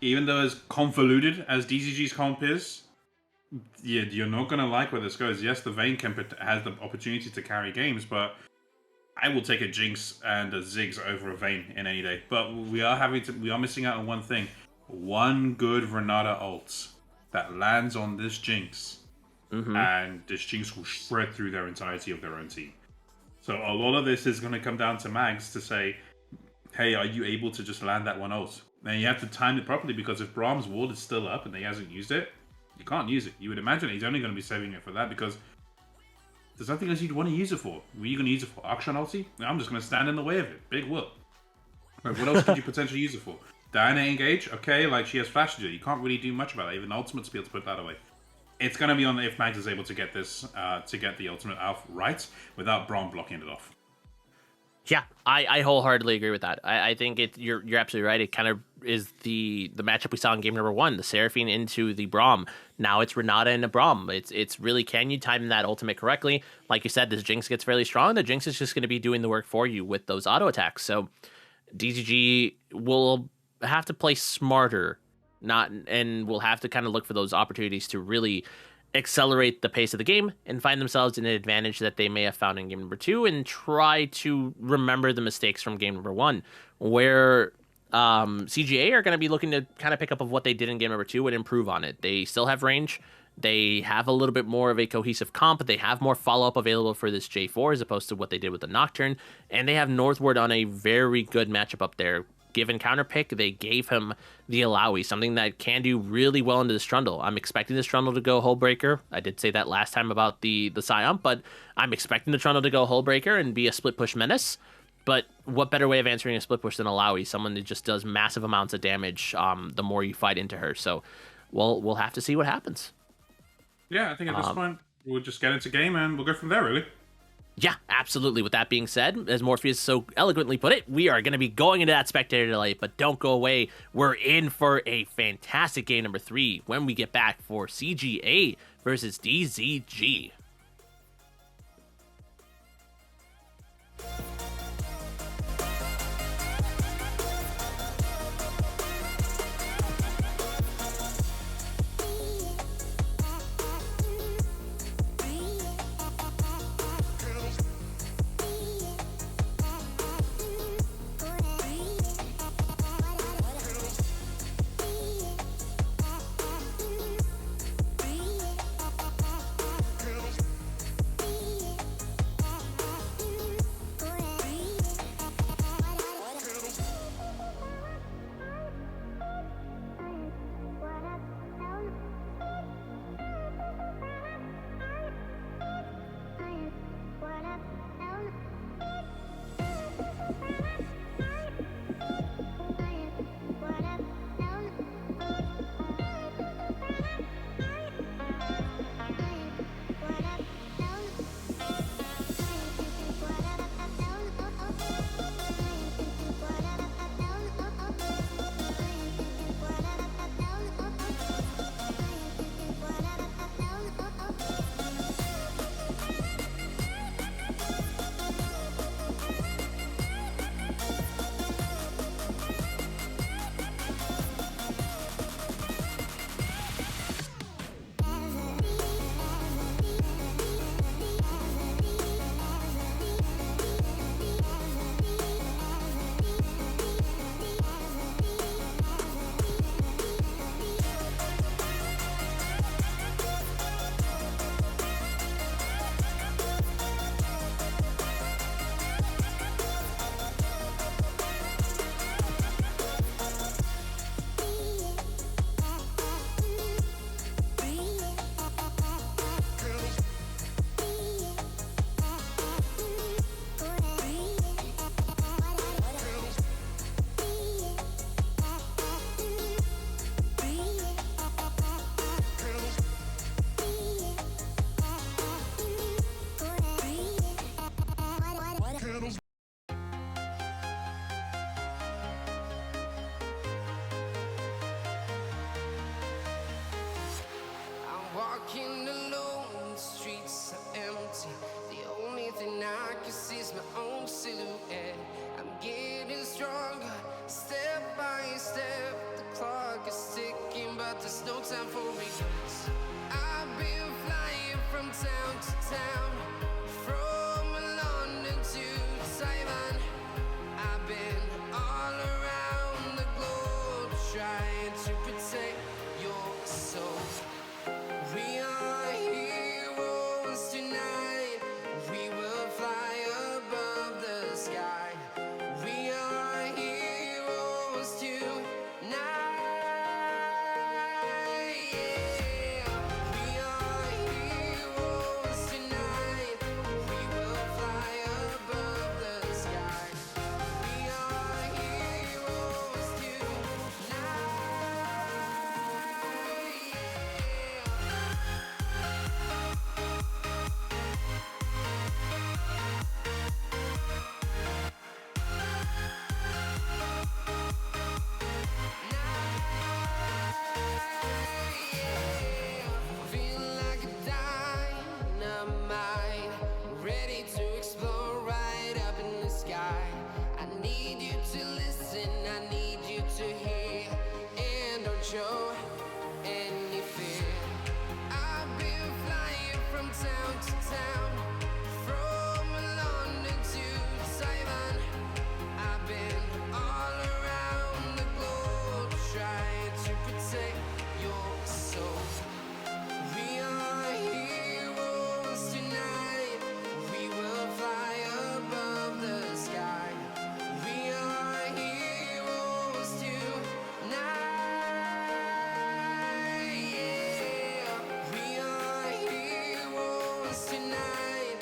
even though as convoluted as DZG's comp is, you're not going to like where this goes. Yes, the Vayne has the opportunity to carry games, but I will take a Jinx and a Ziggs over a Vayne in any day. But we are missing out on one thing. One good Renata ult that lands on this Jinx. And this Jinx will shred through their entirety of their own team. So a lot of this is going to come down to Mags to say, hey, are you able to just land that one ult? And you have to time it properly, because if Braum's ward is still up and he hasn't used it, you can't use it. You would imagine he's only going to be saving it for that, because there's nothing else you'd want to use it for. What are you going to use it for? Akshan ulti? No, I'm just going to stand in the way of it. Big whoop. Like, what else could you potentially use it for? Diana engage? Okay, like she has flash to. You can't really do much about it. Even ultimate to be able to put that away. It's going to be on if Mags is able to get this, to get the ultimate out right without Braum blocking it off. Yeah, I wholeheartedly agree with that. I think you're absolutely right. It kind of is the matchup we saw in game number 1, the Seraphine into the Braum. Now it's Renata and the Braum. It's really, can you time that ultimate correctly? Like you said, this Jinx gets fairly strong. The Jinx is just going to be doing the work for you with those auto attacks. So DZG will have to play smarter, and we'll have to kind of look for those opportunities to really accelerate the pace of the game and find themselves in an advantage that they may have found in game number 2, and try to remember the mistakes from game number 1, where CGA are going to be looking to kind of pick up of what they did in game number 2 and improve on it. They still have range. They have a little bit more of a cohesive comp, but they have more follow-up available for this J4 as opposed to what they did with the Nocturne, and they have Northward on a very good matchup up there. Given counter pick, they gave him the Alawi, something that can do really well into the Strundle. I'm expecting the Strundle to go Hullbreaker. I did say that last time about the Scion, but I'm expecting the Strundle to go Hullbreaker and be a split push menace. But what better way of answering a split push than Alawi? Someone that just does massive amounts of damage the more you fight into her. So we'll have to see what happens. Yeah, I think at this point, we'll just get into game and we'll go from there, really. Yeah, absolutely. With that being said, as Morpheus so eloquently put it, we are going to be going into that spectator delight, but don't go away. We're in for a fantastic game number 3 when we get back for CGA versus DZG. I can see is my own silhouette. I'm getting stronger, step by step. The clock is ticking, but there's no time for regrets. I've been flying from town to town, from London to Taiwan. I've been all around the globe trying to protect your soul. We are heroes tonight. We will fly above the sky. We are heroes tonight. Yeah. We are heroes tonight. We will fly above the sky. We are heroes tonight. Feel like a dynamite, ready to explode right up in the sky. I need you to listen, I need you to hear, and don't show any fear. I've been flying from town to town, from London to Taiwan. I've been all around the globe trying to protect your soul. We are heroes tonight. We will fly above the sky. We are heroes tonight. Yeah. We are heroes tonight.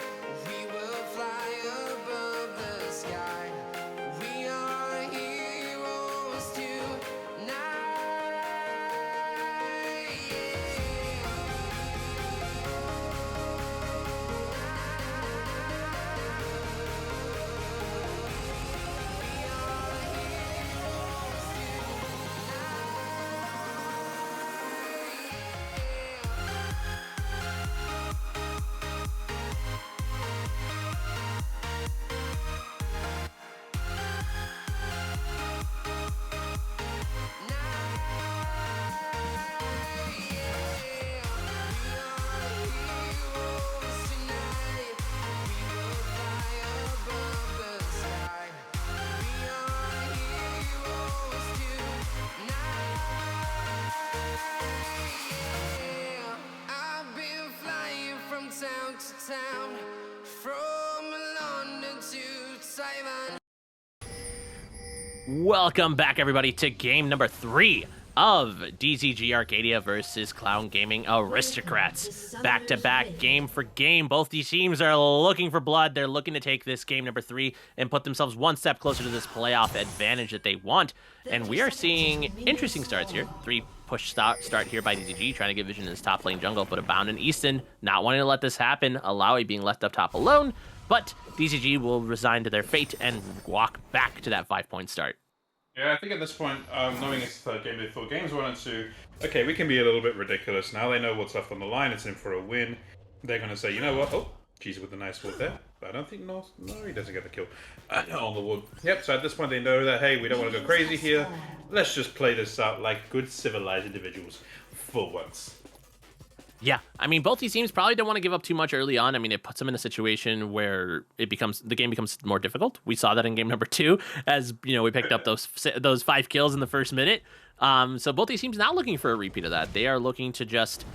We will fly above the sky. We are heroes tonight. Yeah. I've been flying from town to town, from London to Taiwan. Welcome back, everybody, to game number 3 of DZG Arcadia versus Clown Gaming Aristocrats. Back-to-back, game for game. Both these teams are looking for blood. They're looking to take this game number 3 and put themselves one step closer to this playoff advantage that they want. And we are seeing interesting starts here. 3 push start here by DZG, trying to get vision in his top lane jungle, but Abound and Easton not wanting to let this happen. Alawi being left up top alone, but DZG will resign to their fate and walk back to that 5-point start. Yeah, I think at this point, knowing it's the third game, they thought games 1 and 2, okay, we can be a little bit ridiculous. Now they know what's left on the line. It's in for a win. They're going to say, you know what? Oh, G's with the nice wood there. But I don't think no, he doesn't get the kill on the wood. Yep, so at this point they know that, hey, we don't want to go crazy here. Let's just play this out like good civilized individuals for once. Yeah, I mean, both these teams probably don't want to give up too much early on. I mean, it puts them in a situation where the game becomes more difficult. We saw that in game number 2, as you know, we picked up those 5 kills in the first minute. So both these teams not looking for a repeat of that. They are looking to just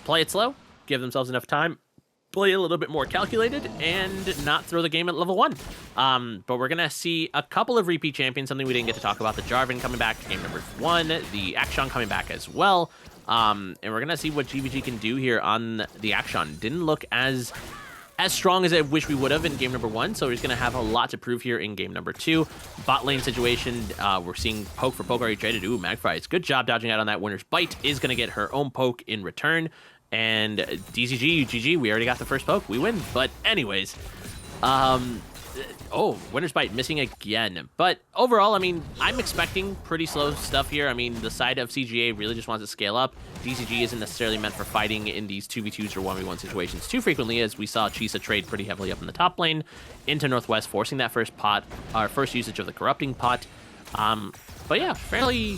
play it slow, give themselves enough time, play a little bit more calculated, and not throw the game at level 1. But we're gonna see a couple of repeat champions. Something we didn't get to talk about: the Jarvan coming back to game number 1, the Akshan coming back as well. And we're gonna see what GVG can do here on the Akshan. Didn't look as strong as I wish we would have in game number 1, so he's gonna have a lot to prove here in game number 2. Bot lane situation, we're seeing poke for poke already traded. Ooh, Magfries, good job dodging out on that winner's bite. Is gonna get her own poke in return. And DZG, GG, we already got the first poke. We win. But anyways, Oh, Winter's Bite missing again. But overall, I mean, I'm expecting pretty slow stuff here. I mean, the side of CGA really just wants to scale up. DZG isn't necessarily meant for fighting in these 2v2s or 1v1 situations too frequently, as we saw Chisa trade pretty heavily up in the top lane into Northwest, forcing that first usage of the Corrupting Pot. But yeah, fairly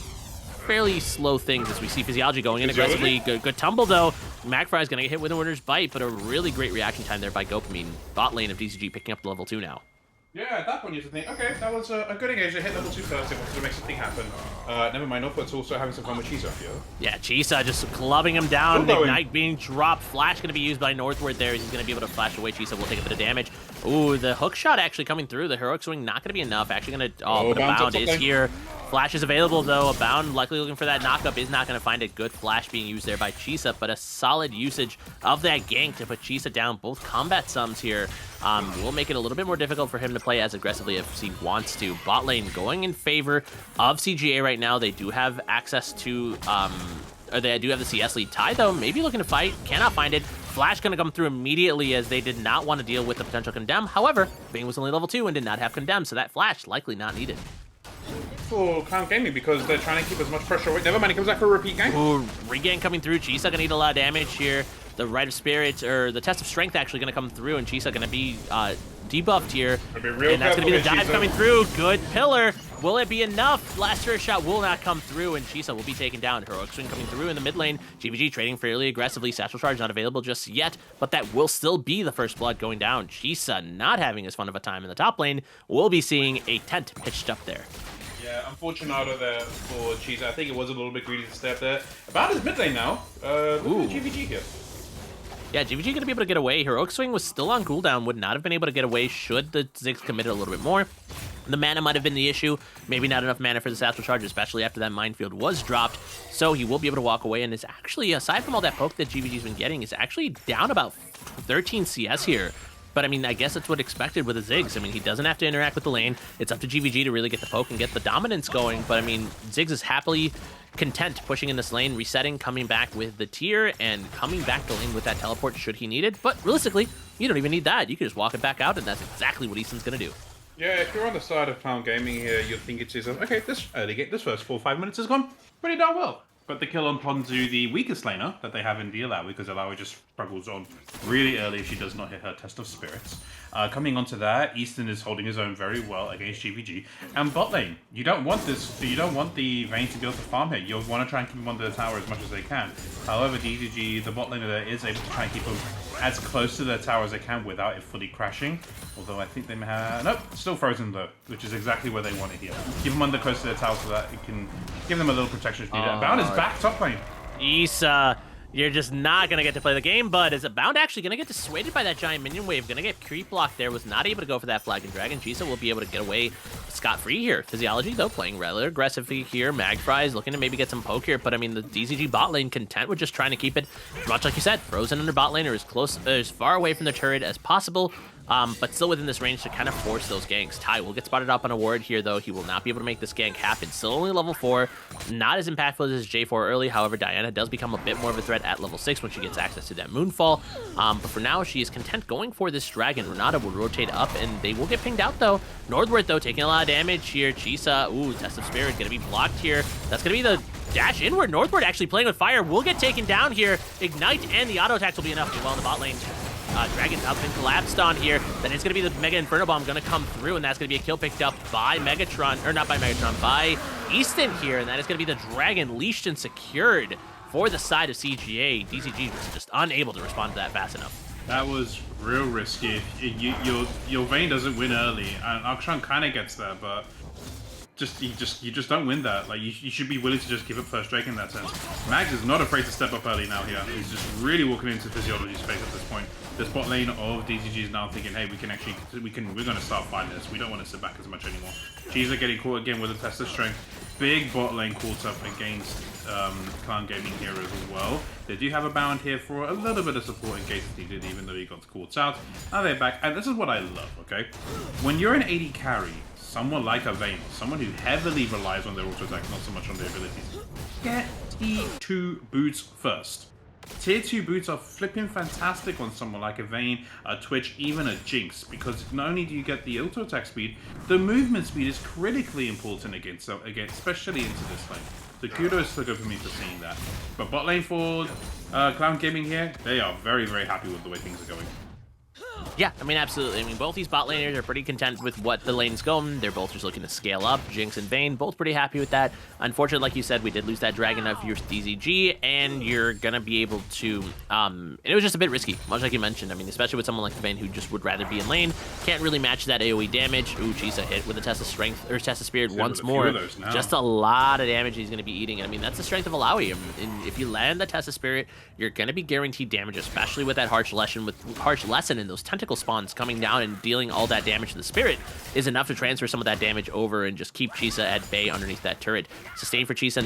slow things as we see Physiology going in aggressively. Good tumble, though. Magfry's going to get hit with a Winter's Bite, but a really great reaction time there by Gopamine. Bot lane of DZG picking up to level 2 now. Yeah, at that point you have to think, okay, that was a good engage. They hit level 2 first, they wanted to make something happen. Never mind, Northwood's also having some fun with Chisa here. Yeah, Chisa just clubbing him down. Ignite being dropped. Flash going to be used by Northward there. He's going to be able to flash away. Chisa will take a bit of damage. Ooh, the hook shot actually coming through. The heroic swing not going to be enough. Actually going to... Oh, but a bound is here. Flash is available, though. A bound, likely looking for that knockup, is not going to find a good flash being used there by Chisa, but a solid usage of that gank to put Chisa down. Both combat sums here will make it a little bit more difficult for him to play as aggressively if he wants to. Bot lane going in favor of CGA right now. They do have access to... or they do have the CS lead. Ty, though, maybe looking to fight. Cannot find it. Flash going to come through immediately as they did not want to deal with the potential Condemn. However, Bing was only level 2 and did not have Condemn, so that Flash likely not needed. For Clown Gaming, because they're trying to keep as much pressure away. Never mind, he comes back for a repeat gank. Ooh, regain coming through. Chisa gonna need a lot of damage here. The Rite of Spirit, or the Test of Strength actually gonna come through, and Chisa gonna be debuffed here. And that's gonna be the dive coming through. Good pillar. Will it be enough? Last first shot will not come through, and Chisa will be taken down. Heroic swing coming through in the mid lane. GVG trading fairly aggressively. Satchel Charge not available just yet, but that will still be the first blood going down. Chisa not having as fun of a time in the top lane. We'll be seeing a tent pitched up there. Yeah, unfortunate there for Chisa. I think it was a little bit greedy to step there. About his mid lane now. Look at GVG here. Yeah, GVG going to be able to get away. Heroic Swing was still on cooldown, would not have been able to get away should the Ziggs committed a little bit more. The mana might have been the issue. Maybe not enough mana for the Satchel Charge, especially after that Minefield was dropped. So he will be able to walk away, and is actually, aside from all that poke that GVG's been getting, is actually down about 13 CS here. But, I mean, I guess that's what expected with the Ziggs. I mean, he doesn't have to interact with the lane. It's up to GVG to really get the poke and get the dominance going. But, I mean, Ziggs is happily content pushing in this lane, resetting, coming back with the tier, and coming back to lane with that teleport should he need it. But, realistically, you don't even need that. You can just walk it back out, and that's exactly what Easton's going to do. Yeah, if you're on the side of Clown Gaming here, you'll think it's yourself, okay, this first 4 or 5 minutes has gone pretty darn well. But the kill onto the weakest laner that they have in Alawi, because Alawi just struggles on really early if she does not hit her Test of Spirits. Coming onto that, Easton is holding his own very well against GVG. And bot lane, you don't want this, you don't want the Vayne to be able to farm here. You'll want to try and keep him under the tower as much as they can. However, DZG, the bot laner there, is able to try and keep him as close to the tower as they can without it fully crashing. Although I think they may have... Nope, still frozen though, which is exactly where they want it here. Keep them under close to the tower so that it can give them a little protection if needed. Bound is back top lane. Issa, you're just not going to get to play the game, but is Bound actually going to get dissuaded by that giant minion wave? Going to get creep blocked there, was not able to go for that Flag and Dragon. Chisa will be able to get away scot-free here. Physiology, though, playing rather aggressively here. Magfry is looking to maybe get some poke here, but I mean, the DZG bot lane content with just trying to keep it, much like you said, frozen under bot lane or as far away from the turret as possible. But still within this range to kind of force those ganks. Ty will get spotted up on a ward here, though. He will not be able to make this gank happen. Still only level 4. Not as impactful as J4 early. However, Diana does become a bit more of a threat at level 6 when she gets access to that Moonfall. But for now, she is content going for this Dragon. Renata will rotate up, and they will get pinged out, though. Northward, though, taking a lot of damage here. Chisa, ooh, Test of Spirit going to be blocked here. That's going to be the dash inward. Northward actually playing with fire. Will get taken down here. Ignite and the auto attacks will be enough to well in the bot lane. Dragon's up and collapsed on here. Then it's going to be the Mega Inferno Bomb going to come through, and that's going to be a kill picked up by Megatron, or not by Megatron, by Easton here, and that is going to be the Dragon leashed and secured for the side of CGA. DZG was just unable to respond to that fast enough. That was real risky. Your Vayne doesn't win early, and Akshan kind of gets there, but you just don't win that. Like you should be willing to just give up first Drake in that sense. Mags is not afraid to step up early now here. He's just really walking into Physiology space at this point. This bot lane of DZG is now thinking, hey, we're gonna start fighting this. We don't want to sit back as much anymore. Cheezer getting caught again with a Test of Strength. Big bot lane caught up against Clown Gaming here as well. They do have a bound here for a little bit of support in case it's needed, even though he got caught out. Now they're back, and this is what I love, okay? When you're an AD carry, someone like a Vayne, someone who heavily relies on their auto attack, not so much on their abilities, get the 2 boots first. Tier 2 boots are flipping fantastic on someone like a Vayne, a Twitch, even a Jinx, because not only do you get the auto attack speed, the movement speed is critically important against especially into this lane. So kudos to GoFundMe for seeing that. But bot lane for Clown Gaming here, they are very, very happy with the way things are going. Yeah, I mean, absolutely. I mean, both these bot laners are pretty content with what the lane's going. They're both just looking to scale up. Jinx and Vayne, both pretty happy with that. Unfortunately, like you said, we did lose that Dragon of your DZG, and you're going to be able to... it was just a bit risky, much like you mentioned. I mean, especially with someone like Vayne who just would rather be in lane. Can't really match that AoE damage. Ooh, Chisa hit with a Test of Strength, or Test of Spirit once more. Just a lot of damage he's going to be eating. I mean, that's the strength of Alawi. And if you land the Test of Spirit, you're going to be guaranteed damage, especially with that Harsh Lesson and those tentacle spawns coming down and dealing all that damage to the Spirit is enough to transfer some of that damage over and just keep Chisa at bay underneath that turret. Sustain for Chisa,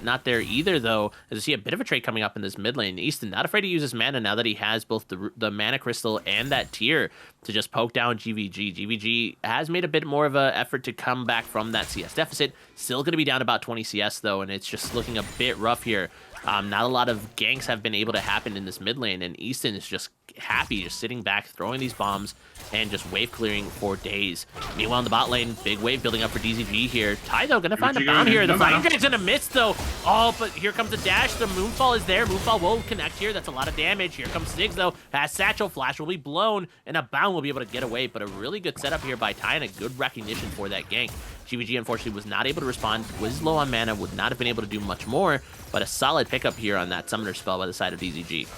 not there either, though, as you see a bit of a trade coming up in this mid lane. Easton not afraid to use his mana now that he has both the mana crystal and that tier to just poke down GVG. GVG has made a bit more of an effort to come back from that CS deficit. Still going to be down about 20 CS, though, and it's just looking a bit rough here. Not a lot of ganks have been able to happen in this mid lane, and Easton is just happy, just sitting back, throwing these bombs, and just wave clearing for days. Meanwhile, in the bot lane, big wave building up for DZG here. Ty, though, gonna find a bound here. The Flying Dragon's gonna miss, though. Oh, but here comes the dash. The Moonfall is there. Moonfall will connect here. That's a lot of damage. Here comes Ziggs, though. Has Satchel. Flash will be blown, and a bound will be able to get away, but a really good setup here by Ty and a good recognition for that gank. GVG, unfortunately, was not able to respond, was low on mana, would not have been able to do much more, but a solid pickup here on that Summoner spell by the side of DZG.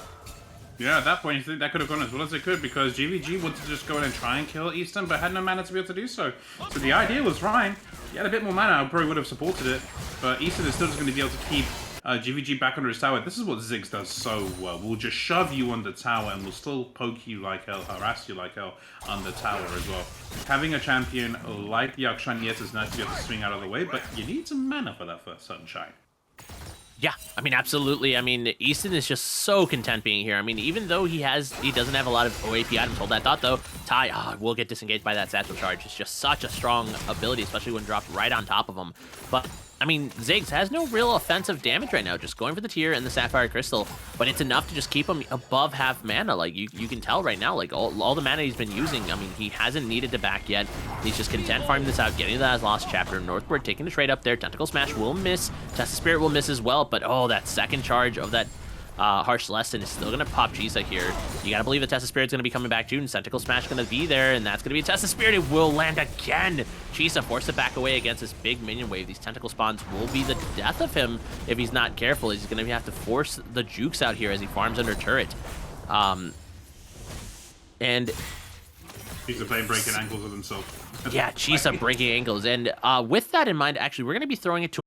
Yeah, at that point, you think that could have gone as well as it could, because GVG wanted to just go in and try and kill Easton, but had no mana to be able to do so. So the idea was fine. He had a bit more mana, I probably would have supported it, but Easton is still just going to be able to keep GVG back under his tower. This is what Ziggs does so well. We'll just shove you on the tower, and we'll still poke you like hell, harass you like hell on the tower as well. Having a champion like the Akshan, yes, is nice to be able to swing out of the way, but you need some mana for that first sunshine. Yeah, I mean, absolutely. I mean, Easton is just so content being here. I mean, even though he doesn't have a lot of OAP items, hold that thought, though. Ty will get disengaged by that Satchel Charge. It's just such a strong ability, especially when dropped right on top of him. But I mean, Ziggs has no real offensive damage right now, just going for the tier and the Sapphire Crystal, but it's enough to just keep him above half mana. Like, you can tell right now, like, all the mana he's been using, I mean, he hasn't needed to back yet. He's just content farming this out, getting that Lost Chapter. Northward taking the trade up there. Tentacle Smash will miss. Test of Spirit will miss as well, but oh, that second charge of that Harsh Lesson is still going to pop Chisa here. You got to believe the Test of Spirit's going to be coming back too, and Tentacle Smash going to be there, and that's going to be a Test of Spirit. It will land again. Chisa forced to back away against this big minion wave. These Tentacle Spawns will be the death of him if he's not careful. He's going to have to force the jukes out here as he farms under turret. And Chisa playing breaking ankles with himself. yeah, Chisa breaking ankles. And with that in mind, actually, we're going to be throwing it to